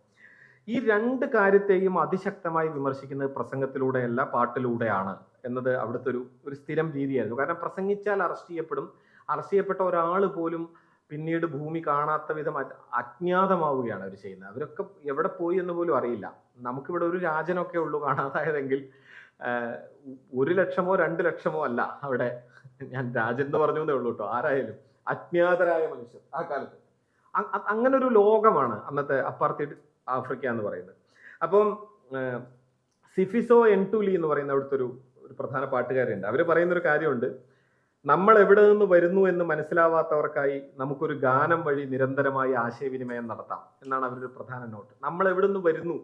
ഈ 2 കാര്യത്തെയും അതിശക്തമായി വിമർശിക്കുന്നത് പ്രസംഗത്തിലൂടെയല്ല പാട്ടിലൂടെയാണ് എന്നത് അവിടുത്തെ ഒരു സ്ഥിരം രീതിയായിരുന്നു. കാരണം പ്രസംഗിച്ചാൽ അറസ്റ്റ് ചെയ്യപ്പെടും, അറസ്റ്റ് ചെയ്യപ്പെട്ട ഒരാൾ പോലും പിന്നീട് ഭൂമി കാണാത്ത വിധം അജ്ഞാതമാവുകയാണ് അവർ ചെയ്യുന്നത്. അവരൊക്കെ എവിടെ പോയി എന്ന് പോലും അറിയില്ല. നമുക്കിവിടെ ഒരു രാജനൊക്കെ ഉള്ളൂ കാണാതായതെങ്കിൽ 1 ലക്ഷമോ 2 ലക്ഷമോ അല്ല അവിടെ. ഞാൻ രാജൻ എന്ന് പറഞ്ഞു എന്നേ ഉള്ളൂ കേട്ടോ. ആരായാലും അജ്ഞാതരായ മനുഷ്യർ ആ കാലത്ത്. അങ്ങനെ ഒരു ലോകമാണ് അന്നത്തെ അപ്പാർത്തൈഡ് ആഫ്രിക്ക എന്ന് പറയുന്നത്. അപ്പം സിഫിസോ എൻടുലി എന്ന് പറയുന്ന അവിടുത്തെ ഒരു പ്രധാന പാട്ടുകാരുണ്ട്. അവർ പറയുന്നൊരു കാര്യമുണ്ട്, നമ്മൾ എവിടെ നിന്ന് വരുന്നു എന്ന് മനസ്സിലാവാത്തവർക്കായി നമുക്കൊരു ഗാനം വഴി നിരന്തരമായി ആശയവിനിമയം നടത്താം എന്നാണ് അവരുടെ പ്രധാന നോട്ട്. നമ്മൾ എവിടെ നിന്ന് വരുന്നു,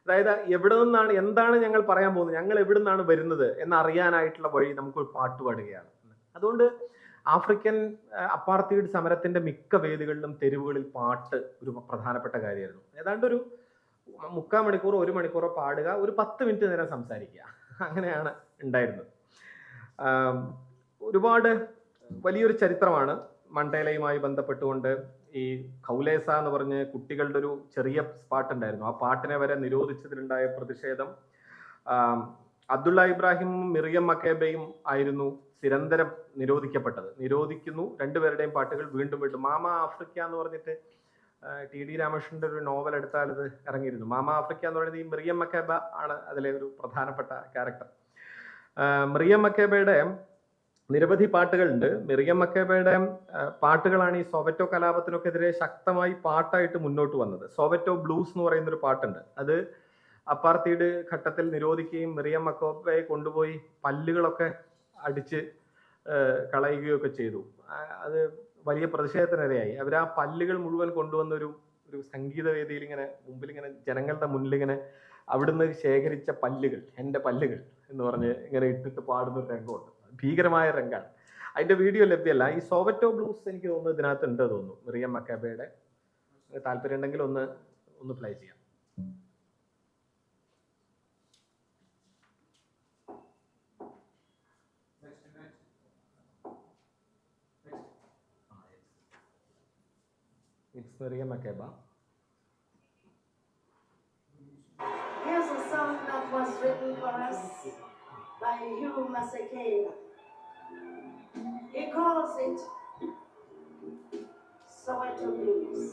അതായത് എവിടെ നിന്നാണ്, എന്താണ് ഞങ്ങൾ പറയാൻ പോകുന്നത്, ഞങ്ങൾ എവിടെ നിന്നാണ് വരുന്നത് എന്നറിയാനായിട്ടുള്ള വഴി നമുക്കൊരു പാട്ട് പാടുകയാണ്. അതുകൊണ്ട് ആഫ്രിക്കൻ അപ്പാർത്തൈഡ് സമരത്തിന്റെ മിക്ക വേദികളിലും തെരുവുകളിൽ പാട്ട് ഒരു പ്രധാനപ്പെട്ട കാര്യമായിരുന്നു. ഏതാണ്ട് ഒരു 3/4 മണിക്കൂറോ 1 മണിക്കൂറോ പാടുക, ഒരു 10 മിനിറ്റ് നേരം സംസാരിക്കുക, അങ്ങനെയാണ് ഉണ്ടായിരുന്നത്. ഒരുപാട് വലിയൊരു ചരിത്രമാണ് മണ്ടേലയുമായി ബന്ധപ്പെട്ടുകൊണ്ട്. ഈ ഖൗലേസ എന്ന് പറഞ്ഞ് കുട്ടികളുടെ ഒരു ചെറിയ പാട്ടുണ്ടായിരുന്നു, ആ പാട്ടിനെ വരെ നിരോധിച്ചതിലുണ്ടായ പ്രതിഷേധം. അബ്ദുള്ള ഇബ്രാഹിമും മിറിയം മക്കേബയും ആയിരുന്നു നിരന്തരം നിരോധിക്കുന്നു. രണ്ടുപേരുടെയും പാട്ടുകൾ വീണ്ടും വീണ്ടും. മാമ ആഫ്രിക്ക എന്ന് പറഞ്ഞിട്ട് TD രാമകൃഷ്ണന്റെ ഒരു നോവൽ എടുത്താൽ ഇത് ഇറങ്ങിയിരുന്നു. മാമ ആഫ്രിക്ക എന്ന് പറയുന്നത് ഈ മിറിയം മക്കേബ ആണ് അതിലെ ഒരു പ്രധാനപ്പെട്ട ക്യാരക്ടർ. മിറിയം മക്കേബയുടെ നിരവധി പാട്ടുകളുണ്ട്. മിറിയം മക്കേബയുടെ പാട്ടുകളാണ് ഈ സോവറ്റോ കലാപത്തിനൊക്കെതിരെ ശക്തമായി പാട്ടായിട്ട് മുന്നോട്ട് വന്നത്. സോവറ്റോ ബ്ലൂസ് എന്ന് പറയുന്ന ഒരു പാട്ടുണ്ട്. അത് അപ്പാർത്തൈഡ് ഘട്ടത്തിൽ നിരോധിക്കുകയും മിറിയം മക്കേബയെ കൊണ്ടുപോയി പല്ലുകളൊക്കെ അടിച്ച് കളയുകയൊക്കെ ചെയ്തു. അത് വലിയ പ്രതിഷേധത്തിനിരയായി. അവർ ആ പല്ലുകൾ മുഴുവൻ കൊണ്ടുവന്ന ഒരു സംഗീത വേദിയിൽ ഇങ്ങനെ മുമ്പിൽ ഇങ്ങനെ ജനങ്ങളുടെ മുന്നിൽ ഇങ്ങനെ അവിടുന്ന് ശേഖരിച്ച പല്ലുകൾ, എൻ്റെ പല്ലുകൾ എന്ന് പറഞ്ഞ് ഇങ്ങനെ ഇട്ടിട്ട് പാടുന്ന ഒരു രംഗമുണ്ട്. ഭീകരമായ രംഗമാണ്. അതിന്റെ വീഡിയോ ലഭ്യമല്ല. ഈ സോവറ്റോ ബ്ലൂസ് എനിക്ക് തോന്നുന്നു ഇതിനകത്ത് ഉണ്ട് തോന്നുന്നു, മിറിയം മക്കേബയുടെ. താല്പര്യം ഉണ്ടെങ്കിൽ ഒന്ന് പ്ലേ ചെയ്യാം. It's Miriam Makeba. Here's a song that was written for us by Hugh Masekela. He calls it Soweto Blues.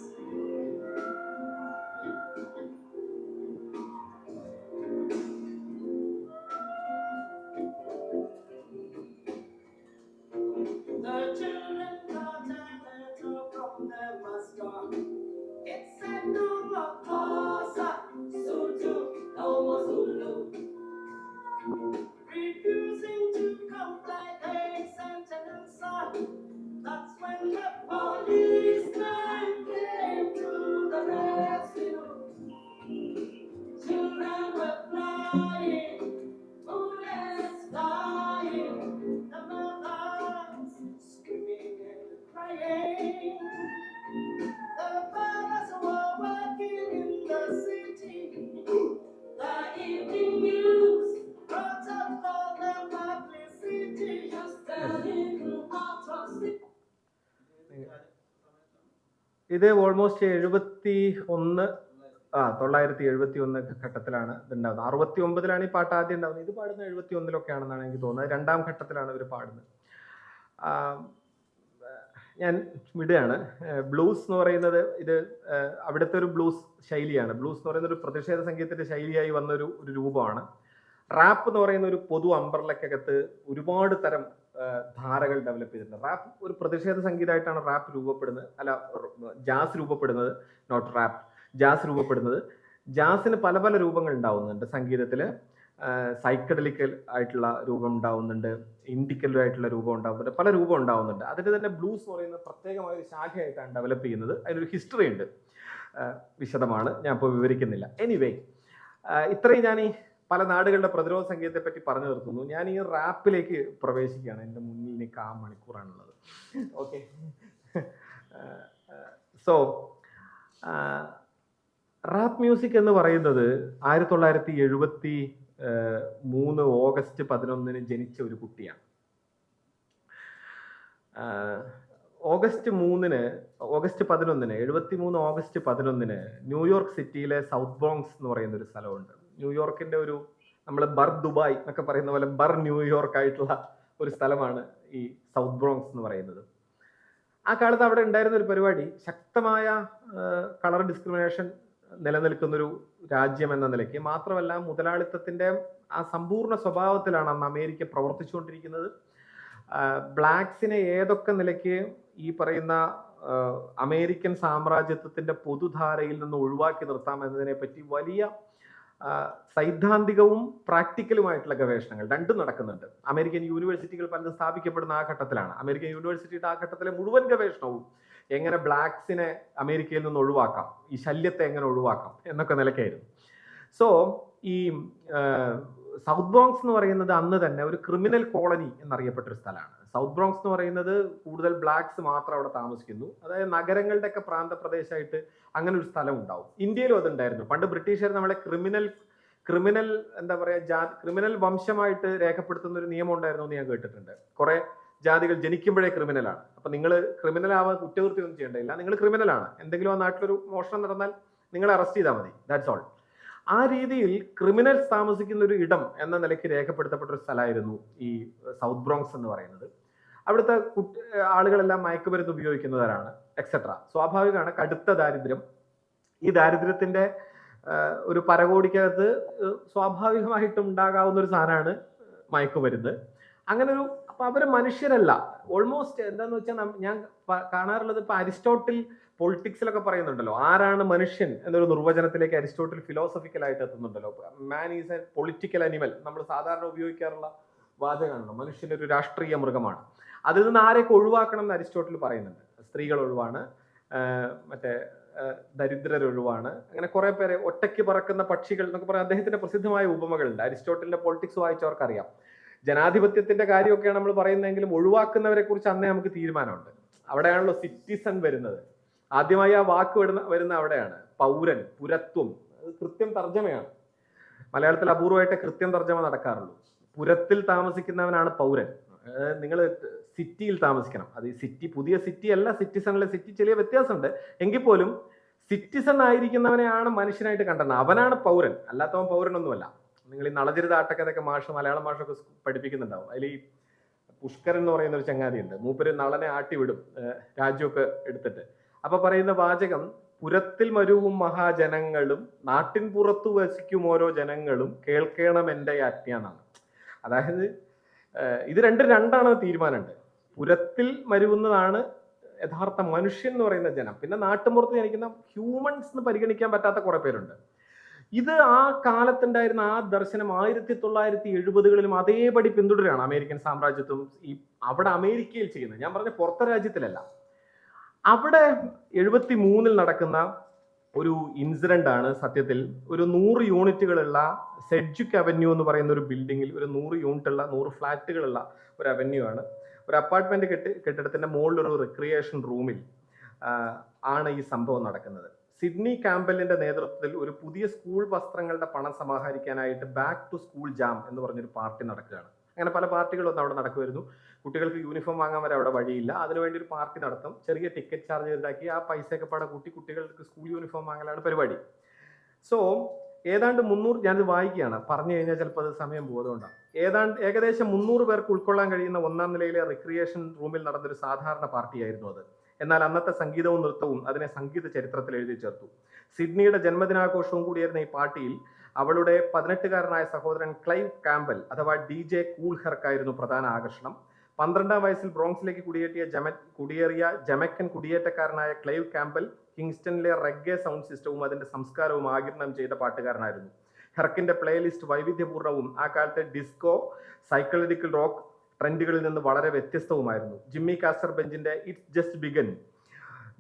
The children got a letter from their master. It said no more Xhosa, Sotho, no more Zulu. Refusing to comply, they sentenced her. That's when the policeman came to the rescue. Children were flying, bullets flying, the mothers screaming and crying. The fathers were working in the city. The evening news brought up all the publicity. Just a little out of city. ഇത് almost 971 ഘട്ടത്തിലാണ് ഇതുണ്ടാവുന്നത്. 69 ഈ പാട്ട് ആദ്യം ഉണ്ടാവുന്നത്. ഇത് പാടുന്ന 71 ആണെന്നാണ് എനിക്ക് തോന്നുന്നത്. 2ാം ഘട്ടത്തിലാണ് ഇവർ പാടുന്നത്. ഞാൻ വിടുകയാണ്. ബ്ലൂസ് എന്ന് പറയുന്നത് ഇത് അവിടുത്തെ ഒരു ബ്ലൂസ് ശൈലിയാണ്. ബ്ലൂസ് എന്ന് പറയുന്ന ഒരു പ്രതിഷേധ സംഗീതത്തിന്റെ ശൈലിയായി വന്ന ഒരു രൂപമാണ്. റാപ്പ് എന്ന് പറയുന്ന ഒരു പൊതു അംബ്രലക്കകത്ത് ഒരുപാട് തരം ധാരകൾ ഡെവലപ്പ് ചെയ്തിട്ടുണ്ട്. റാപ്പ് ഒരു പ്രതിഷേധ സംഗീതമായിട്ടാണ് റാപ്പ് രൂപപ്പെടുന്നത്, അല്ല ജാസ് രൂപപ്പെടുന്നത്, നോട്ട് റാപ്പ്, ജാസ് രൂപപ്പെടുന്നത്. ജാസിന് പല പല രൂപങ്ങൾ ഉണ്ടാവുന്നുണ്ട് സംഗീതത്തിൽ. സൈക്കഡലിക്കൽ ആയിട്ടുള്ള രൂപം ഉണ്ടാവുന്നുണ്ട്, ഇൻഡിക്കലായിട്ടുള്ള രൂപം ഉണ്ടാവുന്നുണ്ട്, പല രൂപം ഉണ്ടാവുന്നുണ്ട്. അതിൻ്റെ തന്നെ ബ്ലൂസ് എന്ന് പറയുന്ന പ്രത്യേകമായ ഒരു ശാഖയായിട്ടാണ് ഡെവലപ്പ് ചെയ്യുന്നത്. അതിനൊരു ഹിസ്റ്ററി ഉണ്ട്, വിശദമാണ്, ഞാൻ ഇപ്പോൾ വിവരിക്കുന്നില്ല. എനിവേ, ഇത്രയും ഞാൻ ഈ പല നാടുകളുടെ പ്രതിരോധ സംഗീതത്തെ പറ്റി പറഞ്ഞു നിർത്തുന്നു. ഞാൻ ഈ റാപ്പിലേക്ക് പ്രവേശിക്കുകയാണ്. എൻ്റെ മുന്നിൽ എനിക്ക് 1 മണിക്കൂറാണുള്ളത്. ഓക്കെ, സോ റാപ്പ് മ്യൂസിക് എന്ന് പറയുന്നത് 1973 ഓഗസ്റ്റ് 11 ജനിച്ച ഒരു കുട്ടിയാണ്. ഓഗസ്റ്റ് 11 73 ഓഗസ്റ്റ് 11 ന്യൂയോർക്ക് സിറ്റിയിലെ സൗത്ത് ബ്രോങ്സ് എന്ന് പറയുന്ന ഒരു സ്ഥലമുണ്ട്. ന്യൂയോർക്കിന്റെ ഒരു, നമ്മൾ ബർ ദുബായ് എന്നൊക്കെ പറയുന്ന പോലെ ബർ ന്യൂയോർക്ക് ആയിട്ടുള്ള ഒരു സ്ഥലമാണ് ഈ സൗത്ത് ബ്രോങ്സ് എന്ന് പറയുന്നത്. ആ കാലത്ത് അവിടെ ഉണ്ടായിരുന്ന ഒരു പരിപാടി, ശക്തമായ കളർ ഡിസ്ക്രിമിനേഷൻ നിലനിൽക്കുന്നൊരു രാജ്യം എന്ന നിലയ്ക്ക്, മാത്രമല്ല മുതലാളിത്തത്തിന്റെ ആ സമ്പൂർണ്ണ സ്വഭാവത്തിലാണ് അന്ന് അമേരിക്ക പ്രവർത്തിച്ചുകൊണ്ടിരിക്കുന്നത്. ബ്ലാക്സിനെ ഏതൊക്കെ നിലയ്ക്ക് ഈ പറയുന്ന അമേരിക്കൻ സാമ്രാജ്യത്വത്തിന്റെ പൊതുധാരയിൽ നിന്ന് ഒഴിവാക്കി നിർത്താം എന്നതിനെ പറ്റി വലിയ സൈദ്ധാന്തികവും പ്രാക്ടിക്കലുമായിട്ടുള്ള ഗവേഷണങ്ങൾ രണ്ടും നടക്കുന്നുണ്ട്. അമേരിക്കൻ യൂണിവേഴ്സിറ്റികൾ പലതും സ്ഥാപിക്കപ്പെടുന്ന ആ ഘട്ടത്തിലാണ്. അമേരിക്കൻ യൂണിവേഴ്സിറ്റിയുടെ ആ ഘട്ടത്തിലെ മുഴുവൻ ഗവേഷണവും എങ്ങനെ ബ്ലാക്സിനെ അമേരിക്കയിൽ നിന്ന് ഒഴിവാക്കാം, ഈ ശല്യത്തെ എങ്ങനെ ഒഴിവാക്കാം എന്നൊക്കെ നിലയ്ക്കായിരുന്നു. സോ ഈ സൗത്ത് ബ്രോങ്സ് എന്ന് പറയുന്നത് അന്ന് തന്നെ ഒരു ക്രിമിനൽ കോളനി എന്നറിയപ്പെട്ടൊരു സ്ഥലമാണ്. സൗത്ത് ബ്രോങ്സ് എന്ന് പറയുന്നത് കൂടുതൽ ബ്ലാക്സ് മാത്രം അവിടെ താമസിക്കുന്നു. അതായത് നഗരങ്ങളുടെ ഒക്കെ പ്രാന്തപ്രദേശമായിട്ട് അങ്ങനെ ഒരു സ്ഥലം ഉണ്ടാവും. ഇന്ത്യയിലും അതുണ്ടായിരുന്നു. പണ്ട് ബ്രിട്ടീഷുകാർ നമ്മളെ ക്രിമിനൽ എന്താ പറയുക ക്രിമിനൽ വംശമായിട്ട് രേഖപ്പെടുത്തുന്ന ഒരു നിയമം ഉണ്ടായിരുന്നു എന്ന് ഞാൻ കേട്ടിട്ടുണ്ട്. കുറെ ജാതികൾ ജനിക്കുമ്പോഴേ ക്രിമിനലാണ്. അപ്പൊ നിങ്ങൾ ക്രിമിനൽ ആവാൻ കുറ്റകൃത്യം ഒന്നും ചെയ്യേണ്ടയില്ല, നിങ്ങൾ ക്രിമിനലാണ്. എന്തെങ്കിലും ആ നാട്ടിലൊരു മോഷണം നടന്നാൽ നിങ്ങൾ അറസ്റ്റ് ചെയ്താൽ മതി, ദാറ്റ്സ് ഓൾ. ആ രീതിയിൽ ക്രിമിനൽസ് താമസിക്കുന്ന ഒരു ഇടം എന്ന നിലയ്ക്ക് രേഖപ്പെടുത്തപ്പെട്ട ഒരു സ്ഥലമായിരുന്നു ഈ സൗത്ത് ബ്രോങ്സ് എന്ന് പറയുന്നത്. അവിടുത്തെ ആളുകളെല്ലാം മയക്കുമരുന്ന് ഉപയോഗിക്കുന്നവരാണ്, എക്സെട്ര. സ്വാഭാവികമാണ് കടുത്ത ദാരിദ്ര്യം. ഈ ദാരിദ്ര്യത്തിന്റെ ഒരു പരകോടിക്കകത്ത് സ്വാഭാവികമായിട്ടും ഉണ്ടാകാവുന്ന ഒരു സാധനമാണ് മയക്കുമരുന്ന്. അങ്ങനെ ഒരു അപ്പൊ അവര് മനുഷ്യരല്ല, ഓൾമോസ്റ്റ് എന്താന്ന് വെച്ചാൽ ഞാൻ കാണാറുള്ളത് ഇപ്പൊ അരിസ്റ്റോട്ടിൽ പൊളിറ്റിക്സിലൊക്കെ പറയുന്നുണ്ടല്ലോ, ആരാണ് മനുഷ്യൻ എന്നൊരു നിർവചനത്തിലേക്ക് അരിസ്റ്റോട്ടിൽ ഫിലോസഫിക്കലായിട്ട് എത്തുന്നുണ്ടല്ലോ. Man is a political animal, നമ്മൾ സാധാരണ ഉപയോഗിക്കാറുള്ള വാചകമാണല്ലോ. മനുഷ്യൻ ഒരു രാഷ്ട്രീയ മൃഗമാണ്. അതിൽ നിന്ന് ആരെയൊക്കെ ഒഴിവാക്കണം എന്ന് അരിസ്റ്റോട്ടിൽ പറയുന്നുണ്ട്. സ്ത്രീകൾ ഒഴിവാണ്, മറ്റേ ദരിദ്രരൊഴിവാണ്, അങ്ങനെ കുറെ പേരെ, ഒറ്റയ്ക്ക് പറക്കുന്ന പക്ഷികൾ എന്നൊക്കെ പറയാൻ അദ്ദേഹത്തിന്റെ പ്രസിദ്ധമായ ഉപമകളുണ്ട്. അരിസ്റ്റോട്ടലിന്റെ പൊളിറ്റിക്സ് വായിച്ചവർക്കറിയാം. ജനാധിപത്യത്തിന്റെ കാര്യമൊക്കെയാണ് നമ്മൾ പറയുന്നതെങ്കിലും ഒഴിവാക്കുന്നവരെ കുറിച്ച് അന്നേ നമുക്ക് തീരുമാനമുണ്ട്. അവിടെയാണല്ലോ സിറ്റിസൺ വരുന്നത്. ആദ്യമായി ആ വാക്ക് വരുന്ന അവിടെയാണ്. പൗരൻ, പുരത്വം, അത് കൃത്യം തർജ്ജമയാണ്. മലയാളത്തിൽ അപൂർവമായിട്ട് കൃത്യം തർജ്ജമ നടക്കാറുള്ളൂ. പുരത്തിൽ താമസിക്കുന്നവനാണ് പൗരൻ. നിങ്ങൾ സിറ്റിയിൽ താമസിക്കണം. അത് ഈ സിറ്റി പുതിയ സിറ്റി അല്ല, സിറ്റിസണിലെ സിറ്റി ചെറിയ വ്യത്യാസമുണ്ട്. എങ്കിൽ പോലും സിറ്റിസൺ ആയിരിക്കുന്നവനെയാണ് മനുഷ്യനായിട്ട് കണ്ടത്. അവനാണ് പൗരൻ, അല്ലാത്തവൻ പൗരനൊന്നുമല്ല. നിങ്ങൾ ഈ നളചരിത ആട്ടക്കഥയൊക്കെ മലയാളം മാഷൊക്കെ പഠിപ്പിക്കുന്നുണ്ടാവും. അതിൽ ഈ പുഷ്കരൻ എന്ന് പറയുന്ന ഒരു ചങ്ങാതിയുണ്ട്. മൂപ്പര് നളനെ ആട്ടിവിടും രാജ്യമൊക്കെ എടുത്തിട്ട്. അപ്പൊ പറയുന്ന വാചകം, പുരത്തിൽ മരുവും മഹാജനങ്ങളും നാട്ടിൻ പുറത്തു വസിക്കും ഓരോ ജനങ്ങളും കേൾക്കണം എൻ്റെ ആജ്ഞ എന്നാണ്. അതായത് ഇത് രണ്ടാണ് തീരുമാനമുണ്ട്. പുരത്തിൽ മരുവുന്നതാണ് യഥാർത്ഥ മനുഷ്യൻ എന്ന് പറയുന്ന ജനം. പിന്നെ നാട്ടുമ്പുറത്ത് ജനിക്കുന്ന ഹ്യൂമൻസ് എന്ന് പരിഗണിക്കാൻ പറ്റാത്ത കുറെ പേരുണ്ട്. ഇത് ആ കാലത്തുണ്ടായിരുന്ന ആ ദർശനം 1970-കളിലും അതേപടി പിന്തുടരുകയാണ് അമേരിക്കൻ സാമ്രാജ്യത്വം അവിടെ അമേരിക്കയിൽ ചെയ്യുന്നത്. ഞാൻ പറഞ്ഞ പുറത്തെ രാജ്യത്തിലല്ല. അവിടെ 73-ൽ നടക്കുന്ന ഒരു ഇൻസിഡന്റ് ആണ് സത്യത്തിൽ ഒരു 100 യൂണിറ്റുകളുള്ള സെഡ്ജുക്ക് അവന്യൂ എന്ന് പറയുന്ന ഒരു ബിൽഡിങ്ങിൽ ഒരു 100 യൂണിറ്റുള്ള 100 ഫ്ലാറ്റുകളുള്ള ഒരു അവന്യൂ ആണ്. ഒരു അപ്പാർട്ട്മെന്റ് കെട്ടിടത്തിന്റെ മുകളിൽ ഒരു റിക്രിയേഷൻ റൂമിൽ ആണ് ഈ സംഭവം നടക്കുന്നത്. സിഡ്നി കാമ്പലിന്റെ നേതൃത്വത്തിൽ ഒരു പുതിയ സ്കൂൾ വസ്ത്രങ്ങളുടെ പണം സമാഹരിക്കാനായിട്ട് ബാക്ക് ടു സ്കൂൾ ജാം എന്ന് പറഞ്ഞൊരു പാർട്ടി നടക്കുകയാണ്. അങ്ങനെ പല പാർട്ടികളൊന്നും അവിടെ നടക്കുമായിരുന്നു. കുട്ടികൾക്ക് യൂണിഫോം വാങ്ങാൻ വരെ അവിടെ വഴിയില്ല. അതിനുവേണ്ടി ഒരു പാർട്ടി നടത്തും. ചെറിയ ടിക്കറ്റ് ചാർജ് ചെയ്താക്കി ആ പൈസയൊക്കെ പാടെ കൂട്ടി കുട്ടികൾക്ക് സ്കൂൾ യൂണിഫോം വാങ്ങലാണ് പരിപാടി. സോ ഏതാണ്ട് 300, ഞാനിത് വായിക്കുകയാണ്, പറഞ്ഞു കഴിഞ്ഞാൽ ചിലപ്പോൾ അത് സമയം പോകുന്നതുകൊണ്ടാണ്. ഏകദേശം 300 പേർക്ക് ഉൾക്കൊള്ളാൻ കഴിയുന്ന 1-ാം നിലയിലെ റിക്രിയേഷൻ റൂമിൽ നടന്നൊരു സാധാരണ പാർട്ടിയായിരുന്നു അത്. എന്നാൽ അന്നത്തെ സംഗീതവും നൃത്തവും അതിനെ സംഗീത ചരിത്രത്തിൽ എഴുതി ചേർത്തു. സിഡ്നിയുടെ ജന്മദിനാഘോഷവും കൂടിയായിരുന്ന ഈ പാർട്ടിയിൽ അവളുടെ 18-കാരനായ സഹോദരൻ ക്ലൈവ് കാമ്പൽ അഥവാ DJ കൂൾ ഹെർക്കായിരുന്നു പ്രധാന ആകർഷണം. 12-ാം വയസ്സിൽ ബ്രോങ്സിലേക്ക് കുടിയേറിയ ജമൈക്കൻ കുടിയേറ്റക്കാരനായ ക്ലൈവ് കാമ്പൽ കിങ്സ്റ്റണിലെ റെഗ്ഗെ സൗണ്ട് സിസ്റ്റവും അതിന്റെ സംസ്കാരവും ആഗിരണം ചെയ്ത പാട്ടുകാരനായിരുന്നു. ഹെർക്കിന്റെ പ്ലേലിസ്റ്റ് വൈവിധ്യപൂർണ്ണവും ആ കാലത്തെ ഡിസ്കോ, സൈക്കോളജിക്കൽ റോക്ക് ട്രെൻഡുകളിൽ നിന്ന് വളരെ വ്യത്യസ്തവുമായിരുന്നു. ജിമ്മി കാസ്റ്റർ ബെഞ്ചിന്റെ ഇറ്റ്സ് ജസ്റ്റ് ബിഗൻ,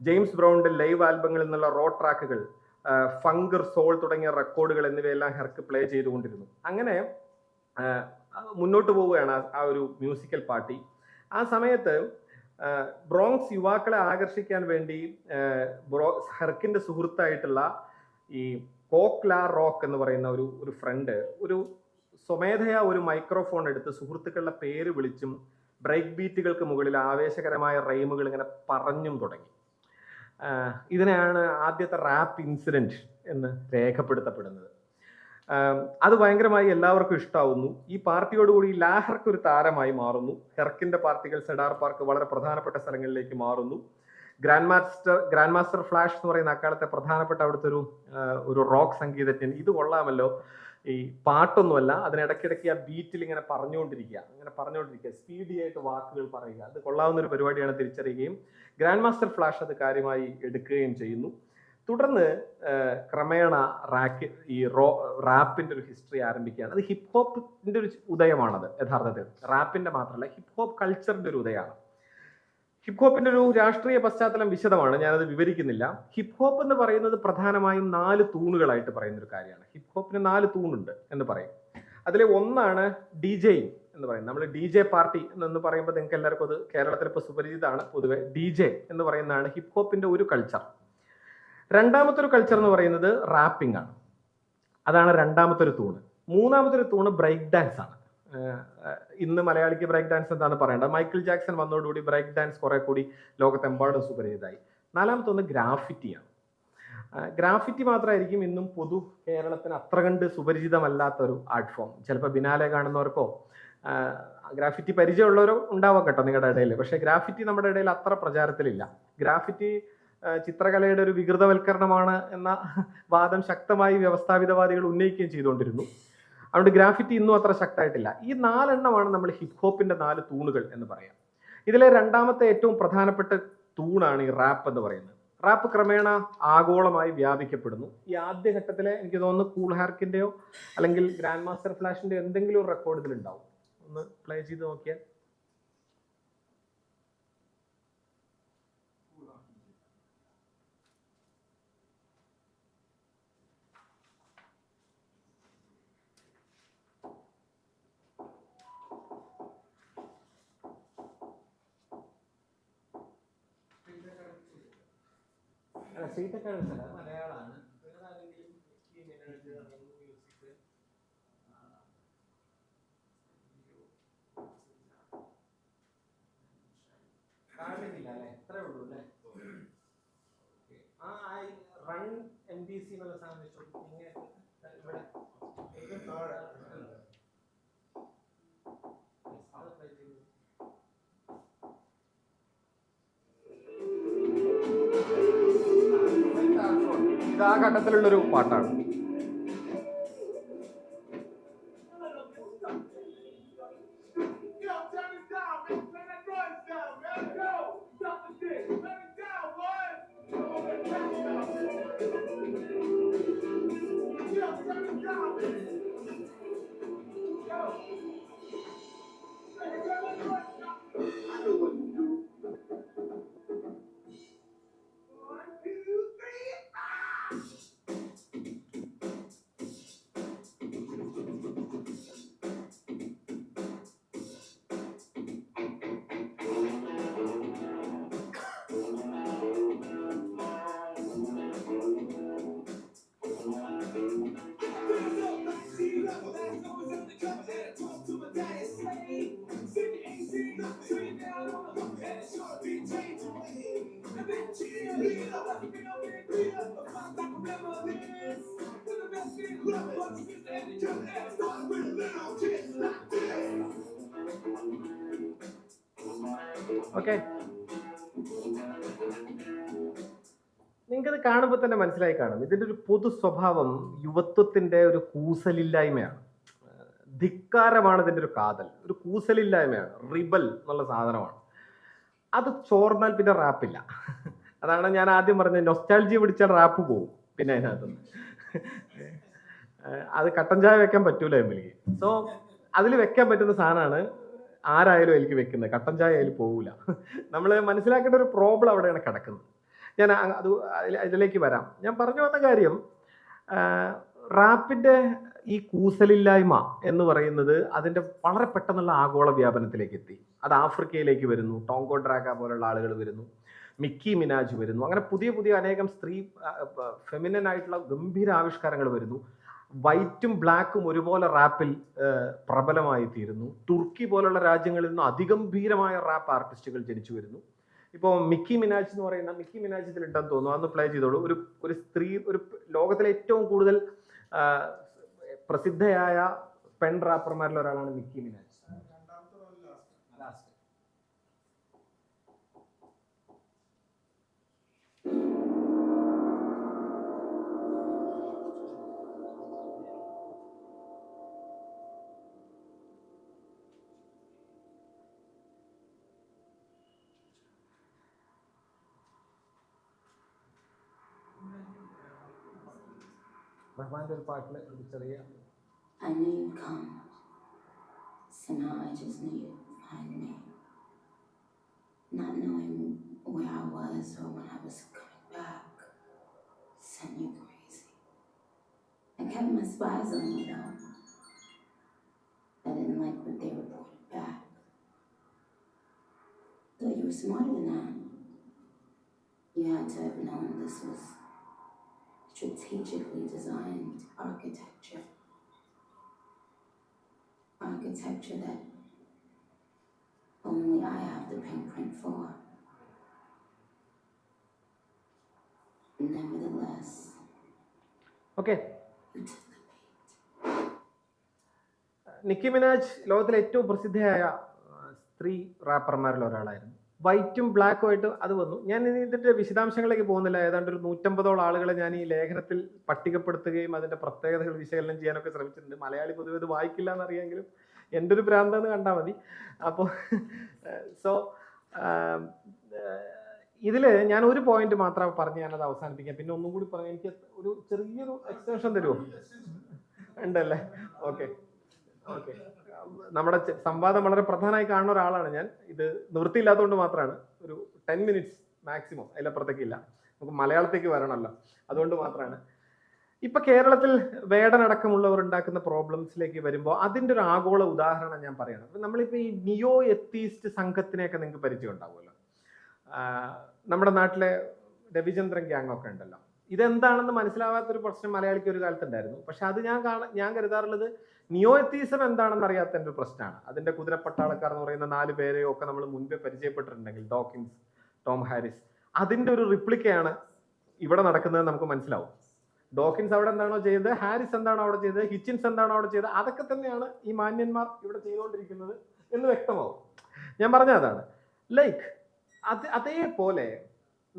ജെയിംസ് ബ്രൗണിന്റെ ലൈവ് ആൽബങ്ങളിൽ നിന്നുള്ള റോ ട്രാക്കുകൾ, ഫങ്കർ, സോൾ തുടങ്ങിയ റെക്കോർഡുകൾ എന്നിവയെല്ലാം ഹെർക്ക് പ്ലേ ചെയ്തുകൊണ്ടിരുന്നു. അങ്ങനെ മുന്നോട്ട് പോവുകയാണ് ആ ഒരു മ്യൂസിക്കൽ പാർട്ടി. ആ സമയത്ത് ബ്രോങ്സ് യുവാക്കളെ ആകർഷിക്കാൻ വേണ്ടി ഹെർക്കിന്റെ സുഹൃത്തായിട്ടുള്ള ഈ കോക്ലാ റോക്ക് എന്ന് പറയുന്ന ഒരു ഫ്രണ്ട് ഒരു സ്വമേധയാ ഒരു മൈക്രോഫോൺ എടുത്ത് സുഹൃത്തുക്കളുടെ പേര് വിളിച്ചും ബ്രേക്ക് ബീറ്റുകൾക്ക് മുകളിൽ ആവേശകരമായ റൈമുകൾ ഇങ്ങനെ പറഞ്ഞും തുടങ്ങി. ഇതിനെയാണ് ആദ്യത്തെ റാപ്പ് ഇൻസിഡന്റ് എന്ന് രേഖപ്പെടുത്തപ്പെടുന്നത്. അത് ഭയങ്കരമായി എല്ലാവർക്കും ഇഷ്ടാവുന്നു. ഈ പാർട്ടിയോടുകൂടി ലാഹർക്ക് ഒരു താരമായി മാറുന്നു. ഹെർക്കിന്റെ പാർട്ടികൾ സെഡാർ പാർക്ക് വളരെ പ്രധാനപ്പെട്ട സ്ഥലങ്ങളിലേക്ക് മാറുന്നു. ഗ്രാൻഡ് മാസ്റ്റർ ഫ്ലാഷ് എന്ന് പറയുന്ന അക്കാലത്തെ പ്രധാനപ്പെട്ട അവിടുത്തെ ഒരു റോക്ക് സംഗീതജ്ഞൻ, ഇത് കൊള്ളാമല്ലോ, ഈ പാട്ടൊന്നുമല്ല, അതിനിടയ്ക്കിടയ്ക്ക് ആ ബീറ്റിൽ ഇങ്ങനെ പറഞ്ഞുകൊണ്ടിരിക്കുക, സ്പീഡി ആയിട്ട് വാക്കുകൾ പറയുക, അത് കൊള്ളാവുന്ന ഒരു പരിപാടിയാണ് തിരിച്ചറിയുകയും ഗ്രാൻഡ് മാസ്റ്റർ ഫ്ലാഷ് അത് കാര്യമായി എടുക്കുകയും ചെയ്യുന്നു. തുടർന്ന് ക്രമേണ റാപ്പിന്റെ ഒരു ഹിസ്റ്ററി ആരംഭിക്കുകയാണ്. അത് ഹിപ്പ് ഹോപ്പിന്റെ ഒരു ഉദയമാണത്. യഥാർത്ഥത്തിൽ റാപ്പിന്റെ മാത്രമല്ല, ഹിപ്പ് ഹോപ്പ് കൾച്ചറിന്റെ ഒരു ഉദയമാണ്. ഹിപ്പ് ഹോപ്പിന്റെ ഒരു രാഷ്ട്രീയ പശ്ചാത്തലം വിശദമാണ്, ഞാനത് വിവരിക്കുന്നില്ല. ഹിപ്പ് ഹോപ്പ് എന്ന് പറയുന്നത് പ്രധാനമായും 4 തൂണുകളായിട്ട് പറയുന്ന ഒരു കാര്യമാണ്. ഹിപ്പ് ഹോപ്പിന് 4 തൂണുണ്ട് എന്ന് പറയും. അതിലെ ഒന്നാണ് ഡിജെയിങ്. എന്ന് പറയുന്നത്. നമ്മൾ ഡി ജെ പാർട്ടി എന്ന് പറയുമ്പോൾ നിങ്ങൾക്ക് എല്ലാവർക്കും അത് കേരളത്തിൽ ഇപ്പോൾ സുപരിചിതമാണ്. പൊതുവെ ഡി ജെ എന്ന് പറയുന്നതാണ് ഹിപ്പ് ഹോപ്പിന്റെ ഒരു കൾച്ചർ. രണ്ടാമത്തെ ഒരു കൾച്ചർ എന്ന് പറയുന്നത് റാപ്പിംഗ് ആണ്. അതാണ് രണ്ടാമത്തെ ഒരു തൂണ്. മൂന്നാമത്തെ ഒരു തൂണ് ബ്രേക്ക് ഡാൻസ് ആണ്. ഇന്ന് മലയാളിക്ക് ബ്രേക്ക് ഡാൻസ് എന്താണെന്ന് പറയേണ്ടത്. മൈക്കിൾ ജാക്സൺ വന്നതോടുകൂടി ബ്രേക്ക് ഡാൻസ് കുറെ കൂടി ലോകത്തെമ്പാടും സുപരിചിതമായി. നാലാമത്തെ ഒന്ന് ഗ്രാഫിറ്റിയാണ്. ഗ്രാഫിറ്റി മാത്രമായിരിക്കും ഇന്നും പൊതു കേരളത്തിന് അത്ര കണ്ട് സുപരിചിതമല്ലാത്തൊരു ആർട്ട് ഫോം. ചിലപ്പോൾ ബിനാലെ കാണുന്നവർക്കോ ഗ്രാഫിറ്റി പരിചയമുള്ളവരോ ഉണ്ടാവാം കേട്ടോ നിങ്ങളുടെ ഇടയിൽ. പക്ഷേ ഗ്രാഫിറ്റി നമ്മുടെ ഇടയിൽ അത്ര പ്രചാരത്തിലില്ല. ഗ്രാഫിറ്റി ചിത്രകലയുടെ ഒരു വികൃതവൽക്കരണമാണ് എന്ന വാദം ശക്തമായി വ്യവസ്ഥാപിതവാദികൾ ഉന്നയിക്കുകയും ചെയ്തുകൊണ്ടിരുന്നു. അതുകൊണ്ട് ഗ്രാഫിറ്റി ഇന്നും അത്ര ശക്തമായിട്ടില്ല. ഈ 4 എണ്ണമാണ് നമ്മൾ ഹിപ്പ് ഹോപ്പിന്റെ 4 തൂണുകൾ എന്ന് പറയാം. ഇതിലെ രണ്ടാമത്തെ ഏറ്റവും പ്രധാനപ്പെട്ട തൂണാണ് ഈ റാപ്പ് എന്ന് പറയുന്നത്. റാപ്പ് ക്രമേണ ആഗോളമായി വ്യാപിക്കപ്പെടുന്നു. ഈ ആദ്യഘട്ടത്തിലെ എനിക്ക് തോന്നുന്നു കൂൾ ഹാർക്കിന്റെയോ അല്ലെങ്കിൽ ഗ്രാൻഡ് മാസ്റ്റർ ഫ്ലാഷിന്റെയോ എന്തെങ്കിലും ഒരു റെക്കോർഡ് ഇതിലുണ്ടാവും. ഒന്ന് പ്ലേ ചെയ്ത് നോക്കിയാൽ. മലയാളമാണ്. കാണുന്നില്ല അല്ലെ? എത്ര ഉള്ളൂ അല്ലേ? റൺ MDC എന്നുള്ള സാധനം ഇവിടെ ഇത് ആ ഘട്ടത്തിലുള്ളൊരു പാട്ടാണ്. ഓക്കെ, നിങ്ങൾക്കത് കാണുമ്പോൾ തന്നെ മനസ്സിലായി കാണും. ഇതിന്റെ ഒരു പൊതു സ്വഭാവം യുവത്വത്തിന്റെ ഒരു കൂസലില്ലായ്മയാണ്. ധിക്കാരമാണ് ഇതിന്റെ ഒരു കാതൽ. ഒരു കൂസലില്ലായ്മയാണ്. റിബൽ എന്നുള്ള സാധനമാണ്. അത് ചോർന്നാൽ പിന്നെ റാപ്പില്ല. അതാണ് ഞാൻ ആദ്യം പറഞ്ഞത്. നൊസ്റ്റാൾജിയ പിടിച്ചാൽ റാപ്പ് പോകും. പിന്നെ അതിനകത്തുനിന്ന് അത് കട്ടൻ ചായ വെക്കാൻ പറ്റൂല എമ്മിലേക്ക്. സോ അതിൽ വെക്കാൻ പറ്റുന്ന സാധനമാണ് ആരായാലും എനിക്ക് വെക്കുന്നത്. കട്ടൻ ചായ അതിൽ പോകില്ല. നമ്മൾ മനസ്സിലാക്കേണ്ട ഒരു പ്രോബ്ലം അവിടെയാണ് കിടക്കുന്നത്. ഞാൻ അത് ഇതിലേക്ക് വരാം. ഞാൻ പറഞ്ഞു വന്ന കാര്യം, റാപ്പിന്റെ ഈ കൂസലില്ലായ്മ എന്ന് പറയുന്നത് അതിന്റെ വളരെ പെട്ടെന്നുള്ള ആഗോള വ്യാപനത്തിലേക്ക് എത്തി. അത് ആഫ്രിക്കയിലേക്ക് വരുന്നു. ടോങ്കോ ഡ്രാഗ പോലുള്ള ആളുകൾ വരുന്നു. മിക്കി മിനാജ് വരുന്നു. അങ്ങനെ പുതിയ പുതിയ അനേകം ഫെമിനൻ ആയിട്ടുള്ള ഗംഭീര ആവിഷ്കാരങ്ങൾ വരുന്നു. വൈറ്റും ബ്ലാക്കും ഒരുപോലെ റാപ്പിൽ പ്രബലമായി തീരുന്നു. തുർക്കി പോലുള്ള രാജ്യങ്ങളിൽ നിന്ന് അതിഗംഭീരമായ റാപ്പ് ആർട്ടിസ്റ്റുകൾ ജനിച്ചു വരുന്നു. ഇപ്പോൾ മിക്കി മിനാജ് എന്ന് പറയുന്ന, മിക്കി മിനാജ് ഇതിലുണ്ടെന്ന് തോന്നുന്നു, അന്ന് പ്ലേ ചെയ്തോളൂ. ഒരു സ്ത്രീ, ഒരു ലോകത്തിലെ ഏറ്റവും കൂടുതൽ പ്രസിദ്ധയായ പെൺ റാപ്പർമാരിൽ ഒരാളാണ് മിക്കി മിനാജ്. റഹ്മാന്റെ ഒരു പാട്ടില് ഒരു ചെറിയ I knew you'd come. Somehow I just knew you'd find me. Not knowing where I was or when I was coming back sent you crazy. I kept my spies on you though. I didn't like what they reported. You were smarter than that. You had to have known this was strategically designed architecture. Architecture that only I have the pinprint for. Nevertheless, okay, you took the bait. Nicki Minaj ലോകത്തിലെ ഏറ്റവും പ്രസിദ്ധയായ സ്ത്രീ റാപ്പർമാരിൽ ഒരാളായിരുന്നു. വൈറ്റും ബ്ലാക്കും ആയിട്ട് അത് വന്നു. ഞാൻ ഇനി ഇതിന്റെ വിശദാംശങ്ങളിലേക്ക് പോകുന്നില്ല. ഏതാണ്ട് ഒരു 150ഓളം ആളുകളെ ഞാൻ ഈ ലേഖനത്തിൽ പട്ടികപ്പെടുത്തുകയും അതിന്റെ പ്രത്യേകതകൾ വിശകലനം ചെയ്യാനൊക്കെ ശ്രമിച്ചിട്ടുണ്ട്. മലയാളി പൊതുവെ ഇത് വായിക്കില്ല എന്നറിയാമെങ്കിലും എൻ്റെ ഒരു ഭ്രാന്തെന്ന് കണ്ടാൽ മതി. അപ്പോൾ ഇതിൽ ഞാൻ ഒരു പോയിന്റ് മാത്രം പറഞ്ഞ് ഞാനത് അവസാനിപ്പിക്കാം. പിന്നെ ഒന്നും കൂടി പറയാം. എനിക്ക് ഒരു ചെറിയൊരു എക്സ്റ്റൻഷൻ തരുമോ? ഉണ്ടല്ലേ? Okay okay. നമ്മുടെ സംവാദം വളരെ പ്രധാനമായി കാണുന്ന ഒരാളാണ് ഞാൻ. ഇത് നിവൃത്തിയില്ലാത്തതുകൊണ്ട് മാത്രമാണ്. ഒരു 10 minutes മാക്സിമം, അതിലപ്പുറത്തേക്കില്ല. നമുക്ക് മലയാളത്തേക്ക് വരണമല്ലോ, അതുകൊണ്ട് മാത്രമാണ്. ഇപ്പൊ കേരളത്തിൽ വേടനടക്കമുള്ളവർ ഉണ്ടാക്കുന്ന പ്രോബ്ലംസിലേക്ക് വരുമ്പോൾ അതിൻ്റെ ഒരു ആഗോള ഉദാഹരണം ഞാൻ പറയണം. അപ്പൊ നമ്മളിപ്പോ ഈ നിയോ എത്തീസ്റ്റ് സംഘത്തിനെയൊക്കെ നിങ്ങൾക്ക് പരിചയം ഉണ്ടാവുമല്ലോ. നമ്മുടെ നാട്ടിലെ രവിചന്ദ്രൻ ഗ്യാങ് ഒക്കെ ഉണ്ടല്ലോ. ഇതെന്താണെന്ന് മനസ്സിലാവാത്തൊരു പ്രശ്നം മലയാളിക്ക് ഒരു കാലത്തുണ്ടായിരുന്നു. പക്ഷെ അത് ഞാൻ കരുതാറുള്ളത് നിയോ എത്തീസം എന്താണെന്ന് അറിയാത്തതിൻ്റെ ഒരു പ്രശ്നമാണ്. അതിന്റെ കുതിരപ്പട്ടാളക്കാർ എന്ന് പറയുന്ന 4 പേരെയോ ഒക്കെ നമ്മൾ മുൻപേ പരിചയപ്പെട്ടിട്ടുണ്ടെങ്കിൽ, ഡോക്കിൻസ്, ടോം ഹാരിസ്, അതിന്റെ ഒരു റിപ്ലിക്കയാണ് ഇവിടെ നടക്കുന്നത് നമുക്ക് മനസ്സിലാവും. ഡോക്കിൻസ് അവിടെ എന്താണോ ചെയ്തത്, ഹാരിസ് എന്താണോ അവിടെ ചെയ്തത്, ഹിച്ചിൻസ് എന്താണോ അവിടെ ചെയ്തത്, അതൊക്കെ തന്നെയാണ് ഈ മാന്യന്മാർ ഇവിടെ ചെയ്തുകൊണ്ടിരിക്കുന്നത് എന്ന് വ്യക്തമാവും. ഞാൻ പറഞ്ഞ അതാണ്. ലൈക്ക് അതേപോലെ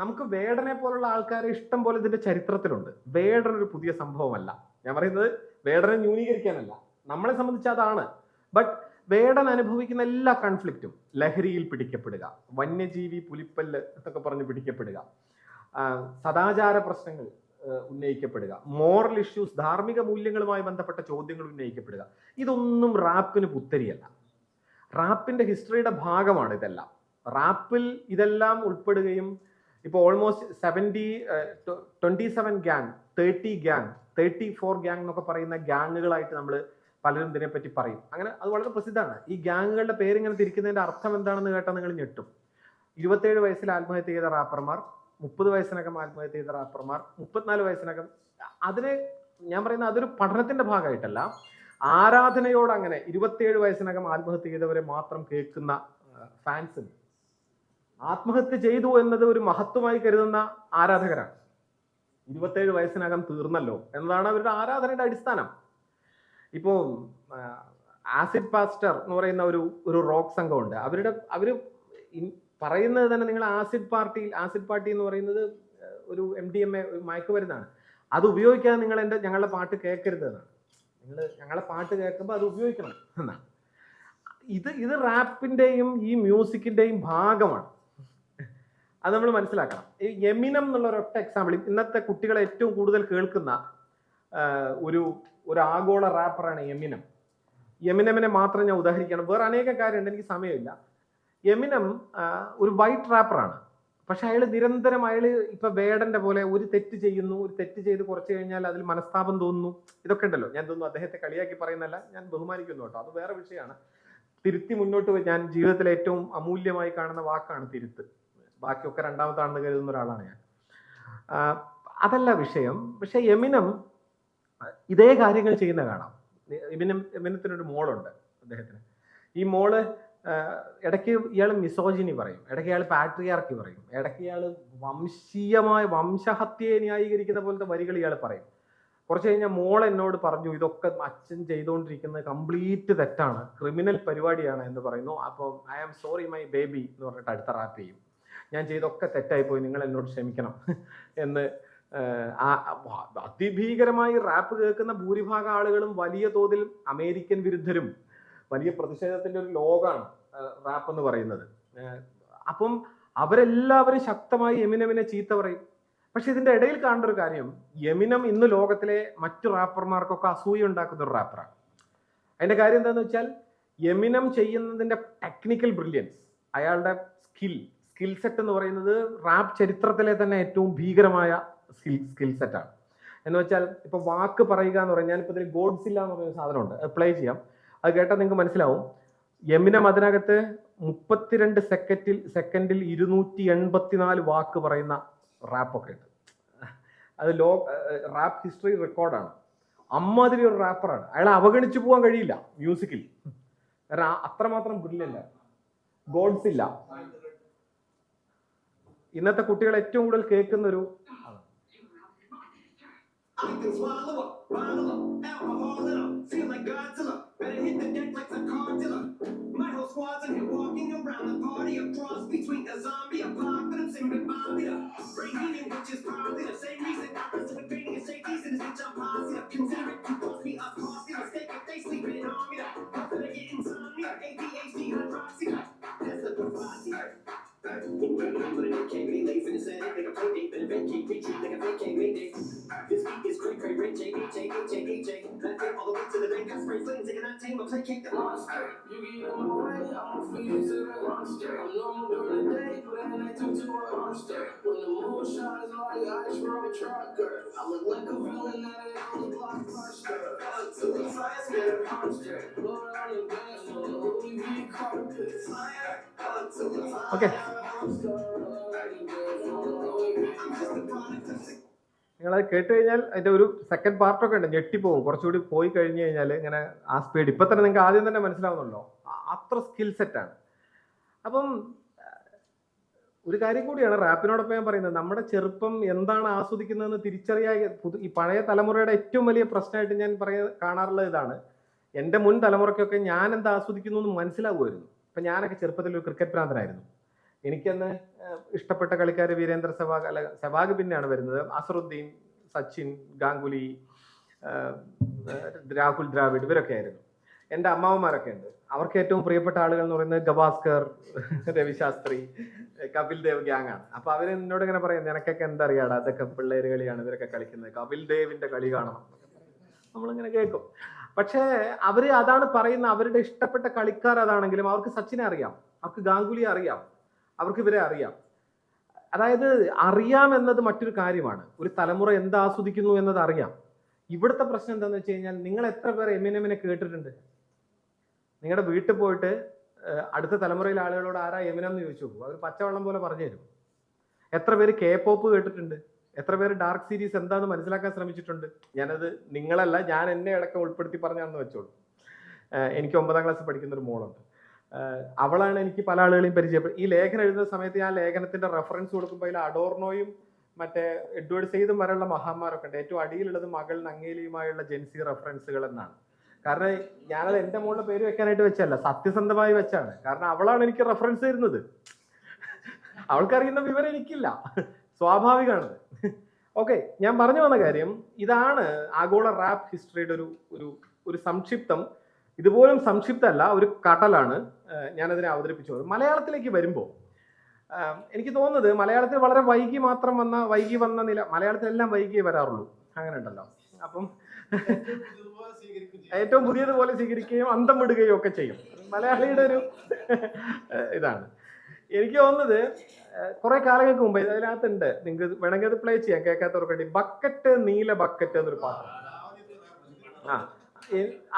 നമുക്ക് വേടനെ പോലുള്ള ആൾക്കാരെ ഇഷ്ടം പോലെ ഇതിന്റെ ചരിത്രത്തിലുണ്ട്. വേടൻ ഒരു പുതിയ സംഭവമല്ല. ഞാൻ പറയുന്നത് വേടനെ ന്യൂനീകരിക്കാനല്ല, നമ്മളെ സംബന്ധിച്ച് അതാണ്. ബട്ട് വേടൻ അനുഭവിക്കുന്ന എല്ലാ കോൺഫ്ലിക്റ്റും, ലഹരിയിൽ പിടിക്കപ്പെടുക, വന്യജീവി പുലിപ്പല്ല് എന്നൊക്കെ പറഞ്ഞ് പിടിക്കപ്പെടുക, സദാചാര പ്രശ്നങ്ങൾ ഉന്നയിക്കപ്പെടുക, മോറൽ ഇഷ്യൂസ്, ധാർമ്മിക മൂല്യങ്ങളുമായി ബന്ധപ്പെട്ട ചോദ്യങ്ങൾ ഉന്നയിക്കപ്പെടുക, ഇതൊന്നും റാപ്പിന് പുത്തരിയല്ല. റാപ്പിന്റെ ഹിസ്റ്ററിയുടെ ഭാഗമാണ് ഇതെല്ലാം. റാപ്പിൽ ഇതെല്ലാം ഉൾപ്പെടുകയും ഇപ്പോൾ ഓൾമോസ്റ്റ് 27 ഗ്യാങ്, 30 ഗ്യാങ്, 34 ഗ്യാങ് എന്നൊക്കെ പറയുന്ന ഗ്യാങ്ങുകളായിട്ട് നമ്മൾ പലരും ഇതിനെപ്പറ്റി പറയും. അങ്ങനെ അത് വളരെ പ്രസിദ്ധമാണ്. ഈ ഗ്യാങ്ങുകളുടെ പേരിങ്ങനെ തിരിക്കുന്നതിന്റെ അർത്ഥം എന്താണെന്ന് കേട്ടാൽ നിങ്ങൾ ഞെട്ടും. 27 വയസ്സിൽ ആത്മഹത്യ ചെയ്ത റാപ്പർമാർ, 30 വയസ്സിനകം ആത്മഹത്യ ചെയ്ത റാപ്പർമാർ, 34 വയസ്സിനകം. അതിനെ ഞാൻ പറയുന്നത് അതൊരു പഠനത്തിന്റെ ഭാഗമായിട്ടല്ല, ആരാധനയോട് അങ്ങനെ 27 വയസ്സിനകം ആത്മഹത്യ ചെയ്തവരെ മാത്രം കേൾക്കുന്ന ഫാൻസ്, ആത്മഹത്യ ചെയ്തു എന്നത് ഒരു മഹത്വമായി കരുതുന്ന ആരാധകരാണ്. 27 വയസ്സിനകം തീർന്നല്ലോ എന്നതാണ് അവരുടെ ആരാധനയുടെ അടിസ്ഥാനം. ഇപ്പോ ആസിഡ് പാസ്റ്റർ എന്ന് പറയുന്ന ഒരു റോക്ക് സംഘമുണ്ട്. അവര് പറയുന്നത് തന്നെ, നിങ്ങൾ ആസിഡ് പാർട്ടി എന്ന് പറയുന്നത് ഒരു MDMA മയക്കുമരുന്നാണ്, അത് ഉപയോഗിക്കാതെ നിങ്ങൾ ഞങ്ങളുടെ പാട്ട് കേൾക്കരുത് എന്നാണ്. നിങ്ങൾ ഞങ്ങളെ പാട്ട് കേൾക്കുമ്പോൾ അത് ഉപയോഗിക്കണം എന്നാണ്. ഇത് റാപ്പിന്റെയും ഈ മ്യൂസിക്കിന്റെയും ഭാഗമാണ്. അത് നമ്മൾ മനസ്സിലാക്കണം. ഈ എമിനം എന്നുള്ള ഒരൊറ്റ എക്സാമ്പിൾ, ഇന്നത്തെ കുട്ടികളെ ഏറ്റവും കൂടുതൽ കേൾക്കുന്ന ഒരു ആഗോള റാപ്പറാണ് എമിനം. എമിനമിനെ മാത്രം ഞാൻ ഉദാഹരിക്കണം, വേറെ അനേക കാര്യമുണ്ട്, എനിക്ക് സമയമില്ല. എമിനം ഒരു വൈറ്റ് റാപ്പറാണ്. പക്ഷെ അയാൾ നിരന്തരം ഇപ്പൊ വേടന്റെ പോലെ ഒരു തെറ്റ് ചെയ്ത് കുറച്ച് കഴിഞ്ഞാൽ അതിൽ മനസ്താപം തോന്നുന്നു, ഇതൊക്കെ ഉണ്ടല്ലോ. ഞാൻ തോന്നുന്നു അദ്ദേഹത്തെ കളിയാക്കി പറയുന്നല്ല, ഞാൻ ബഹുമാനിക്കുന്നു കേട്ടോ, അത് വേറെ വിഷയമാണ്. തിരുത്തി മുന്നോട്ട് ഞാൻ ജീവിതത്തിലെ ഏറ്റവും അമൂല്യമായി കാണുന്ന വാക്കാണ് തിരുത്ത്. ബാക്കിയൊക്കെ രണ്ടാമത്താണെന്ന് കരുതുന്ന ഒരാളാണ് ഞാൻ. അതല്ല വിഷയം. പക്ഷെ എമിനം ഇതേ കാര്യങ്ങൾ ചെയ്യുന്ന കാണാം. എമിനത്തിനൊരു മോളുണ്ട് അദ്ദേഹത്തിന്. ഈ മോള് ഇടയ്ക്ക് ഇയാൾ മിസോജിനി പറയും, ഇടയ്ക്ക് ഇയാൾ പാട്രിയാർക്കി പറയും, ഇടയ്ക്ക് ഇയാൾ വംശഹത്യയെ ന്യായീകരിക്കുന്ന പോലത്തെ വരികൾ ഇയാൾ പറയും. കുറച്ച് കഴിഞ്ഞാൽ മോൾ എന്നോട് പറഞ്ഞു, ഇതൊക്കെ അച്ഛൻ ചെയ്തുകൊണ്ടിരിക്കുന്നത് കംപ്ലീറ്റ് തെറ്റാണ്, ക്രിമിനൽ പരിപാടിയാണ് എന്ന് പറയുന്നു. അപ്പം I am sorry my baby എന്ന് പറഞ്ഞിട്ട് അടുത്ത റാപ്പ് ചെയ്യും, ഞാൻ ചെയ്തൊക്കെ തെറ്റായിപ്പോയി, നിങ്ങൾ എന്നോട് ക്ഷമിക്കണം എന്ന്. അതിഭീകരമായി റാപ്പ് കേൾക്കുന്ന ഭൂരിഭാഗം ആളുകളും വലിയ തോതിൽ അമേരിക്കൻ വിരുദ്ധരും, വലിയ പ്രതിഷേധത്തിന്റെ ഒരു ലോകമാണ് റാപ്പ് എന്ന് പറയുന്നത്. അപ്പം അവരെല്ലാവരും ശക്തമായി എമിനമിനെ ചീത്ത പറയും. പക്ഷെ ഇതിന്റെ ഇടയിൽ കാണേണ്ട ഒരു കാര്യം, എമിനം ഇന്ന് ലോകത്തിലെ മറ്റു റാപ്പർമാർക്കൊക്കെ അസൂയ ഉണ്ടാക്കുന്ന ഒരു റാപ്പറാണ്. അതിന്റെ കാര്യം എന്താണെന്ന് വെച്ചാൽ, എമിനം ചെയ്യുന്നതിന്റെ ടെക്നിക്കൽ ബ്രില്യൻസ്, അയാളുടെ സ്കിൽ സെറ്റ് എന്ന് പറയുന്നത് റാപ്പ് ചരിത്രത്തിലെ തന്നെ ഏറ്റവും ഭീകരമായ സ്കിൽ സെറ്റാണ്. എന്ന് വെച്ചാൽ ഇപ്പൊ വാക്ക് പറയുക എന്ന് പറഞ്ഞാൽ, ഞാനിപ്പോൾ ഇതിൽ ഗോഡ്സില്ല എന്ന് പറയുന്ന സാധനമുണ്ട്, അത് പ്ലേ ചെയ്യാം, അത് കേട്ടാൽ നിങ്ങൾക്ക് മനസ്സിലാവും. എമിനം അതിനകത്ത് 32 സെക്കൻഡിൽ 284 വാക്ക് പറയുന്ന റാപ്പൊക്കെ ഉണ്ട്. അത് റാപ്പ് ഹിസ്റ്ററി റെക്കോർഡാണ്. അമ്മാതിരി ഒരു റാപ്പറാണ്. അയാളെ അവഗണിച്ചു പോകാൻ കഴിയില്ല മ്യൂസിക്കിൽ. കാരണം അത്രമാത്രം ബ്രില്യൻ്റ്. ഗോഡ്സ് ഇല്ല. ഇന്നത്തെ കുട്ടികൾ ഏറ്റവും കൂടുതൽ കേൾക്കുന്ന ഒരു I can swallow up, bottle up, alcohol in 'em, feel like Godzilla. Better hit the deck like the cartilla. My whole squad's in here walking around the party, a cross between a zombie apocalypse and Bobby. Brain healing, which is probably the same reason I'm participating in safeties in this bitch I'm positive. Consider it to cost me a costly mistake if they sleeping on me. Hoping I get insomnia, ADHD, hydroxy. That's the prophecy. Can't be late for the Senate, like a play date, but vacate, retreat like a vacate, mayday. This beat is cray cray, Ray J, H A, H A, H A. Left it all the way to the bank, got spray flames, taking that tame, I play cake the monster. You get in my way, I'ma feed you to the monster. I know I'm doing the day, but at night turn to a monster. When the moon shines like ice road trucker, I look like a villain that ain't on the blockbuster. To the fire, spit a monster. Lord on the dance floor, Louis V carpet. Fire, to the fire. Okay. നിങ്ങളത് കേട്ട് കഴിഞ്ഞാൽ അതിന്റെ ഒരു second പാർട്ടൊക്കെ ഉണ്ട്, ഞെട്ടിപ്പോവും. കുറച്ചുകൂടി പോയി കഴിഞ്ഞു കഴിഞ്ഞാൽ ഇങ്ങനെ ആ സ്പീഡ് ഇപ്പൊ തന്നെ നിങ്ങൾക്ക് ആദ്യം തന്നെ മനസ്സിലാവുന്നുണ്ടോ, അത്ര സ്കിൽ സെറ്റാണ്. അപ്പം ഒരു കാര്യം കൂടിയാണ് റാപ്പിനോടൊപ്പം ഞാൻ പറയുന്നത്, നമ്മുടെ ചെറുപ്പം എന്താണ് ആസ്വദിക്കുന്നതെന്ന് തിരിച്ചറിയാൻ ഈ പഴയ തലമുറയുടെ ഏറ്റവും വലിയ പ്രശ്നമായിട്ട് ഞാൻ കാണാറുള്ളത് ഇതാണ്. എൻ്റെ മുൻ തലമുറയ്ക്കൊക്കെ ഞാൻ എന്താ ആസ്വദിക്കുന്നു എന്ന് മനസ്സിലാവുമായിരുന്നു. ഇപ്പം ഞാനൊക്കെ ചെറുപ്പത്തിൽ ഒരു ക്രിക്കറ്റ് ഭ്രാന്തനായിരുന്നു. എനിക്കന്ന് ഇഷ്ടപ്പെട്ട കളിക്കാർ വീരേന്ദ്ര സെവാഗ്, അല്ല സെവാഗ് പിന്നെയാണ് വരുന്നത്, അസറുദ്ദീൻ, സച്ചിൻ, ഗാംഗുലി, രാഹുൽ ദ്രാവിഡ്, ഇവരൊക്കെ ആയിരുന്നു. എൻ്റെ അമ്മാവന്മാരൊക്കെ ഉണ്ട്. അവർക്ക് ഏറ്റവും പ്രിയപ്പെട്ട ആളുകൾ എന്ന് പറയുന്നത് ഗവാസ്കർ, രവിശാസ്ത്രി, കപിൽ ദേവ് ഗ്യാങ് ആണ്. അപ്പൊ അവര് എന്നോട് ഇങ്ങനെ പറയും, നിനക്കൊക്കെ എന്താ അറിയാടാ, അതൊക്കെ പിള്ളേര് കളിയാണ്, ഇവരൊക്കെ കളിക്കുന്നത്, കപിൽ ദേവിന്റെ കളി കാണണം. നമ്മളിങ്ങനെ കേൾക്കും. പക്ഷേ അവര് അതാണ് പറയുന്ന, അവരുടെ ഇഷ്ടപ്പെട്ട കളിക്കാർ അതാണെങ്കിലും അവർക്ക് സച്ചിനെ അറിയാം, അവർക്ക് ഗാംഗുലിയെ അറിയാം, അവർക്ക് ഇവരെ അറിയാം. അതായത് അറിയാം എന്നത് മറ്റൊരു കാര്യമാണ്, ഒരു തലമുറ എന്താ ആസ്വദിക്കുന്നു എന്നത് അറിയാം. ഇവിടുത്തെ പ്രശ്നം എന്താണെന്ന് വെച്ച് കഴിഞ്ഞാൽ, നിങ്ങൾ എത്ര പേർ എമിനെമിനെ കേട്ടിട്ടുണ്ട്? നിങ്ങളുടെ വീട്ടിൽ പോയിട്ട് അടുത്ത തലമുറയിലെ ആളുകളോട് ആരാ എമിനം എന്ന് ചോദിച്ചു നോക്കൂ, അവർ പച്ചവെള്ളം പോലെ പറഞ്ഞു തരും. എത്ര പേര് കെ പോപ്പ് കേട്ടിട്ടുണ്ട്? എത്ര പേര് ഡാർക്ക് സീരീസ് എന്താണെന്ന് മനസ്സിലാക്കാൻ ശ്രമിച്ചിട്ടുണ്ട്? ഞാനത് നിങ്ങളല്ല, ഞാൻ എന്നെ അടക്കം ഉൾപ്പെടുത്തി പറഞ്ഞാണെന്ന് വെച്ചോളൂ. എനിക്ക് 9ാം ക്ലാസ്സിൽ പഠിക്കുന്ന ഒരു മോളുണ്ട്. അവളാണ് എനിക്ക് പല ആളുകളെയും പരിചയപ്പെടും. ഈ ലേഖനം എഴുതുന്ന സമയത്ത് ഞാൻ ലേഖനത്തിന്റെ റെഫറൻസ് കൊടുക്കുമ്പോൾ അതിൽ അഡോർണോയും മറ്റേ എഡ്വേർഡ് സെയ്ദും വരെയുള്ള മഹാന്മാരൊക്കെ ഉണ്ട്. ഏറ്റവും അടിയിലുള്ളത് മകൾ നങ്ങേലിയുമായുള്ള ജെൻസി റെഫറൻസുകൾ എന്നാണ്. കാരണം ഞാനത് എൻ്റെ മോളുടെ പേര് വെക്കാനായിട്ട് വെച്ചല്ല, സത്യസന്ധമായി വെച്ചാണ്. കാരണം അവളാണ് എനിക്ക് റെഫറൻസ് തരുന്നത്. അവൾക്കറിയുന്ന വിവരം എനിക്കില്ല, സ്വാഭാവികമാണത്. ഓക്കെ, ഞാൻ പറഞ്ഞു വന്ന കാര്യം ഇതാണ്. ആഗോള റാപ്പ് ഹിസ്റ്ററിയുടെ ഒരു സംക്ഷിപ്തം. ഇതുപോലും സംക്ഷിപ്തമല്ല, ഒരു കടലാണ് ഞാനതിനെ അവതരിപ്പിച്ചത്. മലയാളത്തിലേക്ക് വരുമ്പോൾ എനിക്ക് തോന്നുന്നത് മലയാളത്തിൽ വളരെ വൈകി വന്ന നില, മലയാളത്തിലെല്ലാം വൈകിയേ വരാറുള്ളൂ, അങ്ങനെ ഉണ്ടല്ലോ. അപ്പം ഏറ്റവും പുതിയതുപോലെ സ്വീകരിക്കുകയും അന്തം വിടുകയും ഒക്കെ ചെയ്യും. മലയാളിയുടെ ഒരു ഇതാണ്. എനിക്ക് തോന്നുന്നത് കുറെ കാലങ്ങൾക്ക് മുമ്പ് അതിനകത്തുണ്ട്, നിങ്ങൾക്ക് വേണമെങ്കിൽ അത് പ്ലേ ചെയ്യാം കേൾക്കാത്തവർക്ക് വേണ്ടി. ബക്കറ്റ്, നീല ബക്കറ്റ് എന്നൊരു പാട്ട്.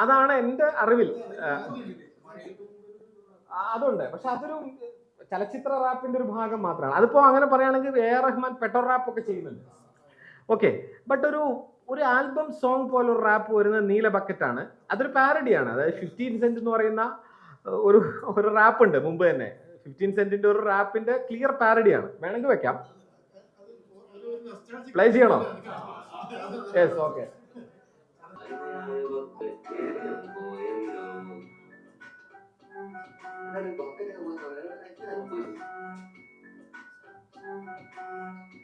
അതാണ് എൻ്റെ അറിവിൽ അതുണ്ട്. പക്ഷെ അതൊരു ചലച്ചിത്ര റാപ്പിന്റെ ഒരു ഭാഗം മാത്രമാണ്. അതിപ്പോ അങ്ങനെ പറയുകയാണെങ്കിൽ A.R. റഹ്മാൻ പെട്രോൾ റാപ്പ് ഒക്കെ ചെയ്യുന്നുണ്ട്. ഓക്കെ, ബട്ട് ഒരു ആൽബം സോങ് പോലെ ഒരു റാപ്പ് വരുന്നത് നീല ബക്കറ്റാണ്. അതൊരു പാരഡിയാണ്. അതായത് 15 സെന്റ് എന്ന് പറയുന്ന ഒരു റാപ്പ് ഉണ്ട് മുമ്പ് തന്നെ. 15 സെന്റിന്റെ ഒരു റാപ്പിന്റെ ക്ലിയർ പാരഡിയാണ്. വേണമെങ്കിൽ വെക്കാം, പ്ലേ ചെയ്യണോ? Yes, okay.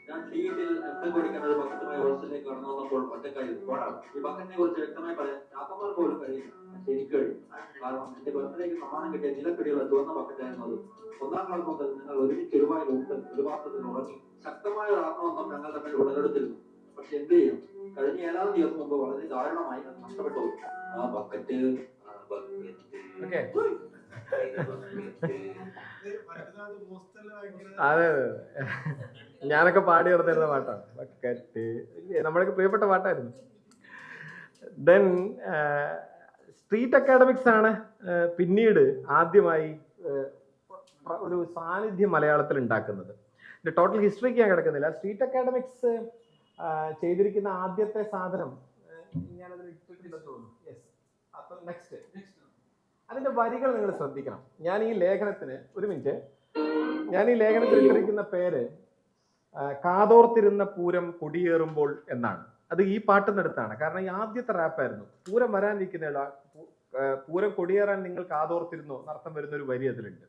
ഞാൻ ടിവിയിൽ എഫ് പഠിക്കുന്ന ഒരു ബക്കറ്റുമായി ഹോസ്റ്റലിലേക്ക് കടന്നു വന്നപ്പോൾ ഒറ്റക്കായിരുന്നു. ഈ ബക്കറ്റിനെ കുറിച്ച് വ്യക്തമായി പറയാൻ ചാത്തന്മാർ പോലും കഴിയും, പക്ഷെ എനിക്ക് കഴിയും. കാരണം എന്റെ ബർത്ത്ഡേക്ക് സമ്മാനം കിട്ടിയ നിലക്കടിയുള്ള ചുവന്ന ബക്കറ്റായിരുന്നു അത്. 1ാം ക്ലാസ് മുതൽ ഞങ്ങൾ ഒരുമിച്ച് ഒരുപാട് ഊട്ടൽ ഒരു പാത്രത്തിൽ ഉറങ്ങി. ശക്തമായ ഒരു ആത്മബന്ധം ഞങ്ങൾ തമ്മിൽ ഉടലെടുത്തിരുന്നു. പക്ഷെ എന്ത് ചെയ്യും, കഴിഞ്ഞ 7ാം ദിവസം മുമ്പ് വളരെ ദാരുണമായി അത് നഷ്ടപ്പെട്ടു. ആ ബക്കറ്റ് അതെ, ഞാനൊക്കെ പാടി നടന്നിരുന്ന പാട്ടാണ് ബക്കറ്റ്. നമ്മളൊക്കെ പ്രിയപ്പെട്ട പാട്ടായിരുന്നു. ദെൻ സ്ട്രീറ്റ് അക്കാഡമിക്സ് ആണ് പിന്നീട് ആദ്യമായി ഒരു സാന്നിധ്യം മലയാളത്തിൽ ഉണ്ടാക്കുന്നത്. ഇതിന്റെ ടോട്ടൽ ഹിസ്റ്ററിക്ക് ഞാൻ കിടക്കുന്നില്ല. സ്ട്രീറ്റ് അക്കാഡമിക്സ് ചെയ്തിരിക്കുന്ന ആദ്യത്തെ സാധനം ഞാനതിൽ ഇട്ടിട്ടുണ്ടെന്ന് തോന്നുന്നു. യെസ്. അപ്പം നെക്സ്റ്റ് അതിന്റെ വരികൾ നിങ്ങൾ ശ്രദ്ധിക്കണം. ഞാൻ ഈ ലേഖനത്തിന് ഇട്ടിരിക്കുന്ന പേര് കാതോർത്തിരുന്ന പൂരം കൊടിയേറുമ്പോൾ എന്നാണ്. അത് ഈ പാട്ടിനടുത്താണ്. കാരണം ഈ ആദ്യത്തെ റാപ്പായിരുന്നു. പൂരം വരാനിരിക്കുന്ന പൂരം കൊടിയേറാൻ നിങ്ങൾ കാതോർത്തിരുന്നോ എന്നർത്ഥം വരുന്ന ഒരു വരി അതിലുണ്ട്.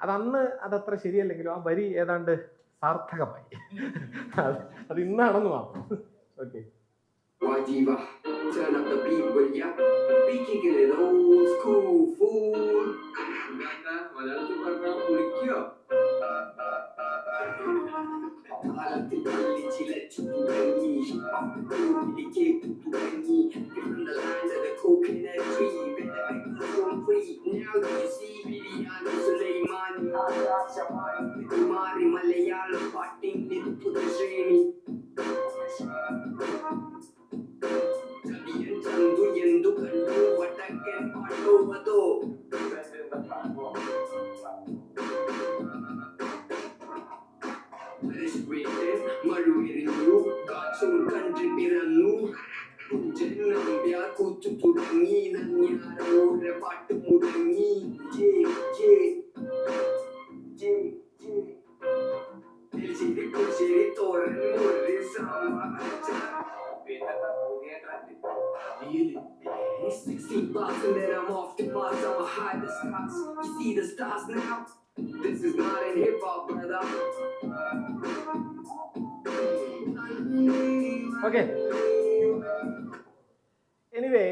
അതന്ന് അതത്ര ശരിയല്ലെങ്കിലും ആ വരി ഏതാണ്ട് സാർത്ഥകമായി. അത് ഇന്നാണെന്ന് മാത്രം. Okay. Wajiba, turn up the beat, will ya? Be kicking it old school, fool. Ganda, malayalam program kulikyo. കാലത്തിൽ ചിലച്ചു തുടങ്ങി ഇതിലേക്ക് തുടങ്ങി from the land of the coconut tree with the microphone free now you see biryani sulaimani മാറി മലയാളം പാട്ടിൻ നിൽപ്പുത ശ്രേണി ചതിയൻ ചന്തു എന്തു കണ്ടു വടക്കൻ പാട്ടോ അതോ മഴുവിരിഞ്ഞു കാച്ചും കണ്ടി പിറന്നു ജന്മ കൂത്തു തുടങ്ങി നന്യാരോരെ പാട്ട് മുടങ്ങി ശരി തോരൻ ഒരു $16 and then I'm off to Mars. I'm a high the stars. You see the stars now? This is not in hip hop, brother. Okay. Anyway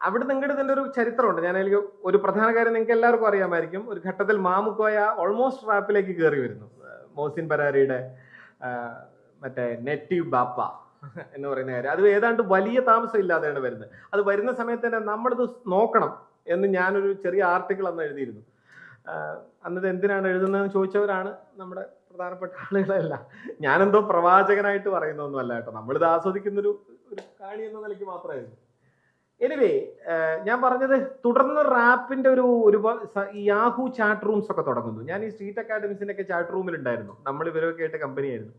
അവിടെ നിങ്ങളുടെ ഇതിൻ്റെ ഒരു ചരിത്രമുണ്ട്. ഞാൻ അതിലേക്ക് ഒരു പ്രധാന കാര്യം നിങ്ങൾക്ക് എല്ലാവർക്കും അറിയാമായിരിക്കും. ഒരു ഘട്ടത്തിൽ മാമുക്കോയ ഓൾമോസ്റ്റ് റാപ്പിലേക്ക് കയറി വരുന്നു. മോഹസിൻ പരാരിയുടെ മറ്റേ നെറ്റീവ് ബാപ്പ എന്ന് പറയുന്ന കാര്യം അത് ഏതാണ്ട് വലിയ താമസം ഇല്ലാതെയാണ് വരുന്നത്. അത് വരുന്ന സമയത്ത് തന്നെ നമ്മളിത് നോക്കണം എന്ന് ഞാനൊരു ചെറിയ ആർട്ടിക്കിൾ അന്ന് എഴുതിയിരുന്നു. അന്നത് എന്തിനാണ് എഴുതുന്നതെന്ന് ചോദിച്ചവരാണ് നമ്മുടെ പ്രധാനപ്പെട്ട ആളുകളല്ല. ഞാനെന്തോ പ്രവാചകനായിട്ട് പറയുന്നൊന്നും അല്ല കേട്ടോ. നമ്മളിത് ആസ്വദിക്കുന്നൊരു കാണി എന്ന നിലയ്ക്ക് മാത്രമായിരുന്നു. എനിവേ ഞാൻ പറഞ്ഞത് തുടർന്ന് റാപ്പിന്റെ ഒരു യാഹു ചാറ്റ് റൂംസ് ഒക്കെ തുടങ്ങുന്നു. ഞാൻ ഈ സ്ട്രീറ്റ് അക്കാഡമിക്സിന്റെ ഒക്കെ ചാറ്റ് റൂമിലുണ്ടായിരുന്നു. നമ്മൾ ഇവരൊക്കെ ആയിട്ട് കമ്പനിയായിരുന്നു.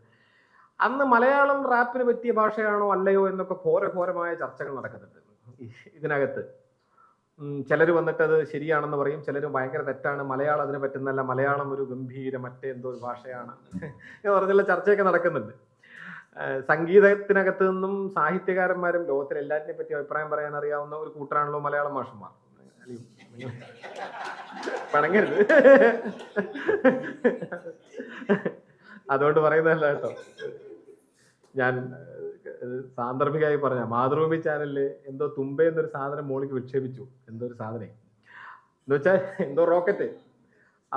അന്ന് മലയാളം റാപ്പിന് പറ്റിയ ഭാഷയാണോ അല്ലയോ എന്നൊക്കെ ഘോരമായ ചർച്ചകൾ നടക്കുന്നുണ്ട് ഇതിനകത്ത്. ചിലർ വന്നിട്ട് അത് ശരിയാണെന്ന് പറയും, ചിലർ ഭയങ്കര തെറ്റാണ്, മലയാളം അതിന് പറ്റുന്നല്ല, മലയാളം ഒരു ഗംഭീര മറ്റേ എന്തോ ഒരു ഭാഷയാണ് എന്ന് പറഞ്ഞുള്ള ചർച്ചയൊക്കെ നടക്കുന്നുണ്ട്. സംഗീതത്തിനകത്ത് നിന്നും സാഹിത്യകാരന്മാരും ലോകത്തിൽ എല്ലാറ്റിനെ പറ്റി അഭിപ്രായം പറയാൻ അറിയാവുന്ന ഒരു കൂട്ടരാണല്ലോ മലയാളം മാഷന്മാർ. പണങ്ങരുത്, അതുകൊണ്ട് പറയുന്നതല്ല കേട്ടോ. ഞാൻ സാന്ദർഭികമായി പറഞ്ഞ മാതൃഭൂമി ചാനലില് എന്തോ തുമ്പ എന്നൊരു സാധനം മോളിക്ക് വിക്ഷേപിച്ചു. എന്തോ ഒരു സാധനം എന്ന് വെച്ചാൽ എന്തോ റോക്കറ്റ്.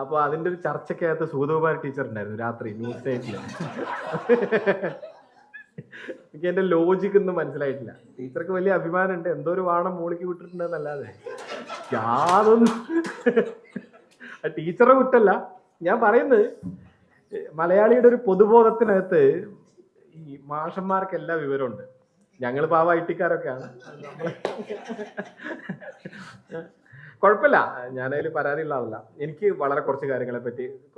അപ്പൊ അതിന്റെ ഒരു ചർച്ചയ്ക്കകത്ത് സൂതകുമാരി ടീച്ചർ ഉണ്ടായിരുന്നു രാത്രി ന്യൂസ് നൈറ്റില്. എനിക്ക് എന്റെ ലോജിക് ഒന്നും മനസ്സിലായിട്ടില്ല. ടീച്ചർക്ക് വലിയ അഭിമാനമുണ്ട്, എന്തോ ഒരു വാണം മോളിക്ക് വിട്ടിട്ടുണ്ടെന്നല്ലാതെ യാതൊന്നും ടീച്ചറെ കുറ്റല്ല. ഞാൻ പറയുന്നത് മലയാളിയുടെ ഒരു പൊതുബോധത്തിനകത്ത് ഈ മാഷന്മാർക്ക് എല്ലാ വിവരമുണ്ട്. ഞങ്ങൾ പാവ ഐ.ടിക്കാരൊക്കെയാണ്. കുഴപ്പമില്ല, ഞാനതിൽ പരാതിയുള്ള ആളല്ല. എനിക്ക് വളരെ കുറച്ച്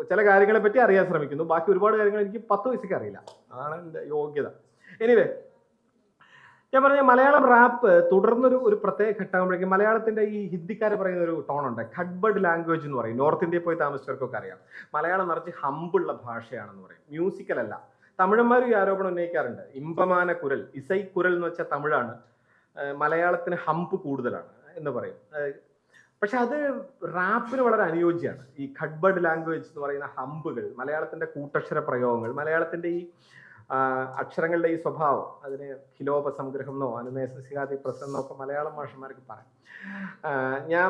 ചില കാര്യങ്ങളെ പറ്റി അറിയാൻ ശ്രമിക്കുന്നു. ബാക്കി ഒരുപാട് കാര്യങ്ങൾ എനിക്ക് 10 വയസ്സൊക്കെ അറിയില്ല. അതാണ് എൻ്റെ യോഗ്യത. എനിവേ ഞാൻ പറഞ്ഞ മലയാളം റാപ്പ് തുടർന്നൊരു പ്രത്യേക ഘട്ടമാകുമ്പോഴേക്കും മലയാളത്തിന്റെ ഈ ഹിന്ദിക്കാരെ പറയുന്ന ഒരു ടോണുണ്ട്, ഖഡ്ബഡ് ലാംഗ്വേജ് എന്ന് പറയും. നോർത്ത് ഇന്ത്യയിൽ പോയി താമസിച്ചവർക്കൊക്കെ അറിയാം. മലയാളം നിറച്ച് ഹമ്പുള്ള ഭാഷയാണെന്ന് പറയും, മ്യൂസിക്കലല്ല. തമിഴന്മാരും ഈ ആരോപണം ഉന്നയിക്കാറുണ്ട്. ഇമ്പമാന കുരൽ, ഇസൈ കുരൽ എന്ന് വെച്ചാൽ തമിഴാണ്, മലയാളത്തിന് ഹമ്പ് കൂടുതലാണ് എന്ന് പറയും. പക്ഷെ അത് റാപ്പിന് വളരെ അനുയോജ്യമാണ്. ഈ ഖഡ്ബഡ് ലാംഗ്വേജ് എന്ന് പറയുന്ന ഹമ്പുകൾ, മലയാളത്തിന്റെ കൂട്ടക്ഷര പ്രയോഗങ്ങൾ, മലയാളത്തിന്റെ ഈ അക്ഷരങ്ങളുടെ ഈ സ്വഭാവം, അതിന് ഖിലോപസംഗ്രഹം എന്നോ അനുനേസികാതി പ്രസം എന്നൊക്കെ മലയാളം ഭാഷമാർക്ക് പറയാം. ഞാൻ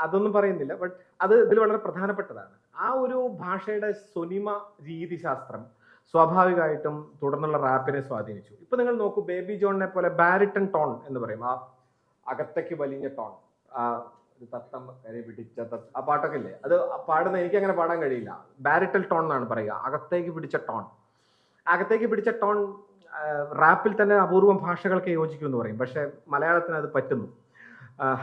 അതൊന്നും പറയുന്നില്ല, ബട്ട് അത് ഇതിൽ വളരെ പ്രധാനപ്പെട്ടതാണ്. ആ ഒരു ഭാഷയുടെ സ്വനിമ രീതിശാസ്ത്രം സ്വാഭാവികമായിട്ടും തുടർന്നുള്ള റാപ്പിനെ സ്വാധീനിച്ചു. ഇപ്പൊ നിങ്ങൾ നോക്കൂ, ബേബി ജോണിനെ പോലെ ബാരിട്ടൺ ടോൺ എന്ന് പറയും, ആ അകത്തേക്ക് വലിഞ്ഞ ടോൺ, ആ ഒരു തത്തം കരി പിടിച്ച ആ പാട്ടൊക്കെ ഇല്ലേ, അത് പാടുന്ന എനിക്ക് അങ്ങനെ പാടാൻ കഴിയില്ല. ബാരിട്ടൽ ടോൺ എന്നാണ് പറയുക, അകത്തേക്ക് പിടിച്ച ടോൺ. അകത്തേക്ക് പിടിച്ച ടോൺ റാപ്പിൽ തന്നെ അപൂർവം ഭാഷകൾക്ക് യോജിക്കുമെന്ന് പറയും, പക്ഷെ മലയാളത്തിന് അത് പറ്റുന്നു.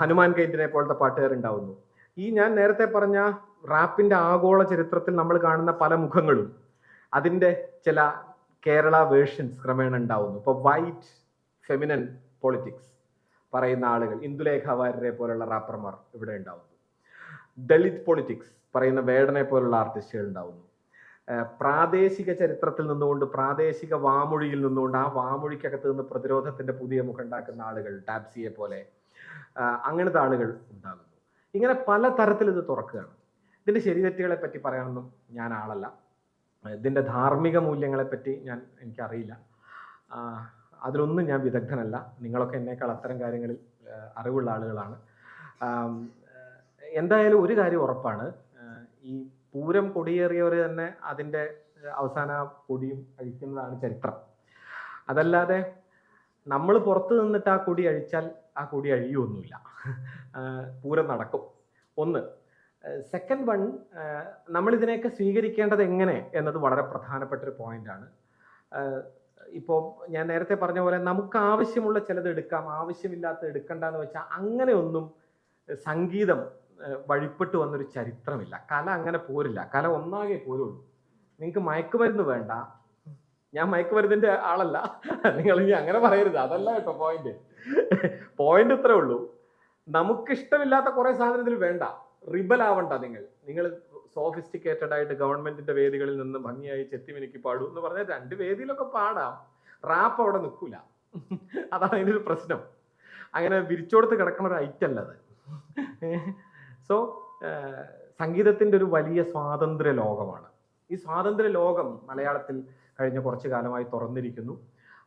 ഹനുമാൻ കെയ്റ്റിനെ പോലത്തെ പാട്ടുകാരുണ്ടാവുന്നു. ഈ ഞാൻ നേരത്തെ പറഞ്ഞ റാപ്പിൻ്റെ ആഗോള ചരിത്രത്തിൽ നമ്മൾ കാണുന്ന പല മുഖങ്ങളും അതിൻ്റെ ചില കേരള വേർഷൻസ് ക്രമേണ ഉണ്ടാവുന്നു. ഇപ്പോൾ വൈറ്റ് ഫെമിനൻ പൊളിറ്റിക്സ് പറയുന്ന ആളുകൾ, ഇന്ദുലേഖ വാര്യരെ പോലുള്ള റാപ്പർമാർ ഇവിടെ ഉണ്ടാവുന്നു. ദളിത് പൊളിറ്റിക്സ് പറയുന്ന വേടനെ പോലുള്ള ആർട്ടിസ്റ്റുകൾ ഉണ്ടാവുന്നു. പ്രാദേശിക ചരിത്രത്തിൽ നിന്നുകൊണ്ട്, പ്രാദേശിക വാമൊഴിയിൽ നിന്നുകൊണ്ട് ആ വാമൊഴിക്കകത്ത് നിന്ന് പ്രതിരോധത്തിൻ്റെ പുതിയ മുഖം ഉണ്ടാക്കുന്ന ആളുകൾ, ടാപ്സിയെ പോലെ അങ്ങനത്തെ ആളുകൾ ഉണ്ടാകുന്നു. ഇങ്ങനെ പല തരത്തിൽ ഇത് തുറക്കുകയാണ്. ഇതിൻ്റെ ശരിതെറ്റുകളെ പറ്റി പറയാനൊന്നും ഞാൻ ആളല്ല. ഇതിൻ്റെ ധാർമ്മിക മൂല്യങ്ങളെപ്പറ്റി എനിക്കറിയില്ല. അതിലൊന്നും ഞാൻ വിദഗ്ധനല്ല. നിങ്ങളൊക്കെ എന്നേക്കാൾ അത്തരം കാര്യങ്ങളിൽ അറിവുള്ള ആളുകളാണ്. എന്തായാലും ഒരു കാര്യം ഉറപ്പാണ്, ഈ പൂരം കൊടിയേറിയവർ തന്നെ അതിൻ്റെ അവസാന കൊടിയും അഴിക്കുന്നതാണ് ചരിത്രം. അതല്ലാതെ നമ്മൾ പുറത്ത് നിന്നിട്ട് ആ കൊടി അഴിച്ചാൽ ആ കൊടി അഴിയൊന്നുമില്ല. പൂരം നടക്കും. ഒന്ന്. സെക്കൻഡ് വൺ, നമ്മളിതിനെയൊക്കെ സ്വീകരിക്കേണ്ടത് എങ്ങനെ എന്നത് വളരെ പ്രധാനപ്പെട്ട ഒരു പോയിന്റാണ്. ഇപ്പോൾ ഞാൻ നേരത്തെ പറഞ്ഞ പോലെ നമുക്ക് ആവശ്യമുള്ള ചിലത് എടുക്കാം, ആവശ്യമില്ലാത്തത് എടുക്കണ്ടെന്ന് വെച്ചാൽ അങ്ങനെയൊന്നും സംഗീതം വഴിപ്പെട്ട് വന്നൊരു ചരിത്രമില്ല. കല അങ്ങനെ പോരില്ല. കല ഒന്നാകെ പോരുള്ളൂ. നിങ്ങൾക്ക് മയക്കുമരുന്ന് വേണ്ട, ഞാൻ മയക്കുമരുന്നിൻ്റെ ആളല്ല, നിങ്ങൾ ഇനി അങ്ങനെ പറയരുത്, അതല്ല കേട്ടോ പോയിന്റ്. പോയിന്റ് ഇത്രേ ഉള്ളൂ, നമുക്കിഷ്ടമില്ലാത്ത കുറേ സാധനത്തിൽ വേണ്ട, റിബൽ ആവണ്ട. നിങ്ങൾ സോഫിസ്റ്റിക്കേറ്റഡ് ആയിട്ട് ഗവൺമെന്റിന്റെ വേദികളിൽ നിന്ന് ഭംഗിയായി ചെത്തിമിനുക്കി പാടൂ എന്ന് പറഞ്ഞാൽ 2 വേദിയിലൊക്കെ പാടാം, റാപ്പ് അവിടെ നിൽക്കൂല. അതാണ് അതിൻ്റെ ഒരു പ്രശ്നം. അങ്ങനെ വിരിച്ചോടുത്ത് കിടക്കുന്ന ഒരു ഐറ്റം അല്ലത്. സോ സംഗീതത്തിൻ്റെ ഒരു വലിയ സ്വാതന്ത്ര്യ ലോകമാണ്. ഈ സ്വാതന്ത്ര്യ ലോകം മലയാളത്തിൽ കഴിഞ്ഞ കുറച്ചു കാലമായി തുറന്നിരിക്കുന്നു.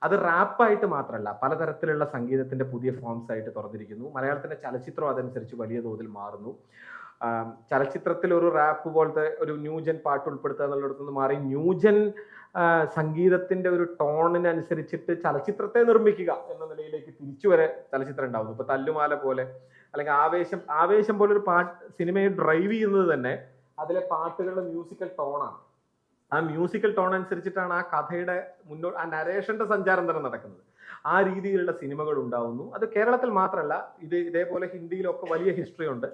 അത് റാപ്പായിട്ട് മാത്രമല്ല, പലതരത്തിലുള്ള സംഗീതത്തിൻ്റെ പുതിയ ഫോംസ് ആയിട്ട് തുറന്നിരിക്കുന്നു. മലയാളത്തിൻ്റെ ചലച്ചിത്രം അതനുസരിച്ച് വലിയ തോതിൽ മാറുന്നു. ചലച്ചിത്രത്തിൽ ഒരു റാപ്പ് പോലത്തെ ഒരു ന്യൂജൻ പാട്ട് ഉൾപ്പെടുത്തുക എന്നുള്ളിടത്തുനിന്ന് മാറി ന്യൂജൻ സംഗീതത്തിൻ്റെ ഒരു ടോണിനനുസരിച്ചിട്ട് ചലച്ചിത്രത്തെ നിർമ്മിക്കുക എന്ന നിലയിലേക്ക് തിരിച്ചു വരെ ചലച്ചിത്രം ഉണ്ടാവുന്നു. ഇപ്പോൾ തല്ലുമാല പോലെ, അല്ലെങ്കിൽ ആവേശം പോലെ ഒരു സിനിമയെ ഡ്രൈവ് ചെയ്യുന്നത് തന്നെ അതിലെ പാട്ടുകളുടെ മ്യൂസിക്കൽ ടോണാണ്. ആ മ്യൂസിക്കൽ ടോൺ അനുസരിച്ചിട്ടാണ് ആ കഥയുടെ ആ നരേഷന്റെ സഞ്ചാരം തന്നെ നടക്കുന്നത്. ആ രീതിയിലുള്ള സിനിമകൾ ഉണ്ടാവുന്നു. അത് കേരളത്തിൽ മാത്രമല്ല, ഇതേപോലെ ഹിന്ദിയിലൊക്കെ വലിയ ഹിസ്റ്ററി ഉണ്ട്.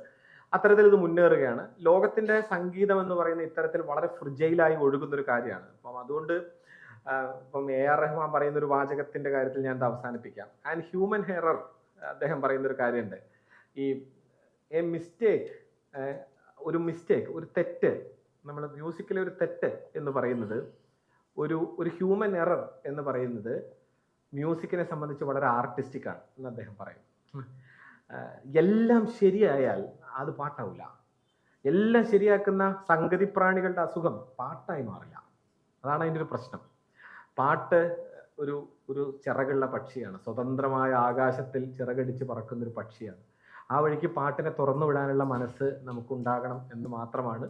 അത്തരത്തിൽ ഇത് മുന്നേറുകയാണ്. ലോകത്തിന്റെ സംഗീതം എന്ന് പറയുന്ന ഇത്തരത്തിൽ വളരെ ഫ്രിജൈലായി ഒഴുകുന്ന ഒരു കാര്യമാണ്. അപ്പം അതുകൊണ്ട് ഇപ്പം AR റഹ്മാൻ പറയുന്ന ഒരു വാചകത്തിന്റെ കാര്യത്തിൽ ഞാൻ ഇത് അവസാനിപ്പിക്കാം. ആൻഡ് ഹ്യൂമൻ എറർ, അദ്ദേഹം പറയുന്ന ഒരു കാര്യമുണ്ട്. ഒരു മിസ്റ്റേക്ക്, ഒരു തെറ്റ്, നമ്മൾ മ്യൂസിക്കിലെ ഒരു തെറ്റ് എന്ന് പറയുന്നത്, ഒരു ഹ്യൂമൻ എറർ എന്ന് പറയുന്നത് മ്യൂസിക്കിനെ സംബന്ധിച്ച് വളരെ ആർട്ടിസ്റ്റിക് ആണ് എന്ന് അദ്ദേഹം പറയും. എല്ലാം ശരിയായാൽ അത് പാട്ടാവില്ല. എല്ലാം ശരിയാക്കുന്ന സംഗതിപ്രാണികളുടെ അസുഖം പാട്ടായി മാറില്ല. അതാണ് അതിൻ്റെ ഒരു പ്രശ്നം. പാട്ട് ഒരു ചിറകുള്ള പക്ഷിയാണ്. സ്വതന്ത്രമായ ആകാശത്തിൽ ചിറകടിച്ച് പറക്കുന്നൊരു പക്ഷിയാണ്. ആ വഴിക്ക് പാട്ടിനെ തുറന്നു വിടാനുള്ള മനസ്സ് നമുക്കുണ്ടാകണം എന്ന് മാത്രമാണ്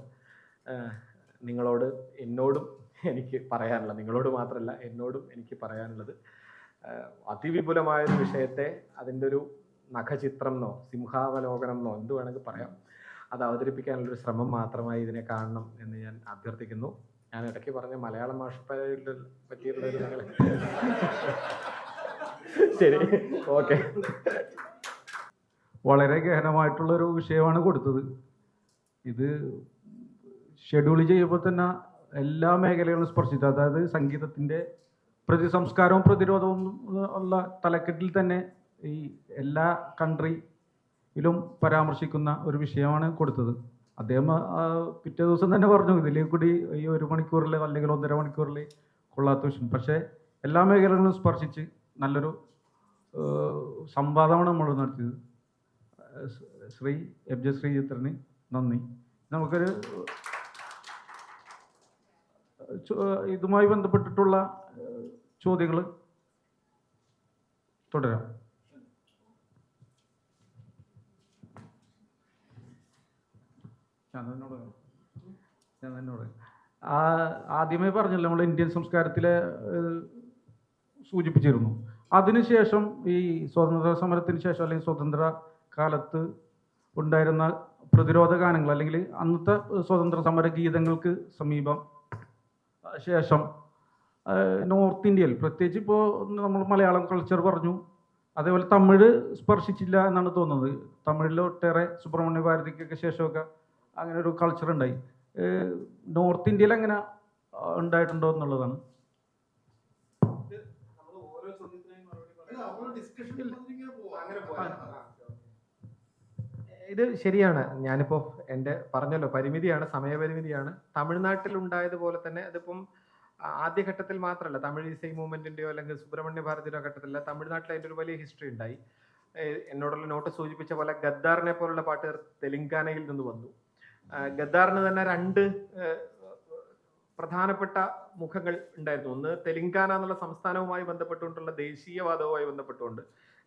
എന്നോടും എനിക്ക് പറയാനുള്ളത്. നിങ്ങളോട് മാത്രമല്ല, എന്നോടും എനിക്ക് പറയാനുള്ളത്. അതിവിപുലമായൊരു വിഷയത്തെ അതിൻ്റെ ഒരു നഖചിത്രം എന്നോ സിംഹാവലോകനം എന്നോ എന്ത് വേണമെങ്കിൽ പറയാം, അത് അവതരിപ്പിക്കാനുള്ളൊരു ശ്രമം മാത്രമായി ഇതിനെ കാണണം എന്ന് ഞാൻ അഭ്യർത്ഥിക്കുന്നു. ഞാൻ ഇടയ്ക്ക് പറഞ്ഞ മലയാളം ഭാഷയെ പറ്റിയിട്ടുള്ളൊരു നിങ്ങൾ ശരി, ഓക്കെ. വളരെ ഗഹനമായിട്ടുള്ളൊരു വിഷയമാണ് കൊടുത്തത്. ഇത് ഷെഡ്യൂൾ ചെയ്യുമ്പോൾ തന്നെ എല്ലാ മേഖലകളും സ്പർശിച്ചു. അതായത് സംഗീതത്തിൻ്റെ പ്രതിസംസ്കാരവും പ്രതിരോധവും ഉള്ള തലക്കെട്ടിൽ തന്നെ ഈ എല്ലാ കൺട്രിയിലും പരാമർശിക്കുന്ന ഒരു വിഷയമാണ് കൊടുത്തത്. അദ്ദേഹം പിറ്റേ ദിവസം തന്നെ പറഞ്ഞു, ഇതിലേക്ക് കൂടി ഈ 1 മണിക്കൂറിൽ അല്ലെങ്കിൽ 1.5 മണിക്കൂറിൽ കൊള്ളാത്ത വിഷയം. പക്ഷേ എല്ലാ മേഖലകളും സ്പർശിച്ച് നല്ലൊരു സംവാദമാണ് നമ്മൾ നടത്തിയത്. ശ്രീ FJ ശ്രീചിത്രന് നന്ദി. നമുക്കൊരു ഇതുമായി ബന്ധപ്പെട്ടിട്ടുള്ള ചോദ്യങ്ങൾ തുടരാം. ഞാൻ തന്നോട് ആദ്യമേ പറഞ്ഞല്ലോ, നമ്മൾ ഇന്ത്യൻ സംസ്കാരത്തിലെ സൂചിപ്പിച്ചിരുന്നു. അതിനുശേഷം ഈ സ്വാതന്ത്ര്യ സമരത്തിന് ശേഷം അല്ലെങ്കിൽ സ്വതന്ത്ര കാലത്ത് ഉണ്ടായിരുന്ന പ്രതിരോധ ഗാനങ്ങൾ അല്ലെങ്കിൽ അന്നത്തെ സ്വതന്ത്ര സമര ഗീതങ്ങൾക്ക് ശേഷം നോർത്ത് ഇന്ത്യയിൽ, പ്രത്യേകിച്ച് ഇപ്പോൾ നമ്മൾ മലയാളം കൾച്ചർ പറഞ്ഞു, അതേപോലെ തമിഴ് സ്പർശിച്ചില്ല എന്നാണ് തോന്നുന്നത്. തമിഴിൽ ഒട്ടേറെ സുബ്രഹ്മണ്യ ഭാരതിക്കൊക്കെ ശേഷമൊക്കെ അങ്ങനെ ഒരു കൾച്ചർ ഉണ്ടായി. നോർത്ത് ഇന്ത്യയിൽ അങ്ങനെ ഉണ്ടായിട്ടുണ്ടോ എന്നുള്ളതാണ്. ഇത് ശരിയാണ്. ഞാനിപ്പോൾ എൻ്റെ പറഞ്ഞല്ലോ, പരിമിതിയാണ്, സമയപരിമിതിയാണ്. തമിഴ്നാട്ടിൽ ഉണ്ടായതുപോലെ തന്നെ അതിപ്പം ആദ്യഘട്ടത്തിൽ മാത്രമല്ല, തമിഴ് ഇസൈ മൂവ്മെന്റിന്റെയോ അല്ലെങ്കിൽ സുബ്രഹ്മണ്യ ഭാരതിയുടെ ഘട്ടത്തിലല്ല, തമിഴ്നാട്ടിൽ അതിൻ്റെ ഒരു വലിയ ഹിസ്റ്ററി ഉണ്ടായി. എന്നോടുള്ള നോട്ട് സൂചിപ്പിച്ച പോലെ ഗദ്ദാറിനെ പോലുള്ള പാട്ടുകാർ തെലുങ്കാനയിൽ നിന്ന് വന്നു. ഗദ്ദാറിന് തന്നെ രണ്ട് പ്രധാനപ്പെട്ട മുഖങ്ങൾ ഉണ്ടായിരുന്നു. ഒന്ന് തെലുങ്കാന എന്നുള്ള സംസ്ഥാനവുമായി ബന്ധപ്പെട്ടുകൊണ്ടുള്ള ദേശീയവാദവുമായി ബന്ധപ്പെട്ടുകൊണ്ട്,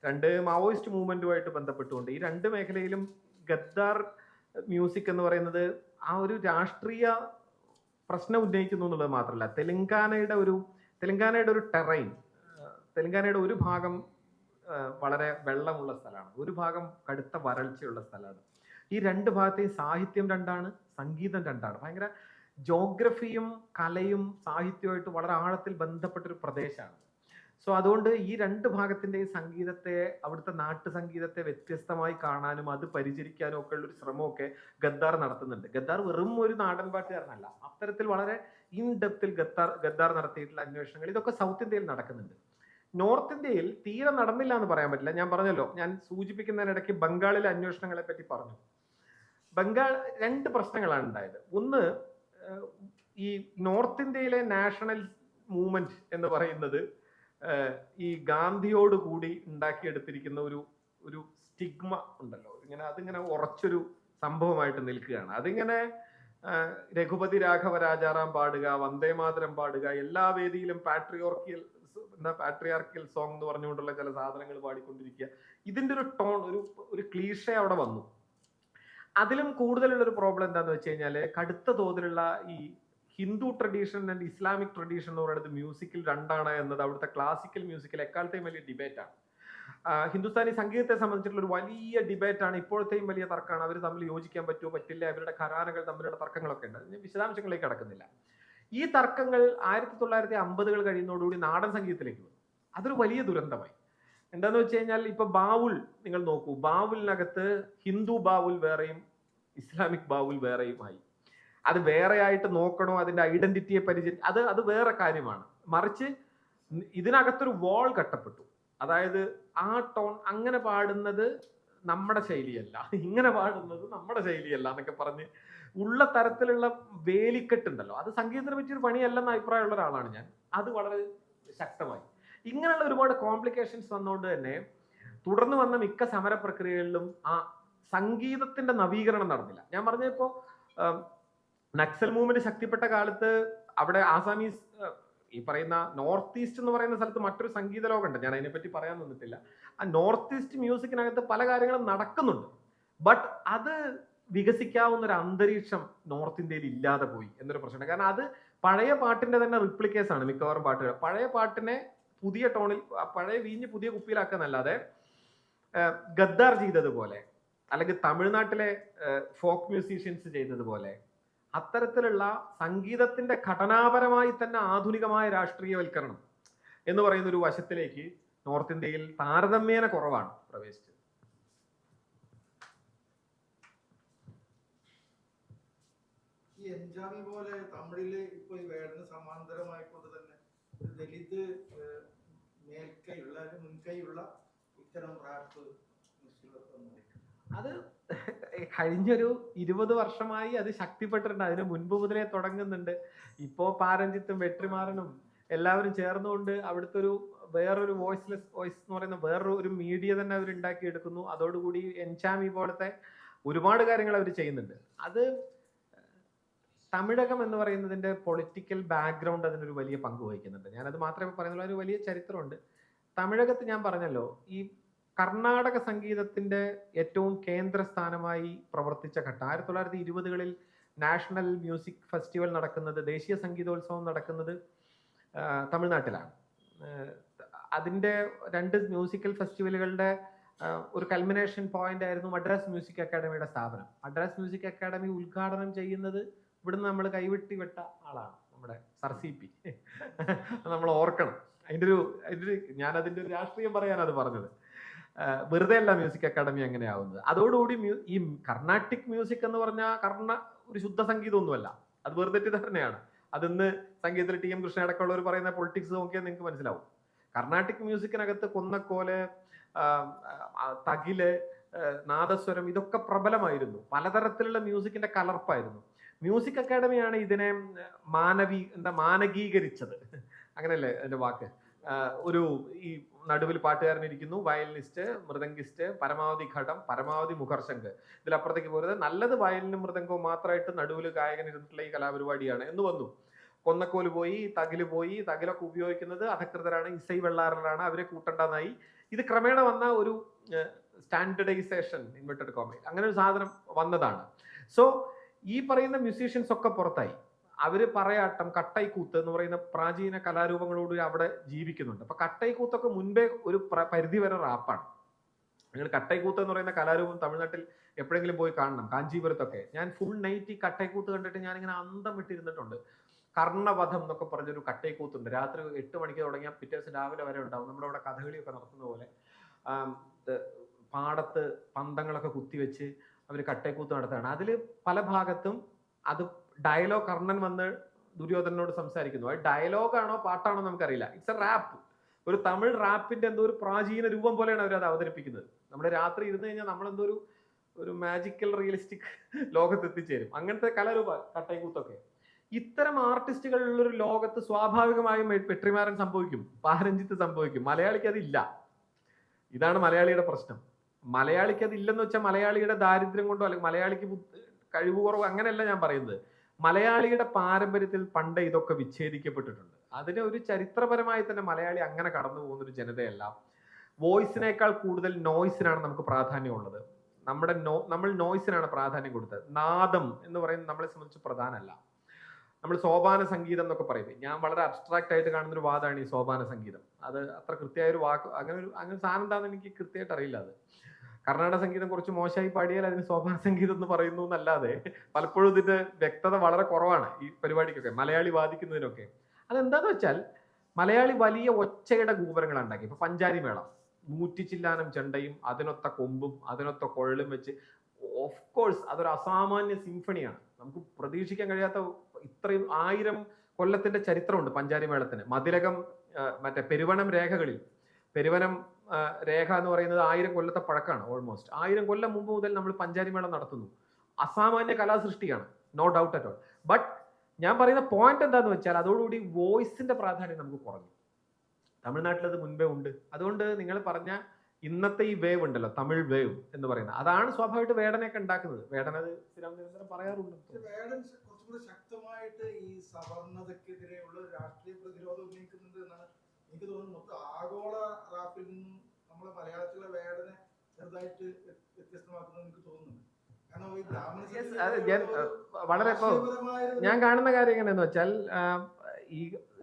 രണ്ട് മാവോയിസ്റ്റ് മൂവ്മെന്റുമായിട്ട് ബന്ധപ്പെട്ടുകൊണ്ട്. ഈ രണ്ട് മേഖലയിലും ഗദ്ദാർ മ്യൂസിക് എന്ന് പറയുന്നത് ആ ഒരു രാഷ്ട്രീയ പ്രശ്നം ഉന്നയിക്കുന്നു എന്നുള്ളത് മാത്രമല്ല, തെലുങ്കാനയുടെ ഒരു ടെറൈൻ, തെലുങ്കാനയുടെ ഒരു ഭാഗം വളരെ വെള്ളമുള്ള സ്ഥലമാണ്, ഒരു ഭാഗം കടുത്ത വരൾച്ചയുള്ള സ്ഥലമാണ്. ഈ രണ്ട് ഭാഗത്തെയും സാഹിത്യം രണ്ടാണ്, സംഗീതം രണ്ടാണ്. ഭയങ്കര ജോഗ്രഫിയും കലയും സാഹിത്യവുമായിട്ട് വളരെ ആഴത്തിൽ ബന്ധപ്പെട്ടൊരു പ്രദേശമാണ്. സോ അതുകൊണ്ട് ഈ രണ്ട് ഭാഗത്തിൻ്റെയും സംഗീതത്തെ, അവിടുത്തെ നാട്ടു സംഗീതത്തെ വ്യത്യസ്തമായി കാണാനും അത് പരിചരിക്കാനും ഒക്കെ ഉള്ളൊരു ശ്രമമൊക്കെ ഗദ്ദാർ നടത്തുന്നുണ്ട്. ഗദ്ദാർ വെറും ഒരു നാടൻ പാട്ടുകാരനല്ല, അത്തരത്തിൽ വളരെ ഇൻ ഡെപ്തിൽ ഗദ്ദാർ നടത്തിയിട്ടുള്ള അന്വേഷണങ്ങൾ ഇതൊക്കെ സൗത്ത് ഇന്ത്യയിൽ നടക്കുന്നുണ്ട്. നോർത്ത് ഇന്ത്യയിൽ തീരെ നടന്നില്ല എന്ന് പറയാൻ പറ്റില്ല. ഞാൻ പറഞ്ഞല്ലോ, ഞാൻ സൂചിപ്പിക്കുന്നതിനിടയ്ക്ക് ബംഗാളിലെ അന്വേഷണങ്ങളെ പറ്റി പറഞ്ഞു. ബംഗാൾ രണ്ട് പ്രശ്നങ്ങളാണ് ഉണ്ടായത്. ഒന്ന്, ഈ നോർത്ത് ഇന്ത്യയിലെ നാഷണൽ മൂവ്മെന്റ് എന്ന് പറയുന്നത് ഈ ഗാന്ധിയോട് കൂടി ഉണ്ടാക്കിയെടുത്തിരിക്കുന്ന ഒരു സ്റ്റിഗ്മ ഉണ്ടല്ലോ, അതിങ്ങനെ ഉറച്ചൊരു സംഭവമായിട്ട് നിൽക്കുകയാണ്. അതിങ്ങനെ രഘുപതി രാഘവ രാജാറാം പാടുക, വന്ദേമാതരം പാടുക, എല്ലാ വേദിയിലും പാട്രിയാർക്കൽ സോങ് എന്ന് പറഞ്ഞുകൊണ്ടുള്ള ചില സാധനങ്ങൾ പാടിക്കൊണ്ടിരിക്കുക. ഇതിന്റെ ഒരു ടോൺ, ഒരു ക്ലീഷ അവിടെ വന്നു. അതിലും കൂടുതലുള്ള ഒരു പ്രോബ്ലം എന്താന്ന് വെച്ച് കഴിഞ്ഞാല്, കടുത്ത തോതിലുള്ള ഈ Hindu tradition and Islamic tradition എന്ന് പറയുന്നത് മ്യൂസിക്കിൽ രണ്ടാണ് എന്നത് അവിടുത്തെ ക്ലാസിക്കൽ മ്യൂസിക്കിൽ എക്കാലത്തെയും വലിയ ഡിബേറ്റാണ്. ഹിന്ദുസ്ഥാനി സംഗീതത്തെ സംബന്ധിച്ചിട്ടുള്ള ഒരു വലിയ ഡിബേറ്റാണ്, ഇപ്പോഴത്തെയും വലിയ തർക്കമാണ്. അവർ തമ്മിൽ യോജിക്കാൻ പറ്റുമോ പറ്റില്ല, അവരുടെ ഘരാനകൾ തമ്മിലുള്ള തർക്കങ്ങളൊക്കെ ഉണ്ട്. ഞാൻ വിശദാംശങ്ങളിലേക്ക് കടക്കുന്നില്ല. ഈ തർക്കങ്ങൾ 1950-കൾ കഴിയുന്നതോടുകൂടി നാടൻ സംഗീതത്തിലേക്ക് വന്നു. അതൊരു വലിയ ദുരന്തമായി. എന്താന്ന് വെച്ച് കഴിഞ്ഞാൽ, ഇപ്പൊ ബാവുൽ നിങ്ങൾ നോക്കൂ, ബാവുലിനകത്ത് ഹിന്ദു ബാവുൽ വേറെയും ഇസ്ലാമിക് ബാവുൽ വേറെയുമായി. അത് വേറെ ആയിട്ട് നോക്കണോ, അതിന്റെ ഐഡന്റിറ്റിയെ അത് വേറെ കാര്യമാണ്. മറിച്ച് ഇതിനകത്തൊരു വാൾ കട്ടപ്പെട്ടു. അതായത് ആ ടോൺ അങ്ങനെ പാടുന്നത് നമ്മുടെ ശൈലിയല്ല, ഇങ്ങനെ പാടുന്നത് നമ്മുടെ ശൈലിയല്ല എന്നൊക്കെ പറഞ്ഞ് ഉള്ള തരത്തിലുള്ള വേലിക്കെട്ടുണ്ടല്ലോ, അത് സംഗീതത്തിനെ പറ്റിയൊരു പണിയല്ലെന്ന അഭിപ്രായമുള്ള ഒരാളാണ് ഞാൻ. അത് വളരെ ശക്തമായി. ഇങ്ങനെയുള്ള ഒരുപാട് കോംപ്ലിക്കേഷൻസ് വന്നുകൊണ്ട് തന്നെ തുടർന്ന് വന്ന മിക്ക സമര പ്രക്രിയകളിലും ആ സംഗീതത്തിന്റെ നവീകരണം നടന്നില്ല. ഞാൻ പറഞ്ഞപ്പോ നക്സൽ മൂവ്മെന്റ് ശക്തിപ്പെട്ട കാലത്ത് അവിടെ ആസാമീസ്, ഈ പറയുന്ന നോർത്ത് ഈസ്റ്റ് എന്ന് പറയുന്ന സ്ഥലത്ത് മറ്റൊരു സംഗീത ലോകമുണ്ട്, ഞാൻ അതിനെപ്പറ്റി പറയാൻ നിന്നിട്ടില്ല. ആ നോർത്ത് ഈസ്റ്റ് മ്യൂസിക്കിനകത്ത് പല കാര്യങ്ങളും നടക്കുന്നുണ്ട്. ബട്ട് അത് വികസിക്കാവുന്ന ഒരു അന്തരീക്ഷം നോർത്ത് ഇന്ത്യയിൽ ഇല്ലാതെ പോയി എന്നൊരു പ്രശ്നമുണ്ട്. കാരണം അത് പഴയ പാട്ടിന്റെ തന്നെ റിപ്ലിക്കേസ് ആണ് മിക്കവാറും പാട്ടുകൾ. പഴയ പാട്ടിനെ പുതിയ ടോണിൽ, പഴയ വീഞ്ഞ് പുതിയ കുപ്പിയിലാക്കുന്നല്ലാതെ ഗദ്ദാർ ചെയ്തതുപോലെ അല്ലെങ്കിൽ തമിഴ്നാട്ടിലെ ഫോക്ക് മ്യൂസീഷ്യൻസ് ചെയ്തതുപോലെ അത്തരത്തിലുള്ള സംഗീതത്തിന്റെ ഘടനാപരമായി തന്നെ ആധുനികമായ രാഷ്ട്രീയവൽക്കരണം എന്ന് പറയുന്ന ഒരു വശത്തിലേക്ക് നോർത്ത് ഇന്ത്യയിൽ താരതമ്യേന കുറവാണ് പ്രവേശിച്ചത്. ഈ എൻജാമി പോലെ തമിഴില് ഇപ്പൊ ഈ വേടന് സമാന്തരമായിക്കൊണ്ട് തന്നെ ഒരു ദലിത് മേൽക്കൈയുള്ള മുൻകൈയുള്ള ഇത്തരം റാപ്പ് അത് കഴിഞ്ഞൊരു 20 വർഷമായി അത് ശക്തിപ്പെട്ടിട്ടുണ്ട്. അതിന് മുൻപ് മുതലേ തുടങ്ങുന്നുണ്ട്. ഇപ്പോ പാരഞ്ജിത്തും വെട്രിമാറനും എല്ലാവരും ചേർന്നുകൊണ്ട് അവിടുത്തെ വേറൊരു വോയിസ് എന്ന് പറയുന്ന വേറൊരു മീഡിയ തന്നെ അവർ ഉണ്ടാക്കിയെടുക്കുന്നു. അതോടുകൂടി എൻചാമി പോലത്തെ ഒരുപാട് കാര്യങ്ങൾ അവർ ചെയ്യുന്നുണ്ട്. അത് തമിഴകം എന്ന് പറയുന്നതിന്റെ പൊളിറ്റിക്കൽ ബാക്ക്ഗ്രൗണ്ട് അതിനൊരു വലിയ പങ്ക് വഹിക്കുന്നുണ്ട്. ഞാനത് മാത്രമേ പറയുന്നുള്ളൂ, ഒരു വലിയ ചരിത്രമുണ്ട് തമിഴകത്ത്. ഞാൻ പറഞ്ഞല്ലോ, ഈ കർണാടക സംഗീതത്തിന്റെ ഏറ്റവും കേന്ദ്രസ്ഥാനമായി പ്രവർത്തിച്ച ഘട്ടം 1920-കളിൽ നാഷണൽ മ്യൂസിക് ഫെസ്റ്റിവൽ നടക്കുന്നത്, ദേശീയ സംഗീതോത്സവം നടക്കുന്നത് തമിഴ്നാട്ടിലാണ്. അതിന്റെ 2 മ്യൂസിക്കൽ ഫെസ്റ്റിവലുകളുടെ ഒരു കൾമിനേഷൻ പോയിന്റ് ആയിരുന്നു മദ്രാസ് മ്യൂസിക് അക്കാഡമിയുടെ സ്ഥാപനം. മദ്രാസ് മ്യൂസിക് അക്കാഡമി ഉദ്ഘാടനം ചെയ്യുന്നത് ഇവിടുന്ന് നമ്മൾ കൈവിട്ടി വിട്ട ആളാണ്, നമ്മുടെ സർ CP. നമ്മൾ ഓർക്കണം. ഞാൻ അതിന്റെ ഒരു രാഷ്ട്രീയം പറയാൻ അത് പറഞ്ഞത്. വെറുതെ അല്ല മ്യൂസിക് അക്കാഡമി അങ്ങനെ ആവുന്നത്. അതോടുകൂടി ഈ കർണാട്ടിക് മ്യൂസിക് എന്ന് പറഞ്ഞാൽ ഒരു ശുദ്ധ സംഗീതമൊന്നുമല്ല, അത് വെറുതെ തന്നെയാണ്. അതിന്ന് സംഗീതത്തിൽ ടി എം കൃഷ്ണ അടക്കമുള്ളവർ പറയുന്ന പൊളിറ്റിക്സ് നോക്കിയാൽ നിങ്ങൾക്ക് മനസ്സിലാവും. കർണാട്ടിക് മ്യൂസിക്കിനകത്ത് കൊന്നക്കോല്, തകില്, നാദസ്വരം ഇതൊക്കെ പ്രബലമായിരുന്നു. പലതരത്തിലുള്ള മ്യൂസിക്കിന്റെ കലർപ്പായിരുന്നു. മ്യൂസിക് അക്കാഡമിയാണ് ഇതിനെ മാനകീകരിച്ചത്, അങ്ങനെയല്ലേ അതിന്റെ വാക്ക്. ഒരു ഈ നടുവിൽ പാട്ടുകാരൻ ഇരിക്കുന്നു, വയലിനിസ്റ്റ്, മൃദംഗിസ്റ്റ്, പരമാവധി ഘടം, പരമാവധി മുഖർശങ്ക്, ഇതിലപ്പുറത്തേക്ക് പോരുന്നത് നല്ലത് വയലിനും മൃദംഗവും മാത്രമായിട്ട് നടുവിൽ ഗായകൻ ഇരുന്നിട്ടുള്ള ഈ കലാപരിപാടിയാണ് എന്ന് വന്നു. കൊന്നക്കോല് പോയി, തകില് പോയി. തകിലൊക്കെ ഉപയോഗിക്കുന്നത് അധകൃതരാണ്, ഇസൈ വെള്ളാറിലാണ്, അവരെ കൂട്ടണ്ടെന്നായി. ഇത് ക്രമേണ വന്ന ഒരു സ്റ്റാൻഡർഡൈസേഷൻ, ഇൻവെർട്ടഡ് കോമയിൽ, അങ്ങനെ ഒരു സാധനം വന്നതാണ്. സോ ഈ പറയുന്ന മ്യൂസീഷ്യൻസ് ഒക്കെ പുറത്തായി. അവര് പറയാട്ടം, കട്ടൈക്കൂത്ത് എന്ന് പറയുന്ന പ്രാചീന കലാരൂപങ്ങളോട് അവിടെ ജീവിക്കുന്നുണ്ട്. അപ്പൊ കട്ടൈക്കൂത്തൊക്കെ മുൻപേ ഒരു പരിധി വരെ റാപ്പാണ്. നിങ്ങൾ കട്ടൈക്കൂത്ത് എന്ന് പറയുന്ന കലാരൂപം തമിഴ്നാട്ടിൽ എപ്പോഴെങ്കിലും പോയി കാണണം, കാഞ്ചീപുരത്തൊക്കെ. ഞാൻ ഫുൾ നൈറ്റ് ഈ കട്ടൈക്കൂത്ത് കണ്ടിട്ട് ഞാനിങ്ങനെ അന്തം വിട്ടിരുന്നിട്ടുണ്ട്. കർണവധം എന്നൊക്കെ പറഞ്ഞൊരു കട്ടൈക്കൂത്തുണ്ട്. രാത്രി 8 മണിക്ക് തുടങ്ങിയാൽ പിറ്റേ ദിവസം രാവിലെ വരെ ഉണ്ടാവും. നമ്മുടെ അവിടെ കഥകളിയൊക്കെ നടത്തുന്ന പോലെ പാടത്ത് പന്തങ്ങളൊക്കെ കുത്തിവെച്ച് അവർ കട്ടൈക്കൂത്ത് നടത്തുകയാണ്. അതിൽ പല ഭാഗത്തും അത് ഡയലോഗ്, കർണൻ വന്ന് ദുര്യോധനോട് സംസാരിക്കുന്നു. അത് ഡയലോഗാണോ പാട്ടാണോ നമുക്കറിയില്ല. ഇറ്റ്സ് എ റാപ്പ്, ഒരു തമിഴ് റാപ്പിന്റെ എന്തോ ഒരു പ്രാചീന രൂപം പോലെയാണ് അവർ അത് അവതരിപ്പിക്കുന്നത്. നമ്മുടെ രാത്രി ഇരുന്ന് കഴിഞ്ഞാൽ നമ്മളെന്തോ ഒരു മാജിക്കൽ റിയലിസ്റ്റിക് ലോകത്ത് എത്തിച്ചേരും. അങ്ങനത്തെ കലാരൂപ കട്ടൈക്കൂത്തൊക്കെ. ഇത്തരം ആർട്ടിസ്റ്റുകളുള്ളൊരു ലോകത്ത് സ്വാഭാവികമായും വെട്രിമാരൻ സംഭവിക്കും, പാരഞ്ജിത്ത് സംഭവിക്കും. മലയാളിക്ക് അതില്ല. ഇതാണ് മലയാളിയുടെ പ്രശ്നം. മലയാളിക്ക് അതില്ലെന്ന് വെച്ചാൽ മലയാളിയുടെ ദാരിദ്ര്യം കൊണ്ടോ അല്ലെങ്കിൽ മലയാളിക്ക് കഴിവ് കുറവ് അങ്ങനെയല്ല ഞാൻ പറയുന്നത്. മലയാളിയുടെ പാരമ്പര്യത്തിൽ പണ്ട് ഇതൊക്കെ വിച്ഛേദിക്കപ്പെട്ടിട്ടുണ്ട്. അതിന് ഒരു ചരിത്രപരമായി തന്നെ മലയാളി അങ്ങനെ കടന്നു പോകുന്ന ഒരു ജനതയല്ല. വോയിസിനേക്കാൾ കൂടുതൽ നോയ്സിനാണ് നമുക്ക് പ്രാധാന്യമുള്ളത്. നമ്മൾ നോയ്സിനാണ് പ്രാധാന്യം കൊടുത്തത്. നാദം എന്ന് പറയുന്നത് നമ്മളെ സംബന്ധിച്ച് പ്രധാനമല്ല. നമ്മൾ സോപാന സംഗീതം എന്നൊക്കെ പറയുന്നത്, ഞാൻ വളരെ അബ്സ്ട്രാക്ട് ആയിട്ട് കാണുന്ന ഒരു വാദമാണ് ഈ സോപാന സംഗീതം. അത് അത്ര കൃത്യമായ ഒരു വാക്ക്, അങ്ങനെ സാധനം എന്താണെന്ന് എനിക്ക് കൃത്യമായിട്ട് അറിയില്ല. അത് കർണാടക സംഗീതം കുറച്ച് മോശമായി പാടിയാൽ അതിന് സോപാന സംഗീതം എന്ന് പറയുന്നു എന്നല്ലാതെ പലപ്പോഴും ഇതിന്റെ വ്യക്തത വളരെ കുറവാണ് ഈ പരിപാടിക്കൊക്കെ, മലയാളി വാദിക്കുന്നതിനൊക്കെ. അതെന്താന്ന് വെച്ചാൽ മലയാളി വലിയ ഒച്ചയുടെ ഗോപുരങ്ങൾ ഉണ്ടാക്കി. ഇപ്പൊ പഞ്ചാരി മേളം, 100 ചില്ലാനം ചെണ്ടയും അതിനൊത്ത കൊമ്പും അതിനൊത്ത കൊഴലും വെച്ച്, ഓഫ് കോഴ്സ് അതൊരു അസാമാന്യ സിംഫണിയാണ്. നമുക്ക് പ്രതീക്ഷിക്കാൻ കഴിയാത്ത ഇത്രയും 1000 കൊല്ലത്തിന്റെ ചരിത്രമുണ്ട് പഞ്ചാരി മേളത്തിന്. മതിലകം മറ്റേ പെരുവനം രേഖകളിൽ, പെരുവനം രേഖ എന്ന് പറയുന്നത് 1000 കൊല്ലത്തെ പഴക്കമാണ്. ഓൾമോസ്റ്റ് 1000 കൊല്ലം മുമ്പ് മുതൽ നമ്മൾ പഞ്ചാരി മേളം നടത്തുന്നു. അസാമാന്യ കലാസൃഷ്ടിയാണ്, no doubt at all. But ഞാൻ പറയുന്ന പോയിന്റ് എന്താന്ന് വെച്ചാൽ അതോടുകൂടി വോയിസിന്റെ പ്രാധാന്യം നമുക്ക് കുറഞ്ഞു. തമിഴ്നാട്ടിൽ അത് മുൻപേ ഉണ്ട്. അതുകൊണ്ട് നിങ്ങൾ പറഞ്ഞ ഇന്നത്തെ ഈ വേവ് ഉണ്ടല്ലോ, തമിഴ് വേവ് എന്ന് പറയുന്നത്, അതാണ് സ്വാഭാവികമായിട്ട് വേടനെയൊക്കെ ഉണ്ടാക്കുന്നത്. വേടൻ അത് നിരന്തരം പറയാറുണ്ട്. വേടൻ കുറച്ചും കൂടി ശക്തമായിട്ട് ഈ സവർണതക്കെതിരെയുള്ള രാഷ്ട്രീയ പ്രതിരോധം ഉന്നയിക്കുന്നുണ്ട് എന്നാണ് എനിക്ക് തോന്നുന്നു. മൊത്തം ആഗോള റാപ്പിൽ നിന്നും നമ്മളെ മലയാളത്തിലെ വേടനെ ചെറുതായിട്ട് വ്യത്യസ്തമാക്കുന്നത് എനിക്ക് തോന്നുന്നുണ്ട്. കാരണം ഈ വളരെ ഞാൻ കാണുന്ന കാര്യം എങ്ങനെയാന്ന് വെച്ചാൽ, ഈ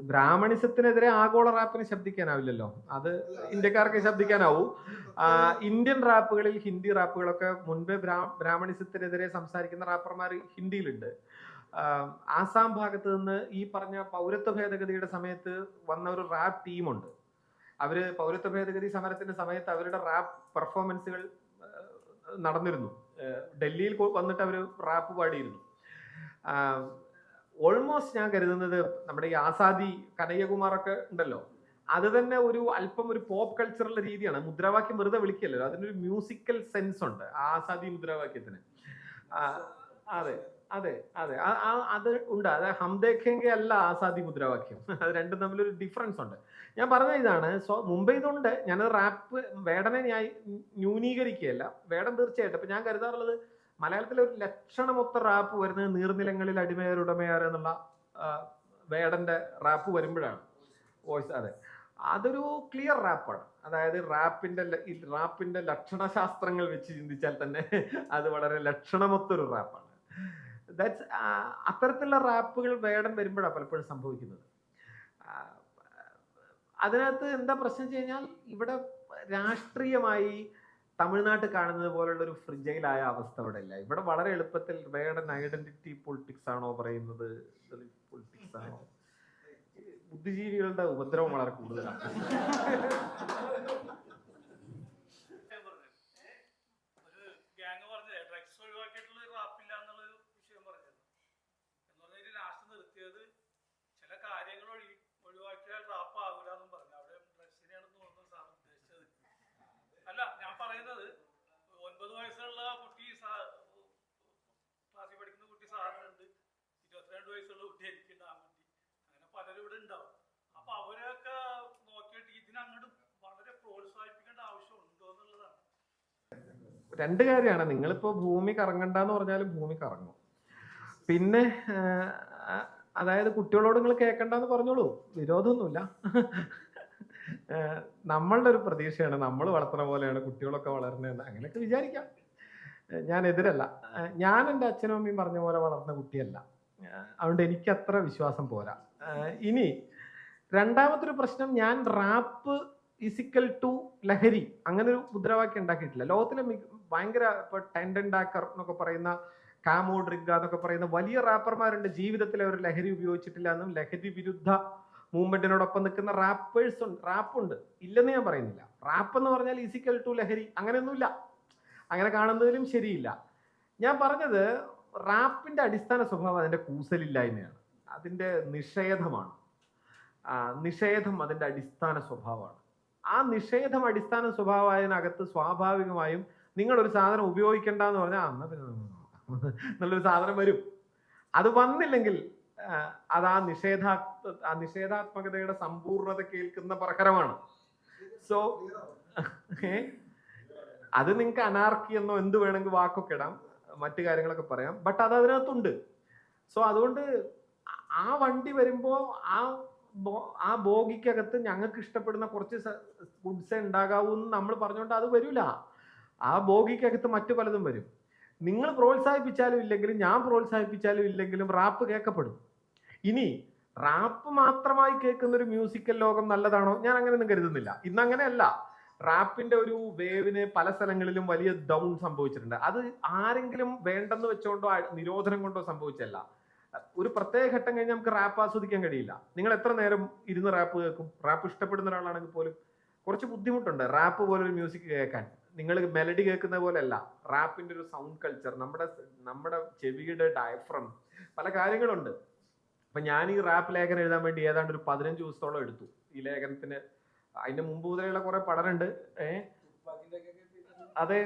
ബ്രാഹ്മണിസത്തിനെതിരെ ആഗോള റാപ്പിന് ശബ്ദിക്കാനാവില്ലല്ലോ, അത് ഇന്ത്യക്കാർക്ക് ശബ്ദിക്കാനാവൂ. ഇന്ത്യൻ റാപ്പുകളിൽ, ഹിന്ദി റാപ്പുകളൊക്കെ മുൻപേ ബ്രാഹ്മണിസത്തിനെതിരെ സംസാരിക്കുന്ന റാപ്പർമാർ ഹിന്ദിയിലുണ്ട്. ആസാം ഭാഗത്ത് നിന്ന് ഈ പറഞ്ഞ പൗരത്വ ഭേദഗതിയുടെ സമയത്ത് വന്ന ഒരു റാപ്പ് ടീമുണ്ട്. അവര് പൗരത്വ ഭേദഗതി സമരത്തിന്റെ സമയത്ത് അവരുടെ റാപ്പ് പെർഫോമൻസുകൾ നടന്നിരുന്നു. ഡൽഹിയിൽ വന്നിട്ട് അവര് റാപ്പ് പാടിയിരുന്നു. ഓൾമോസ്റ്റ് ഞാൻ കരുതുന്നത് നമ്മുടെ ഈ ആസാദി കനയ്യകുമാറൊക്കെ ഉണ്ടല്ലോ, അത് തന്നെ ഒരു അല്പം ഒരു പോപ്പ് കൾച്ചറുള്ള രീതിയാണ്. മുദ്രാവാക്യം വെറുതെ വിളിക്കല്ലോ, അതിനൊരു മ്യൂസിക്കൽ സെൻസ് ഉണ്ട് ആസാദി മുദ്രാവാക്യത്തിന്. അതെ അതെ അതെ, അത് ഉണ്ട്. അത് ഹം ദേഖേംഗെ അല്ല ആസാദി മുദ്രാവാക്യം, അത് രണ്ടും തമ്മിലൊരു ഡിഫറൻസ് ഉണ്ട്. ഞാൻ പറഞ്ഞ ഇതാണ്. മുമ്പ് ഇതുണ്ട്. ഞാനത് റാപ്പ് വേടനെ ന്യൂനീകരിക്കുകയല്ല, വേടൻ തീർച്ചയായിട്ടും. അപ്പൊ ഞാൻ കരുതാറുള്ളത് മലയാളത്തിലെ ഒരു ലക്ഷണമൊത്ത റാപ്പ് വരുന്നത് നീർനിലങ്ങളിൽ അടിമയാരുടമയാർ എന്നുള്ള വേടന്റെ റാപ്പ് വരുമ്പോഴാണ് വോയിസ്. അതെ, അതൊരു ക്ലിയർ റാപ്പാണ്. അതായത് റാപ്പിന്റെ ലക്ഷണശാസ്ത്രങ്ങൾ വെച്ച് ചിന്തിച്ചാൽ തന്നെ അത് വളരെ ലക്ഷണമൊത്തൊരു റാപ്പാണ്. ദാറ്റ്സ് അത്തരത്തിലുള്ള റാപ്പുകൾ വേടൻ വരുമ്പോഴാണ് പലപ്പോഴും സംഭവിക്കുന്നത്. അതിനകത്ത് എന്താ പ്രശ്നം വെച്ച് കഴിഞ്ഞാൽ, ഇവിടെ രാഷ്ട്രീയമായി തമിഴ്നാട്ട് കാണുന്നത് പോലുള്ള ഒരു ഫ്രിജൈലായ അവസ്ഥ ഇവിടെ ഇല്ല. ഇവിടെ വളരെ എളുപ്പത്തിൽ വേടൻ ഐഡന്റിറ്റി പൊളിറ്റിക്സ് ആണോ പറയുന്നത്, പൊളിറ്റിക്സ് ആണോ, ബുദ്ധിജീവികളുടെ ഉപദ്രവം വളരെ കൂടുതലാണ്. വയസ്സുള്ള കുട്ടി, എനിക്ക് ആൺകുട്ടി, അങ്ങനെ പലരും ഇവിടെ ഉണ്ടാവും. അപ്പൊ അവരെയൊക്കെ നോക്കിയിട്ട് ഇതിനങ്ങോട്ട് വളരെ പ്രോത്സാഹിപ്പിക്കേണ്ട ആവശ്യം ഉണ്ടോ എന്നുള്ളതാണ്. രണ്ട് കാര്യമാണ്. നിങ്ങളിപ്പോ ഭൂമി കറങ്ങണ്ടെന്ന് പറഞ്ഞാലും ഭൂമി കറങ്ങും. പിന്നെ അതായത് കുട്ടികളോട് നിങ്ങൾ കേൾക്കണ്ടെന്ന് പറഞ്ഞോളൂ, വിരോധമൊന്നുമില്ല. നമ്മളുടെ ഒരു പ്രതീക്ഷയാണ് നമ്മൾ വളർത്തുന്ന പോലെയാണ് കുട്ടികളൊക്കെ വളരുന്നതെന്ന്, അങ്ങനെയൊക്കെ വിചാരിക്കാം. ഞാൻ എതിരല്ല. ഞാൻ എൻ്റെ അച്ഛനും അമ്മയും പറഞ്ഞ പോലെ വളർന്ന കുട്ടിയല്ല, അതുകൊണ്ട് എനിക്ക് അത്ര വിശ്വാസം പോരാ. ഇനി രണ്ടാമത്തെ ഒരു പ്രശ്നം, ഞാൻ റാപ്പ് ഇസിക്കൽ ടു ലഹരി അങ്ങനെ ഒരു മുദ്രാവാക്യം ഉണ്ടാക്കിയിട്ടില്ല. ലോകത്തിലെ ഭയങ്കര ഇപ്പൊ ടെൻഡൻ ഡാക്കർ എന്നൊക്കെ പറയുന്ന, കാമോ ഡ്രിഗ എന്നൊക്കെ പറയുന്ന വലിയ റാപ്പർമാരുണ്ട്. ജീവിതത്തിൽ അവർ ലഹരി ഉപയോഗിച്ചിട്ടില്ല എന്നും ലഹരി വിരുദ്ധ മൂവ്മെന്റിനോടൊപ്പം നിൽക്കുന്ന റാപ്പേഴ്സ് ഉണ്ട്, റാപ്പുണ്ട്, ഇല്ലെന്ന് ഞാൻ പറയുന്നില്ല. റാപ്പ് എന്ന് പറഞ്ഞാൽ ഇസിക്കൽ ടു ലഹരി അങ്ങനെയൊന്നുമില്ല, അങ്ങനെ കാണുന്നതിലും ശരിയില്ല. ഞാൻ പറഞ്ഞത് റാപ്പിന്റെ അടിസ്ഥാന സ്വഭാവം അതിന്റെ കൂസലില്ലായ്മയാണ്, അതിന്റെ നിഷേധമാണ്. നിഷേധം അതിന്റെ അടിസ്ഥാന സ്വഭാവമാണ്. ആ നിഷേധം അടിസ്ഥാന സ്വഭാവത്തിനകത്ത് സ്വാഭാവികമായും നിങ്ങളൊരു സാധനം ഉപയോഗിക്കണ്ട എന്ന് പറഞ്ഞാൽ നല്ലൊരു സാധനം വരും. അത് വന്നില്ലെങ്കിൽ അത് ആ നിഷേധാത്മകതയുടെ സമ്പൂർണത കേൾക്കുന്ന പ്രഹരമാണ്. സോ അത് നിങ്ങൾക്ക് അനാർക്കി എന്നോ എന്ത് വേണമെങ്കിൽ വാക്കൊക്കെ ഇടാം, മറ്റു കാര്യങ്ങളൊക്കെ പറയാം, ബട്ട് അത് അതിനകത്തുണ്ട്. സോ അതുകൊണ്ട് ആ വണ്ടി വരുമ്പോ ആ ബോഗിക്കകത്ത് ഞങ്ങൾക്ക് ഇഷ്ടപ്പെടുന്ന കുറച്ച് ഗുഡ്സേ ഉണ്ടാകാവൂ എന്ന് നമ്മൾ പറഞ്ഞുകൊണ്ട് അത് വരില്ല. ആ ബോഗിക്കകത്ത് മറ്റു പലതും വരും. നിങ്ങൾ പ്രോത്സാഹിപ്പിച്ചാലും ഇല്ലെങ്കിലും, ഞാൻ പ്രോത്സാഹിപ്പിച്ചാലും ഇല്ലെങ്കിലും റാപ്പ് കേൾക്കപ്പെടും. ഇനി റാപ്പ് മാത്രമായി കേൾക്കുന്ന ഒരു മ്യൂസിക്കൽ ലോകം നല്ലതാണോ? ഞാൻ അങ്ങനെയൊന്നും കരുതുന്നില്ല. ഇന്നങ്ങനെയല്ല. റാപ്പിന്റെ ഒരു വേവിന് പല സ്ഥലങ്ങളിലും വലിയ ഡൗൺ സംഭവിച്ചിട്ടുണ്ട്. അത് ആരെങ്കിലും വേണ്ടെന്ന് വെച്ചോണ്ടോ നിരോധനം കൊണ്ടോ സംഭവിച്ചല്ല. ഒരു പ്രത്യേക ഘട്ടം കഴിഞ്ഞ് നമുക്ക് റാപ്പ് ആസ്വദിക്കാൻ കഴിയില്ല. നിങ്ങൾ എത്ര നേരം ഇരുന്ന് റാപ്പ് കേൾക്കും? റാപ്പ് ഇഷ്ടപ്പെടുന്ന ഒരാളാണെങ്കിൽ പോലും കുറച്ച് ബുദ്ധിമുട്ടുണ്ട് റാപ്പ് പോലൊരു മ്യൂസിക് കേൾക്കാൻ. നിങ്ങൾ മെലഡി കേൾക്കുന്ന പോലെ അല്ല റാപ്പിന്റെ ഒരു സൗണ്ട് കൾച്ചർ, നമ്മുടെ ചെവിയുടെ ഡയഫ്രം, പല കാര്യങ്ങളുണ്ട്. അപ്പൊ ഞാൻ ഈ റാപ്പ് ലേഖനം എഴുതാൻ വേണ്ടി ഏതാണ്ട് ഒരു 15 ദിവസത്തോളം എടുത്തു. ഈ ലേഖനത്തിന് അതിന്റെ മുമ്പ് മുതലുള്ള കുറെ പഠനമുണ്ട്. അതെ,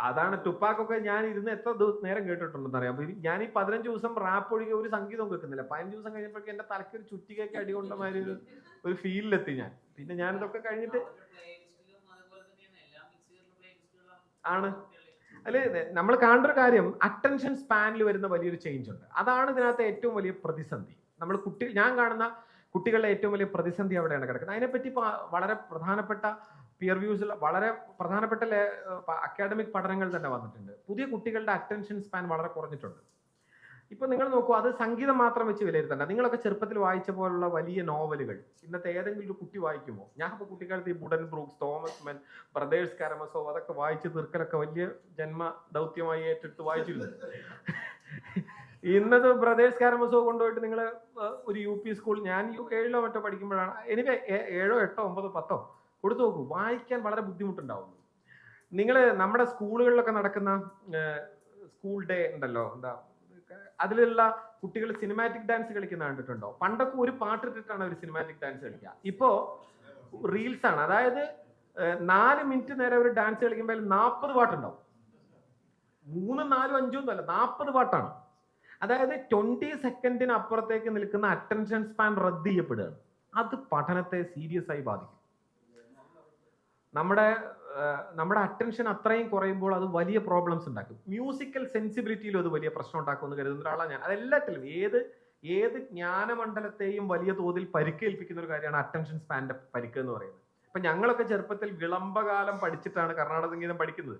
അതാണ് ടുപ്പാക്കൊക്കെ ഞാൻ ഇരുന്ന് എത്ര നേരം കേട്ടിട്ടുണ്ടെന്ന് അറിയാം. ഞാൻ ഈ 15 ദിവസം റാപ്പ് ഒഴികെ ഒരു സംഗീതവും കേൾക്കുന്നില്ല. 15 ദിവസം കഴിഞ്ഞപ്പോഴേക്കും എന്റെ തലയ്ക്ക് ഒരു ചുറ്റികയൊക്കെ അടികൊണ്ട മാതിരി ഒരു ഫീലിലെത്തി ഞാൻ. പിന്നെ ഞാൻ ഇതൊക്കെ കഴിഞ്ഞിട്ട് ആണ് അല്ലെ, നമ്മൾ കാണേണ്ട ഒരു കാര്യം അറ്റൻഷൻ സ്പാനിൽ വരുന്ന വലിയൊരു ചേഞ്ച് ഉണ്ട്. അതാണ് ഇതിനകത്ത് ഏറ്റവും വലിയ പ്രതിസന്ധി. ഞാൻ കാണുന്ന കുട്ടികളുടെ ഏറ്റവും വലിയ പ്രതിസന്ധി അവിടെയാണ് കിടക്കുന്നത്. അതിനെപ്പറ്റി വളരെ പ്രധാനപ്പെട്ട പിയർ വ്യൂസിൽ വളരെ പ്രധാനപ്പെട്ട അക്കാഡമിക് പഠനങ്ങൾ തന്നെ വന്നിട്ടുണ്ട്. പുതിയ കുട്ടികളുടെ അറ്റൻഷൻ സ്പാൻ വളരെ കുറഞ്ഞിട്ടുണ്ട്. ഇപ്പൊ നിങ്ങൾ നോക്കൂ, അത് സംഗീതം മാത്രം വെച്ച് വിലയിരുത്തണ്ട. നിങ്ങളൊക്കെ ചെറുപ്പത്തിൽ വായിച്ച പോലുള്ള വലിയ നോവലുകൾ ഇന്നത്തെ ഏതെങ്കിലും ഒരു കുട്ടി വായിക്കുമോ? ഞാൻ ഇപ്പൊ കുട്ടിക്കാലത്ത് ഈ ബുഡൻ ബ്രൂക്സ്, തോമസ് മെൻ, ബ്രദേഴ്സ് കാരമസോവ് അതൊക്കെ വായിച്ച് തീർക്കലൊക്കെ വലിയ ജന്മ ദൗത്യമായി ഏറ്റെടുത്ത് വായിച്ചിരുന്നു. ഇന്നത്തെ ബ്രദേഴ്സ് കാരമസോവ് കൊണ്ടുപോയിട്ട് നിങ്ങൾ ഒരു UP സ്കൂൾ, ഞാൻ 7ലോ മറ്റോ പഠിക്കുമ്പോഴാണ്, എനിക്ക് 7, 8, 9, 10 കൊടുത്തു നോക്കൂ, വായിക്കാൻ വളരെ ബുദ്ധിമുട്ടുണ്ടാവുന്നു. നിങ്ങൾ നമ്മുടെ സ്കൂളുകളിലൊക്കെ നടക്കുന്ന സ്കൂൾ ഡേ ഉണ്ടല്ലോ, എന്താ അതിലുള്ള കുട്ടികൾ സിനിമാറ്റിക് ഡാൻസ് കളിക്കുന്ന കണ്ടിട്ടുണ്ടോ? പണ്ടൊക്കെ ഒരു പാട്ടിട്ടിട്ടാണ് അവർ സിനിമാറ്റിക് ഡാൻസ് കളിക്കുക. ഇപ്പോ റീൽസ് ആണ്. അതായത് 4 മിനിറ്റ് നേരം ഒരു ഡാൻസ് കളിക്കുമ്പോൾ 40 പാട്ടുണ്ടാവും. 3, 4, 5 ഒന്നും അല്ല, 40 പാട്ടാണ്. അതായത് 20 സെക്കൻഡിന് അപ്പുറത്തേക്ക് നിൽക്കുന്ന അറ്റൻഷൻ സ്പാൻ റദ്ദ് ചെയ്യപ്പെടുകയാണ്. അത് പഠനത്തെ സീരിയസ് ആയി ബാധിക്കും. നമ്മുടെ അറ്റൻഷൻ അത്രയും കുറയുമ്പോൾ അത് വലിയ പ്രോബ്ലംസ് ഉണ്ടാക്കും. മ്യൂസിക്കൽ സെൻസിബിലിറ്റിയിലും അത് വലിയ പ്രശ്നം ഉണ്ടാക്കുമെന്ന് കരുതുന്ന ഒരാളാണ് ഞാൻ. അതെല്ലാത്തിലും ഏത് ജ്ഞാനമണ്ഡലത്തെയും വലിയ തോതിൽ പരിക്കേൽപ്പിക്കുന്ന ഒരു കാര്യമാണ് അറ്റൻഷൻ സ്പാനിന്റെ പരിക്ക് എന്ന് പറയുന്നത്. ഇപ്പൊ ഞങ്ങളൊക്കെ ചെറുപ്പത്തിൽ വിളംബകാലം പഠിച്ചിട്ടാണ് കർണാടക സംഗീതം പഠിക്കുന്നത്.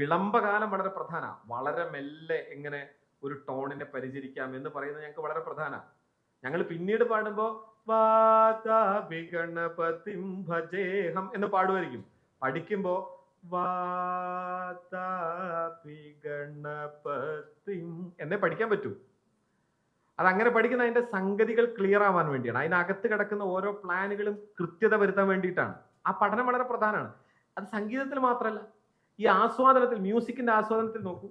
വിളംബകാലം വളരെ പ്രധാന. വളരെ മെല്ലെ എങ്ങനെ ഒരു ടോണിനെ പരിചരിക്കാം എന്ന് പറയുന്നത് ഞങ്ങൾക്ക് വളരെ പ്രധാനമാണ്. ഞങ്ങൾ പിന്നീട് പാടുമ്പോ ഗണപതിം ഭജേഹം എന്ന് പാടുമായിരിക്കും. പഠിക്കുമ്പോ ഗണപതിം എന്നേ പഠിക്കാൻ പറ്റൂ. അതങ്ങനെ പഠിക്കുന്ന അതിന്റെ സംഗതികൾ ക്ലിയർ ആവാൻ വേണ്ടിയാണ്. അതിനകത്ത് കിടക്കുന്ന ഓരോ പ്ലാനുകളും കൃത്യത വരുത്താൻ വേണ്ടിയിട്ടാണ്. ആ പഠനം വളരെ പ്രധാനമാണ്. അത് സംഗീതത്തിൽ മാത്രമല്ല, ഈ ആസ്വാദനത്തിൽ, മ്യൂസിക്കിന്റെ ആസ്വാദനത്തിൽ നോക്കൂ.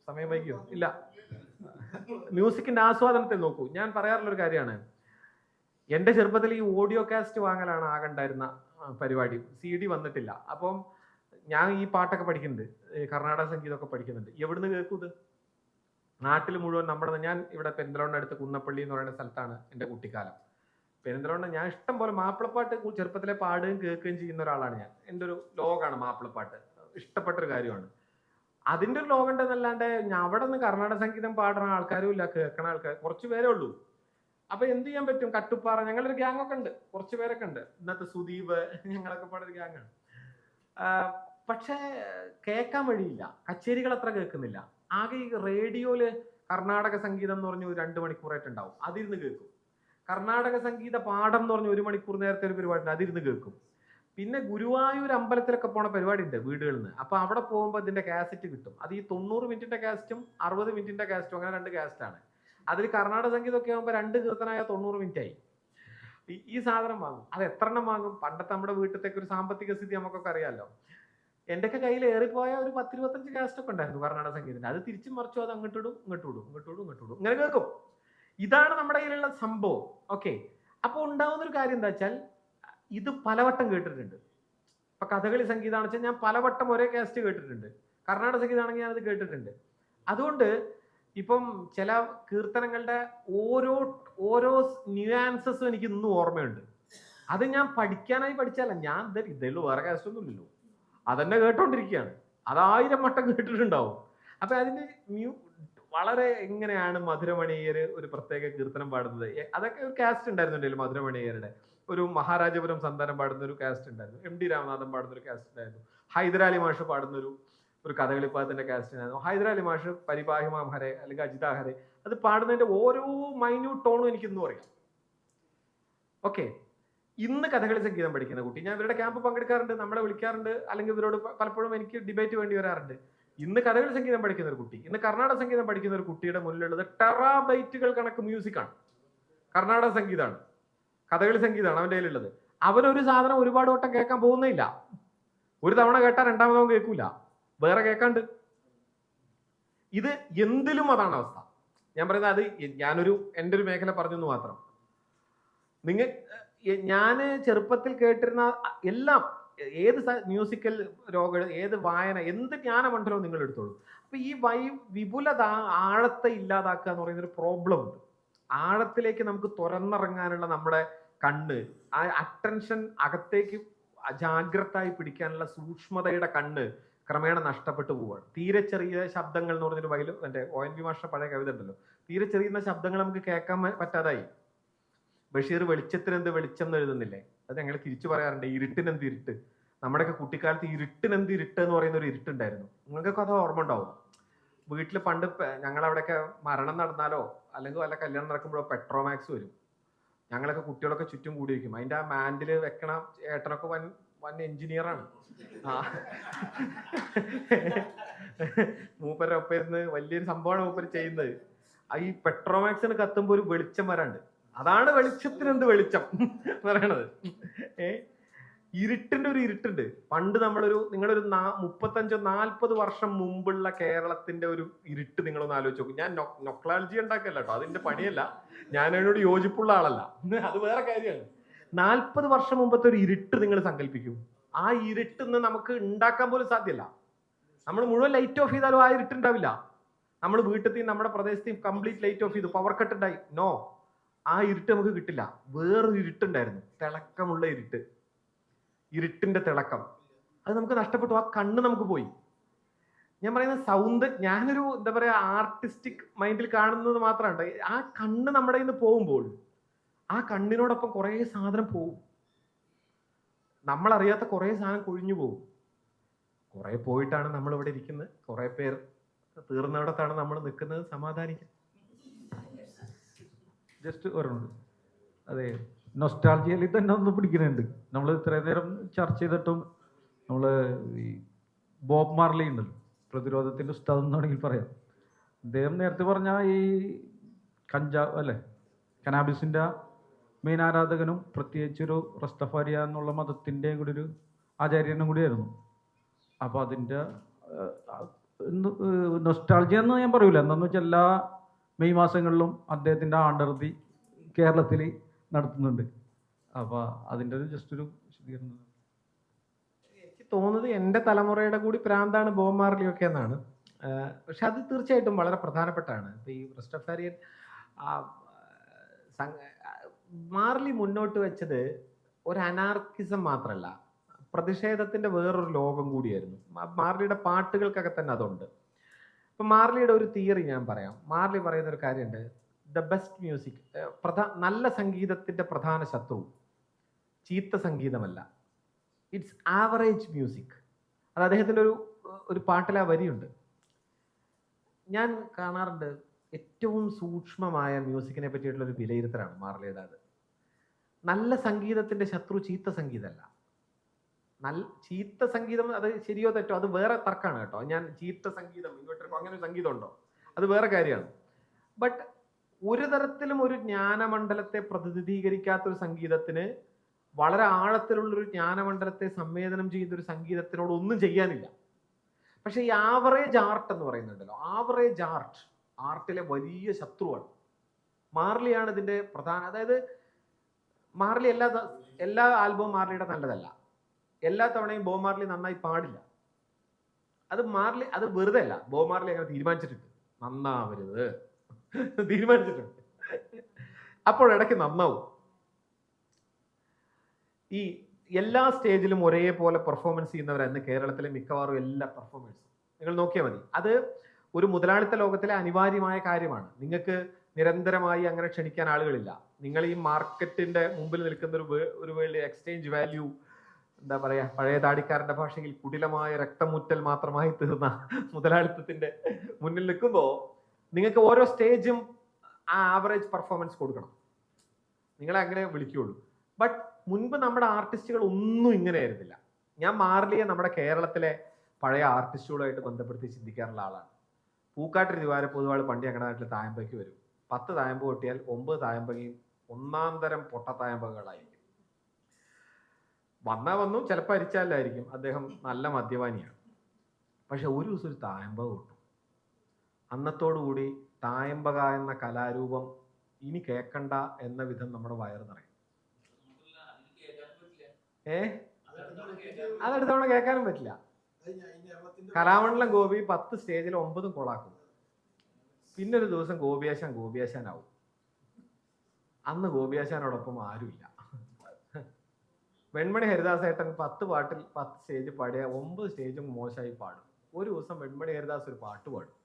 സമയം വൈകിയോ? ഇല്ല, മ്യൂസിക്കിന്റെ ആസ്വാദനത്തിൽ നോക്കൂ. ഞാൻ പറയാറുള്ളൊരു കാര്യമാണ്, എന്റെ ചെറുപ്പത്തിൽ ഈ ഓഡിയോ കാസ്റ്റ് വാങ്ങലാണ് ആകെ ഉണ്ടായിരുന്ന പരിപാടി. CD വന്നിട്ടില്ല. അപ്പം ഞാൻ ഈ പാട്ടൊക്കെ പഠിക്കുന്നുണ്ട്, കർണാടക സംഗീതമൊക്കെ പഠിക്കുന്നുണ്ട്. എവിടുന്ന് കേൾക്കും ഇത്? നാട്ടിൽ മുഴുവൻ ഞാൻ ഇവിടെ പെരിന്തൽമണ്ണ അടുത്ത് കുന്നപ്പള്ളി എന്ന് പറയുന്ന സ്ഥലത്താണ് എൻ്റെ കുട്ടിക്കാലം. പെരിന്തൽമണ്ണ ഞാൻ ഇഷ്ടം പോലെ മാപ്പിളപ്പാട്ട് ചെറുപ്പത്തിലെ പാടുകയും കേൾക്കുകയും ചെയ്യുന്ന ഒരാളാണ് ഞാൻ. എൻ്റെ ഒരു ലോകമാണ് മാപ്പിളപ്പാട്ട്, ഇഷ്ടപ്പെട്ടൊരു കാര്യമാണ്. അതിൻ്റെ ഒരു ലോകം ഉണ്ടെന്നല്ലാണ്ട് അവിടെ നിന്ന് കർണാടക സംഗീതം പാടുന്ന ആൾക്കാരും ഇല്ല, കേൾക്കണ ആൾക്കാർ കുറച്ച് പേരേ ഉള്ളൂ. അപ്പൊ എന്ത് ചെയ്യാൻ പറ്റും? കട്ടുപ്പാറ, ഞങ്ങളൊരു ഗ്യാങ് ഒക്കെ ഉണ്ട്, കുറച്ച് പേരൊക്കെ ഉണ്ട്. ഇന്നത്തെ സുദീപ്, ഞങ്ങളൊക്കെ പാടൊരു ഗ്യാങ്ങാണ്. പക്ഷേ കേൾക്കാൻ വഴിയില്ല, കച്ചേരികൾ അത്ര കേൾക്കുന്നില്ല. ആകെ ഈ റേഡിയോയില് കർണാടക സംഗീതം എന്ന് പറഞ്ഞ് 2 മണിക്കൂറായിട്ടുണ്ടാവും, അതിരുന്ന് കേൾക്കും. കർണാടക സംഗീത പാഠം എന്ന് പറഞ്ഞ 1 മണിക്കൂർ നേരത്തെ ഒരു പരിപാടി ഉണ്ട്, അതിരുന്ന് കേൾക്കും. പിന്നെ ഗുരുവായൂർ അമ്പലത്തിലൊക്കെ പോണ പരിപാടി ഉണ്ട് വീടുകളിൽ നിന്ന്. അപ്പൊ അവിടെ പോകുമ്പോൾ ഇതിന്റെ കാസറ്റ് കിട്ടും. അത് ഈ 90 മിനിറ്റിന്റെ കാസറ്റും 60 മിനിറ്റിന്റെ കാസറ്റും, അങ്ങനെ 2 കാസറ്റാണ്. അതിൽ കർണാടക സംഗീതമൊക്കെ ആകുമ്പോൾ 2 കീർത്തനായ 90 മിനിറ്റ് ആയി. ഈ സാധനം വാങ്ങും. അത് എത്ര എണ്ണം വാങ്ങും? പണ്ടത്തെ നമ്മുടെ വീട്ടിലത്തേക്ക് ഒരു സാമ്പത്തിക സ്ഥിതി നമുക്കൊക്കെ അറിയാമല്ലോ. എന്റെയൊക്കെ കയ്യിൽ ഏറിപ്പോയ ഒരു 10-25 കാസറ്റ് ഒക്കെ ഉണ്ടായിരുന്നു കർണാടക സംഗീതത്തിന്റെ. അത് തിരിച്ചും മറിച്ചു അത് അങ്ങോട്ടിടും ഇങ്ങോട്ടിടും ഇങ്ങനെ കേൾക്കും. ഇതാണ് നമ്മുടെ കയ്യിലുള്ള സംഭവം. ഓക്കെ, അപ്പോൾ ഉണ്ടാവുന്ന ഒരു കാര്യം എന്താ വെച്ചാൽ ഇത് പലവട്ടം കേട്ടിട്ടുണ്ട്. ഇപ്പൊ കഥകളി സംഗീതമാണെന്ന് വെച്ചാൽ ഞാൻ പലവട്ടം ഒരേ കാസറ്റ് കേട്ടിട്ടുണ്ട്. കർണാടക സംഗീതമാണെങ്കിൽ ഞാനത് കേട്ടിട്ടുണ്ട്. അതുകൊണ്ട് ഇപ്പം ചില കീർത്തനങ്ങളുടെ ഓരോ ന്യൂയാൻസസും എനിക്ക് ഇന്നും ഓർമ്മയുണ്ട്. അത് ഞാൻ പഠിച്ചാലല്ല, ഞാൻ ഇതേയുള്ളൂ, വേറെ കാസറ്റ് ഒന്നും ഇല്ലല്ലോ, അതെന്നെ കേട്ടോണ്ടിരിക്കുകയാണ്. അത് 1000 വട്ടം കേട്ടിട്ടുണ്ടാവും. അപ്പൊ അതിന്റെ വളരെ എങ്ങനെയാണ് മധുരമണിയർ ഒരു പ്രത്യേക കീർത്തനം പാടുന്നത്, അതൊക്കെ ഒരു കാസ്റ്റ് ഉണ്ടായിരുന്നു. മധുരമണിയരുടെ ഒരു മഹാരാജപുരം സന്താനം പാടുന്ന ഒരു കാസ്റ്റ് ഉണ്ടായിരുന്നു, MD രാമനാഥൻ പാടുന്ന ഒരു കാസ്റ്റ് ഉണ്ടായിരുന്നു, ഹൈദരാലി മാഷ് പാടുന്ന ഒരു കഥകളിപ്പാത്തിന്റെ കാസ്റ്റ് ഉണ്ടായിരുന്നു. ഹൈദരാലി മാഷ് പരിപാഹിമാം ഹരെ അല്ലെങ്കിൽ അജിത ഹരെ അത് പാടുന്നതിന്റെ ഓരോ മൈന്യൂട്ട് ടോണും എനിക്ക് ഇന്നും അറിയാം. ഓക്കെ, ഇന്ന് കഥകളി സംഗീതം പഠിക്കുന്ന കുട്ടി, ഞാൻ ഇവരുടെ ക്യാമ്പ് പങ്കെടുക്കാറുണ്ട്, നമ്മളെ വിളിക്കാറുണ്ട്, അല്ലെങ്കിൽ ഇവരോട് പലപ്പോഴും എനിക്ക് ഡിബേറ്റ് വേണ്ടി വരാറുണ്ട്. ഇന്ന് കഥകളി സംഗീതം പഠിക്കുന്ന ഒരു കുട്ടി, ഇന്ന് കർണാടക സംഗീതം പഠിക്കുന്ന ഒരു കുട്ടിയുടെ മുന്നിലുള്ളത് ടെറാബൈറ്റുകൾ കണക്ക് മ്യൂസിക്കാണ്. കർണാടക സംഗീതമാണ്, കഥകളി സംഗീതമാണ് അവൻ്റെ കയ്യിലുള്ളത്. അവനൊരു സാധനം ഒരുപാട് വട്ടം കേൾക്കാൻ പോകുന്നില്ല. ഒരു തവണ കേട്ടാൽ 2ാമതവൻ കേൾക്കൂല, വേറെ കേൾക്കാണ്ട്. ഇത് എന്തിലും അതാണ് അവസ്ഥ. ഞാൻ പറയുന്നത് അത് എൻ്റെ ഒരു മേഖല പറഞ്ഞെന്ന് മാത്രം. ഞാൻ ചെറുപ്പത്തിൽ കേട്ടിരുന്ന എല്ലാം, ഏത് മ്യൂസിക്കൽ ഏത് വായന, എന്ത് ജ്ഞാനമണ്ഡലവും നിങ്ങൾ എടുത്തോളൂ. അപ്പൊ ഈ വിപുലത, ആഴത്തെ ഇല്ലാതാക്കുക എന്ന് പറയുന്നൊരു പ്രോബ്ലം ഉണ്ട്. ആഴത്തിലേക്ക് നമുക്ക് തുറന്നിറങ്ങാനുള്ള നമ്മുടെ കണ്ണ്, ആ അറ്റൻഷൻ അകത്തേക്ക് ജാഗ്രതായി പിടിക്കാനുള്ള സൂക്ഷ്മതയുടെ കണ്ണ് ക്രമേണ നഷ്ടപ്പെട്ടു പോവുകയാണ്. തീരെ ചെറിയ ശബ്ദങ്ങൾ എന്ന് പറഞ്ഞൊരു എൻ്റെ ONV മാഷ്ട പഴയ കവിത ഉണ്ടല്ലോ, തീരെ ചെറിയ ശബ്ദങ്ങൾ നമുക്ക് കേൾക്കാൻ പറ്റാതായി. ബഷീർ വെളിച്ചത്തിനെന്ത് വെളിച്ചം എന്ന് എഴുതുന്നില്ലേ, അത് ഞങ്ങൾ തിരിച്ചു പറയാറുണ്ട്, ഇരുട്ടിനെന്ത് ഇരുട്ട്. നമ്മുടെയൊക്കെ കുട്ടിക്കാലത്ത് ഇരുട്ടിനെന്ത് ഇരുട്ട് എന്ന് പറയുന്ന ഒരു ഇരുട്ടുണ്ടായിരുന്നു. നിങ്ങൾക്കൊക്കെ അത് ഓർമ്മ ഉണ്ടാവും. വീട്ടിൽ പണ്ട് ഞങ്ങളവിടെയൊക്കെ മരണം നടന്നാലോ അല്ലെങ്കിൽ വല്ല കല്യാണം നടക്കുമ്പോഴോ പെട്രോമാക്സ് വരും. ഞങ്ങളൊക്കെ കുട്ടികളൊക്കെ ചുറ്റും കൂടിയിരിക്കും. അതിന്റെ ആ മാൻഡിൽ വെക്കണ ഏട്ടനൊക്കെ വൻ എഞ്ചിനീയറാണ്. മൂപ്പരുടെ ഒപ്പം ഇരുന്ന് വലിയൊരു സംഭവമാണ് മൂപ്പര് ചെയ്യുന്നത്. ഈ പെട്രോമാക്സിന് കത്തുമ്പോ ഒരു വെളിച്ചം വരാണ്ട്, അതാണ് വെളിച്ചത്തിനെന്ത് വെളിച്ചം എന്ന് പറയണത്. ഇരുട്ടിന്റെ ഒരു ഇരുട്ടുണ്ട്. പണ്ട് നിങ്ങളൊരു 35-40 വർഷം മുമ്പുള്ള കേരളത്തിന്റെ ഒരു ഇരുട്ട് നിങ്ങളൊന്ന് ആലോചിച്ച് നോക്കും. ഞാൻ നൊക്ലാലജി ഉണ്ടാക്കല്ല കേട്ടോ, അതിന്റെ പണിയല്ല, ഞാൻ അതിനോട് യോജിപ്പുള്ള ആളല്ല, അത് വേറെ കാര്യമാണ്. 40 വർഷം മുമ്പത്തെ ഒരു ഇരുട്ട് നിങ്ങൾ സങ്കല്പിക്കും. ആ ഇരുട്ടിന്ന് നമുക്ക് ഉണ്ടാക്കാൻ പോലും സാധ്യമല്ല. നമ്മൾ മുഴുവൻ ലൈറ്റ് ഓഫ് ചെയ്താലും ആ ഇരുട്ടുണ്ടാവില്ല. നമ്മൾ വീട്ടിൽ നമ്മുടെ പ്രദേശത്തെയും കംപ്ലീറ്റ് ലൈറ്റ് ഓഫ് ചെയ്തു, പവർ കട്ട് ഉണ്ടായി, നോ, ആ ഇരുട്ട് നമുക്ക് കിട്ടില്ല. വേറൊരു ഇരുട്ടുണ്ടായിരുന്നു, തിളക്കമുള്ള ഇരുട്ടിന്റെ തിളക്കം, അത് നമുക്ക് നഷ്ടപ്പെട്ടു. ആ കണ്ണ് നമുക്ക് പോയി. ഞാൻ പറയുന്ന ഞാനൊരു എന്താ പറയാ ആർട്ടിസ്റ്റിക് മൈൻഡിൽ കാണുന്നത് മാത്രമാണ്. ആ കണ്ണ് നമ്മുടെ കയ്യിൽ നിന്ന് പോകുമ്പോൾ ആ കണ്ണിനോടൊപ്പം കുറെ സാധനം പോകും. നമ്മളറിയാത്ത കുറെ സാധനം കൊഴിഞ്ഞു പോകും. കുറെ പോയിട്ടാണ് നമ്മൾ ഇവിടെ ഇരിക്കുന്നത്, കുറെ പേർ തീർന്നിടത്താണ് നമ്മൾ നിൽക്കുന്നത്. സമാധാനിക്കും. ജസ്റ്റ് ഒരെണ്ണം, അതെ, നൊസ്റ്റാൾജിയയിൽ തന്നെ ഒന്ന് പിടിക്കുന്നുണ്ട്. നമ്മൾ ഇത്രയും നേരം ചർച്ച ചെയ്തിട്ടും നമ്മൾ ഈ ബോബ് മാർലി ഉണ്ടല്ലോ, പ്രതിരോധത്തിൻ്റെ ഉസ്താദ് എന്ന് വേണമെങ്കിൽ പറയാം. അദ്ദേഹം നേരത്തെ പറഞ്ഞ ഈ കനാബിസിൻ്റെ മെയിൻ ആരാധകനും പ്രത്യേകിച്ചൊരു റസ്തഫാരിയ എന്നുള്ള മതത്തിൻ്റെ കൂടി ഒരു ആചാര്യനും കൂടിയായിരുന്നു. അപ്പോൾ അതിൻ്റെ നൊസ്റ്റാൾജിയ എന്ന് ഞാൻ പറയൂല. എന്താണെന്ന് വെച്ചാൽ എല്ലാ മെയ് മാസങ്ങളിലും അദ്ദേഹത്തിൻ്റെ ആണ്ടർതി കേരളത്തിൽ നടത്തുന്നുണ്ട്. അപ്പോൾ അതിൻ്റെ ഒരു ജസ്റ്റ് ഒരു വിശദീകരണം. എനിക്ക് തോന്നുന്നത് എൻ്റെ തലമുറയുടെ കൂടി പ്രാന്താണ് ബോബ് മാർലി ഒക്കെ എന്നാണ്. പക്ഷെ അത് തീർച്ചയായിട്ടും വളരെ പ്രധാനപ്പെട്ടാണ്. ഇപ്പം ഈ റസ്റ്റഫാരിയൻ മാർലി മുന്നോട്ട് വെച്ചത് ഒരു അനാർക്കിസം മാത്രമല്ല, പ്രതിഷേധത്തിന്റെ വേറൊരു ലോകം കൂടിയായിരുന്നു. മാർലിയുടെ പാട്ടുകൾക്കൊക്കെ തന്നെ അതുണ്ട്. ഇപ്പം മാർലിയുടെ ഒരു തിയറി ഞാൻ പറയാം. മാർലി പറയുന്ന ഒരു കാര്യമുണ്ട്, ദ ബെസ്റ്റ് മ്യൂസിക്, നല്ല സംഗീതത്തിന്റെ പ്രധാന ശത്രു ചീത്ത സംഗീതമല്ല, ഇറ്റ്സ് ആവറേജ് മ്യൂസിക്. അത് അദ്ദേഹത്തിൻ്റെ ഒരു പാട്ടിലെ വരിയുണ്ട്. ഞാൻ കാണാറുണ്ട്, ഏറ്റവും സൂക്ഷ്മമായ മ്യൂസിക്കിനെ പറ്റിയിട്ടുള്ള ഒരു വിലയിരുത്തലാണ് മാർലിയുടെ. അത് നല്ല സംഗീതത്തിന്റെ ശത്രു ചീത്ത സംഗീതമല്ല. ചീത്ത സംഗീതം അത് ശരിയോ തെറ്റോ അത് വേറെ തർക്കമാണ് കേട്ടോ. ഞാൻ ചീത്ത സംഗീതം ഇങ്ങോട്ട് അങ്ങനെ ഒരു സംഗീതം ഉണ്ടോ അത് വേറെ കാര്യമാണ്. ബട്ട് ഒരു തരത്തിലും ഒരു ജ്ഞാനമണ്ഡലത്തെ പ്രതിനിധീകരിക്കാത്തൊരു സംഗീതത്തിന്, വളരെ ആഴത്തിലുള്ളൊരു ജ്ഞാനമണ്ഡലത്തെ സംവേദനം ചെയ്യുന്ന ഒരു സംഗീതത്തിനോട് ഒന്നും ചെയ്യാനില്ല. പക്ഷെ ഈ ആവറേജ് ആർട്ട് എന്ന് പറയുന്നുണ്ടല്ലോ, ആവറേജ് ആർട്ടിലെ വലിയ ശത്രുവാണ്. മാർലിയാണ് ഇതിന്റെ പ്രധാന. അതായത് മാർലി എല്ലാ ആൽബവും മാർലിയുടെ നല്ലതല്ല, എല്ലാ തവണയും ബോ മാർലി നന്നായി പാടില്ല. അത് വെറുതെ അല്ല, ബോ മാർലി അങ്ങനെ തീരുമാനിച്ചിട്ടുണ്ട് നന്നാവരുത്, തീരുമാനിച്ചിട്ടുണ്ട്. അപ്പോൾ ഇടയ്ക്ക് നന്നാവും. ഈ എല്ലാ സ്റ്റേജിലും ഒരേപോലെ പെർഫോമൻസ് ചെയ്യുന്നവരായിരുന്നു കേരളത്തിലെ മിക്കവാറും എല്ലാ പെർഫോമൻസും. നിങ്ങൾ നോക്കിയാൽ മതി. അത് ഒരു മുതലാളിത്ത ലോകത്തിലെ അനിവാര്യമായ കാര്യമാണ്. നിങ്ങൾക്ക് നിരന്തരമായി അങ്ങനെ ക്ഷണിക്കാൻ ആളുകളില്ല. നിങ്ങൾ ഈ മാർക്കറ്റിന്റെ മുമ്പിൽ നിൽക്കുന്ന ഒരു വേൾഡ് എക്സ്ചേഞ്ച് വാല്യൂ, എന്താ പറയാ, പഴയ താടിക്കാരന്റെ ഭാഷയിൽ കുടിലമായ രക്തമുറ്റൽ മാത്രമായി തീർന്ന മുതലാളിത്തത്തിന്റെ മുന്നിൽ നിൽക്കുമ്പോൾ നിങ്ങൾക്ക് ഓരോ സ്റ്റേജും ആ ആവറേജ് പെർഫോമൻസ് കൊടുക്കണം, നിങ്ങളെ അങ്ങനെ വിളിക്കുകയുള്ളൂ. ബട്ട് മുൻപ് നമ്മുടെ ആർട്ടിസ്റ്റുകൾ ഒന്നും ഇങ്ങനെ ആയിരുന്നില്ല. ഞാൻ മാർലിയെ നമ്മുടെ കേരളത്തിലെ പഴയ ആർട്ടിസ്റ്റുകളുമായിട്ട് ബന്ധപ്പെടുത്തി ചിന്തിക്കാറുള്ള ആളാണ്. പൂക്കാട്ടിൽ ദിവാര പൊതുവാൾ പണ്ടി ഞങ്ങളുടെ നാട്ടിൽ തായമ്പയ്ക്ക് വരും. 10 തായമ്പ് കൊട്ടിയാൽ 9 തായമ്പകയും ഒന്നാം തരം പൊട്ട തായമ്പകളായിരിക്കും. വന്നു ചിലപ്പോൾ അരിച്ചാലായിരിക്കും. അദ്ദേഹം നല്ല മദ്യപാനിയാണ്. പക്ഷെ ഒരു ദിവസം ഒരു തായമ്പക കൊട്ടും. അന്നത്തോടുകൂടി തായമ്പക എന്ന കലാരൂപം ഇനി കേൾക്കണ്ട എന്ന വിധം നമ്മുടെ വയറ് നിറയും. അതടുത്ത തവണ കേൾക്കാനും പറ്റില്ല. കലാമണ്ഡലം ഗോപി 10 സ്റ്റേജിൽ 9 കൊളാക്കും. പിന്നൊരു ദിവസം ഗോപിയാശാനാവും. അന്ന് ഗോപിയാശാനോടൊപ്പം ആരുമില്ല. വെൺമണി ഹരിദാസേട്ടൻ 10 പാട്ടിൽ 10 സ്റ്റേജ് പാടിയ 9 സ്റ്റേജും മോശമായി പാടും. ഒരു ദിവസം വെൺമണി ഹരിദാസ് ഒരു പാട്ട് പാടും.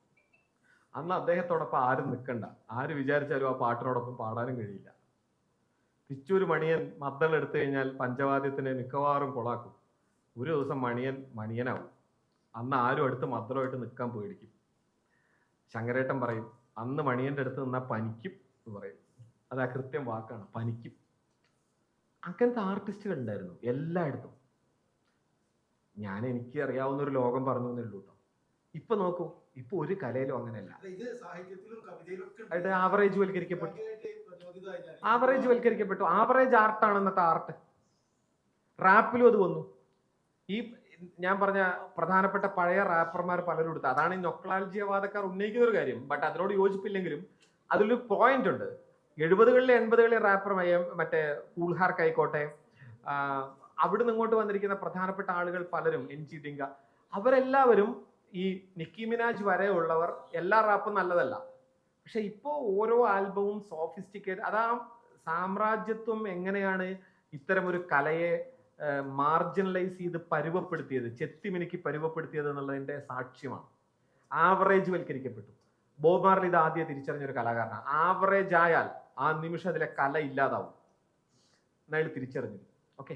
അന്ന് അദ്ദേഹത്തോടൊപ്പം ആരും നിൽക്കണ്ട. ആര് വിചാരിച്ചാലും ആ പാട്ടിനോടൊപ്പം പാടാനും കഴിയില്ല. തിച്ചൂര് മണിയൻ മദ്ദളം എടുത്തു കഴിഞ്ഞാൽ പഞ്ചവാദ്യത്തിന് മിക്കവാറും കൊളാക്കും. ഒരു ദിവസം മണിയനാവും. അന്ന് ആരും അടുത്ത് മദ്ദളമായിട്ട് നിൽക്കാൻ പേടിക്കും. ശങ്കരേട്ടൻ പറയും, അന്ന് മണിയന്റെ അടുത്ത് നിന്നാൽ പനിക്കും എന്ന് പറയും. അത് ആ കൃത്യം വാക്കാണ്, പനിക്കും. അങ്ങനത്തെ ആർട്ടിസ്റ്റുകൾ ഉണ്ടായിരുന്നു എല്ലായിടത്തും. എനിക്ക് അറിയാവുന്ന ഒരു ലോകം പറഞ്ഞു എന്നേ ഉള്ളൂ കേട്ടോ. ഇപ്പൊ നോക്കൂ, ഇപ്പൊ ഒരു കലയിലും അങ്ങനെയല്ല. ആവറേജ് വൽക്കരിക്കപ്പെട്ടു. ആവറേജ് ആർട്ടാണ് ഇന്നത്തെ ആർട്ട്. റാപ്പിലും അത് വന്നു. ഈ ഞാൻ പറഞ്ഞ പ്രധാനപ്പെട്ട പഴയ റാപ്പർമാർ പലരും എടുത്ത്, അതാണ് ഈ നൊക്ലാൾജിയവാദക്കാർ ഉന്നയിക്കുന്ന ഒരു കാര്യം. ബട്ട് അതിനോട് യോജിപ്പില്ലെങ്കിലും അതിലൊരു പോയിന്റ് ഉണ്ട്. 70കളിലെ 80കളിലെ റാപ്പർ, മറ്റേ കൂൾഹാർക്ക് ആയിക്കോട്ടെ, അവിടുന്ന് ഇങ്ങോട്ട് വന്നിരിക്കുന്ന പ്രധാനപ്പെട്ട ആളുകൾ പലരും, NG ഡിങ്ക, അവരെല്ലാവരും ഈ നിക്കി മിനാജ് വരെ ഉള്ളവർ എല്ലാ റാപ്പും നല്ലതല്ല. പക്ഷെ ഇപ്പോൾ ഓരോ ആൽബവും സോഫിസ്റ്റിക്കേറ്റ്. അതാ സാമ്രാജ്യത്വം എങ്ങനെയാണ് ഇത്തരം ഒരു കലയെ മാർജിനലൈസ് ചെയ്ത് പരുവപ്പെടുത്തിയത്, ചെത്തിമിനുക്കി പരുവപ്പെടുത്തിയത് എന്നുള്ളതിന്റെ സാക്ഷ്യമാണ്. ആവറേജ് വൽക്കരിക്കപ്പെട്ടു. ബോബ് മാർലി ഇത് ആദ്യം തിരിച്ചറിഞ്ഞൊരു കലാകാരനാണ്. ആവറേജ് ആയാൽ ആ നിമിഷം അതിലെ കല ഇല്ലാതാവും. എന്നാലും തിരിച്ചറിഞ്ഞു. ഓക്കെ.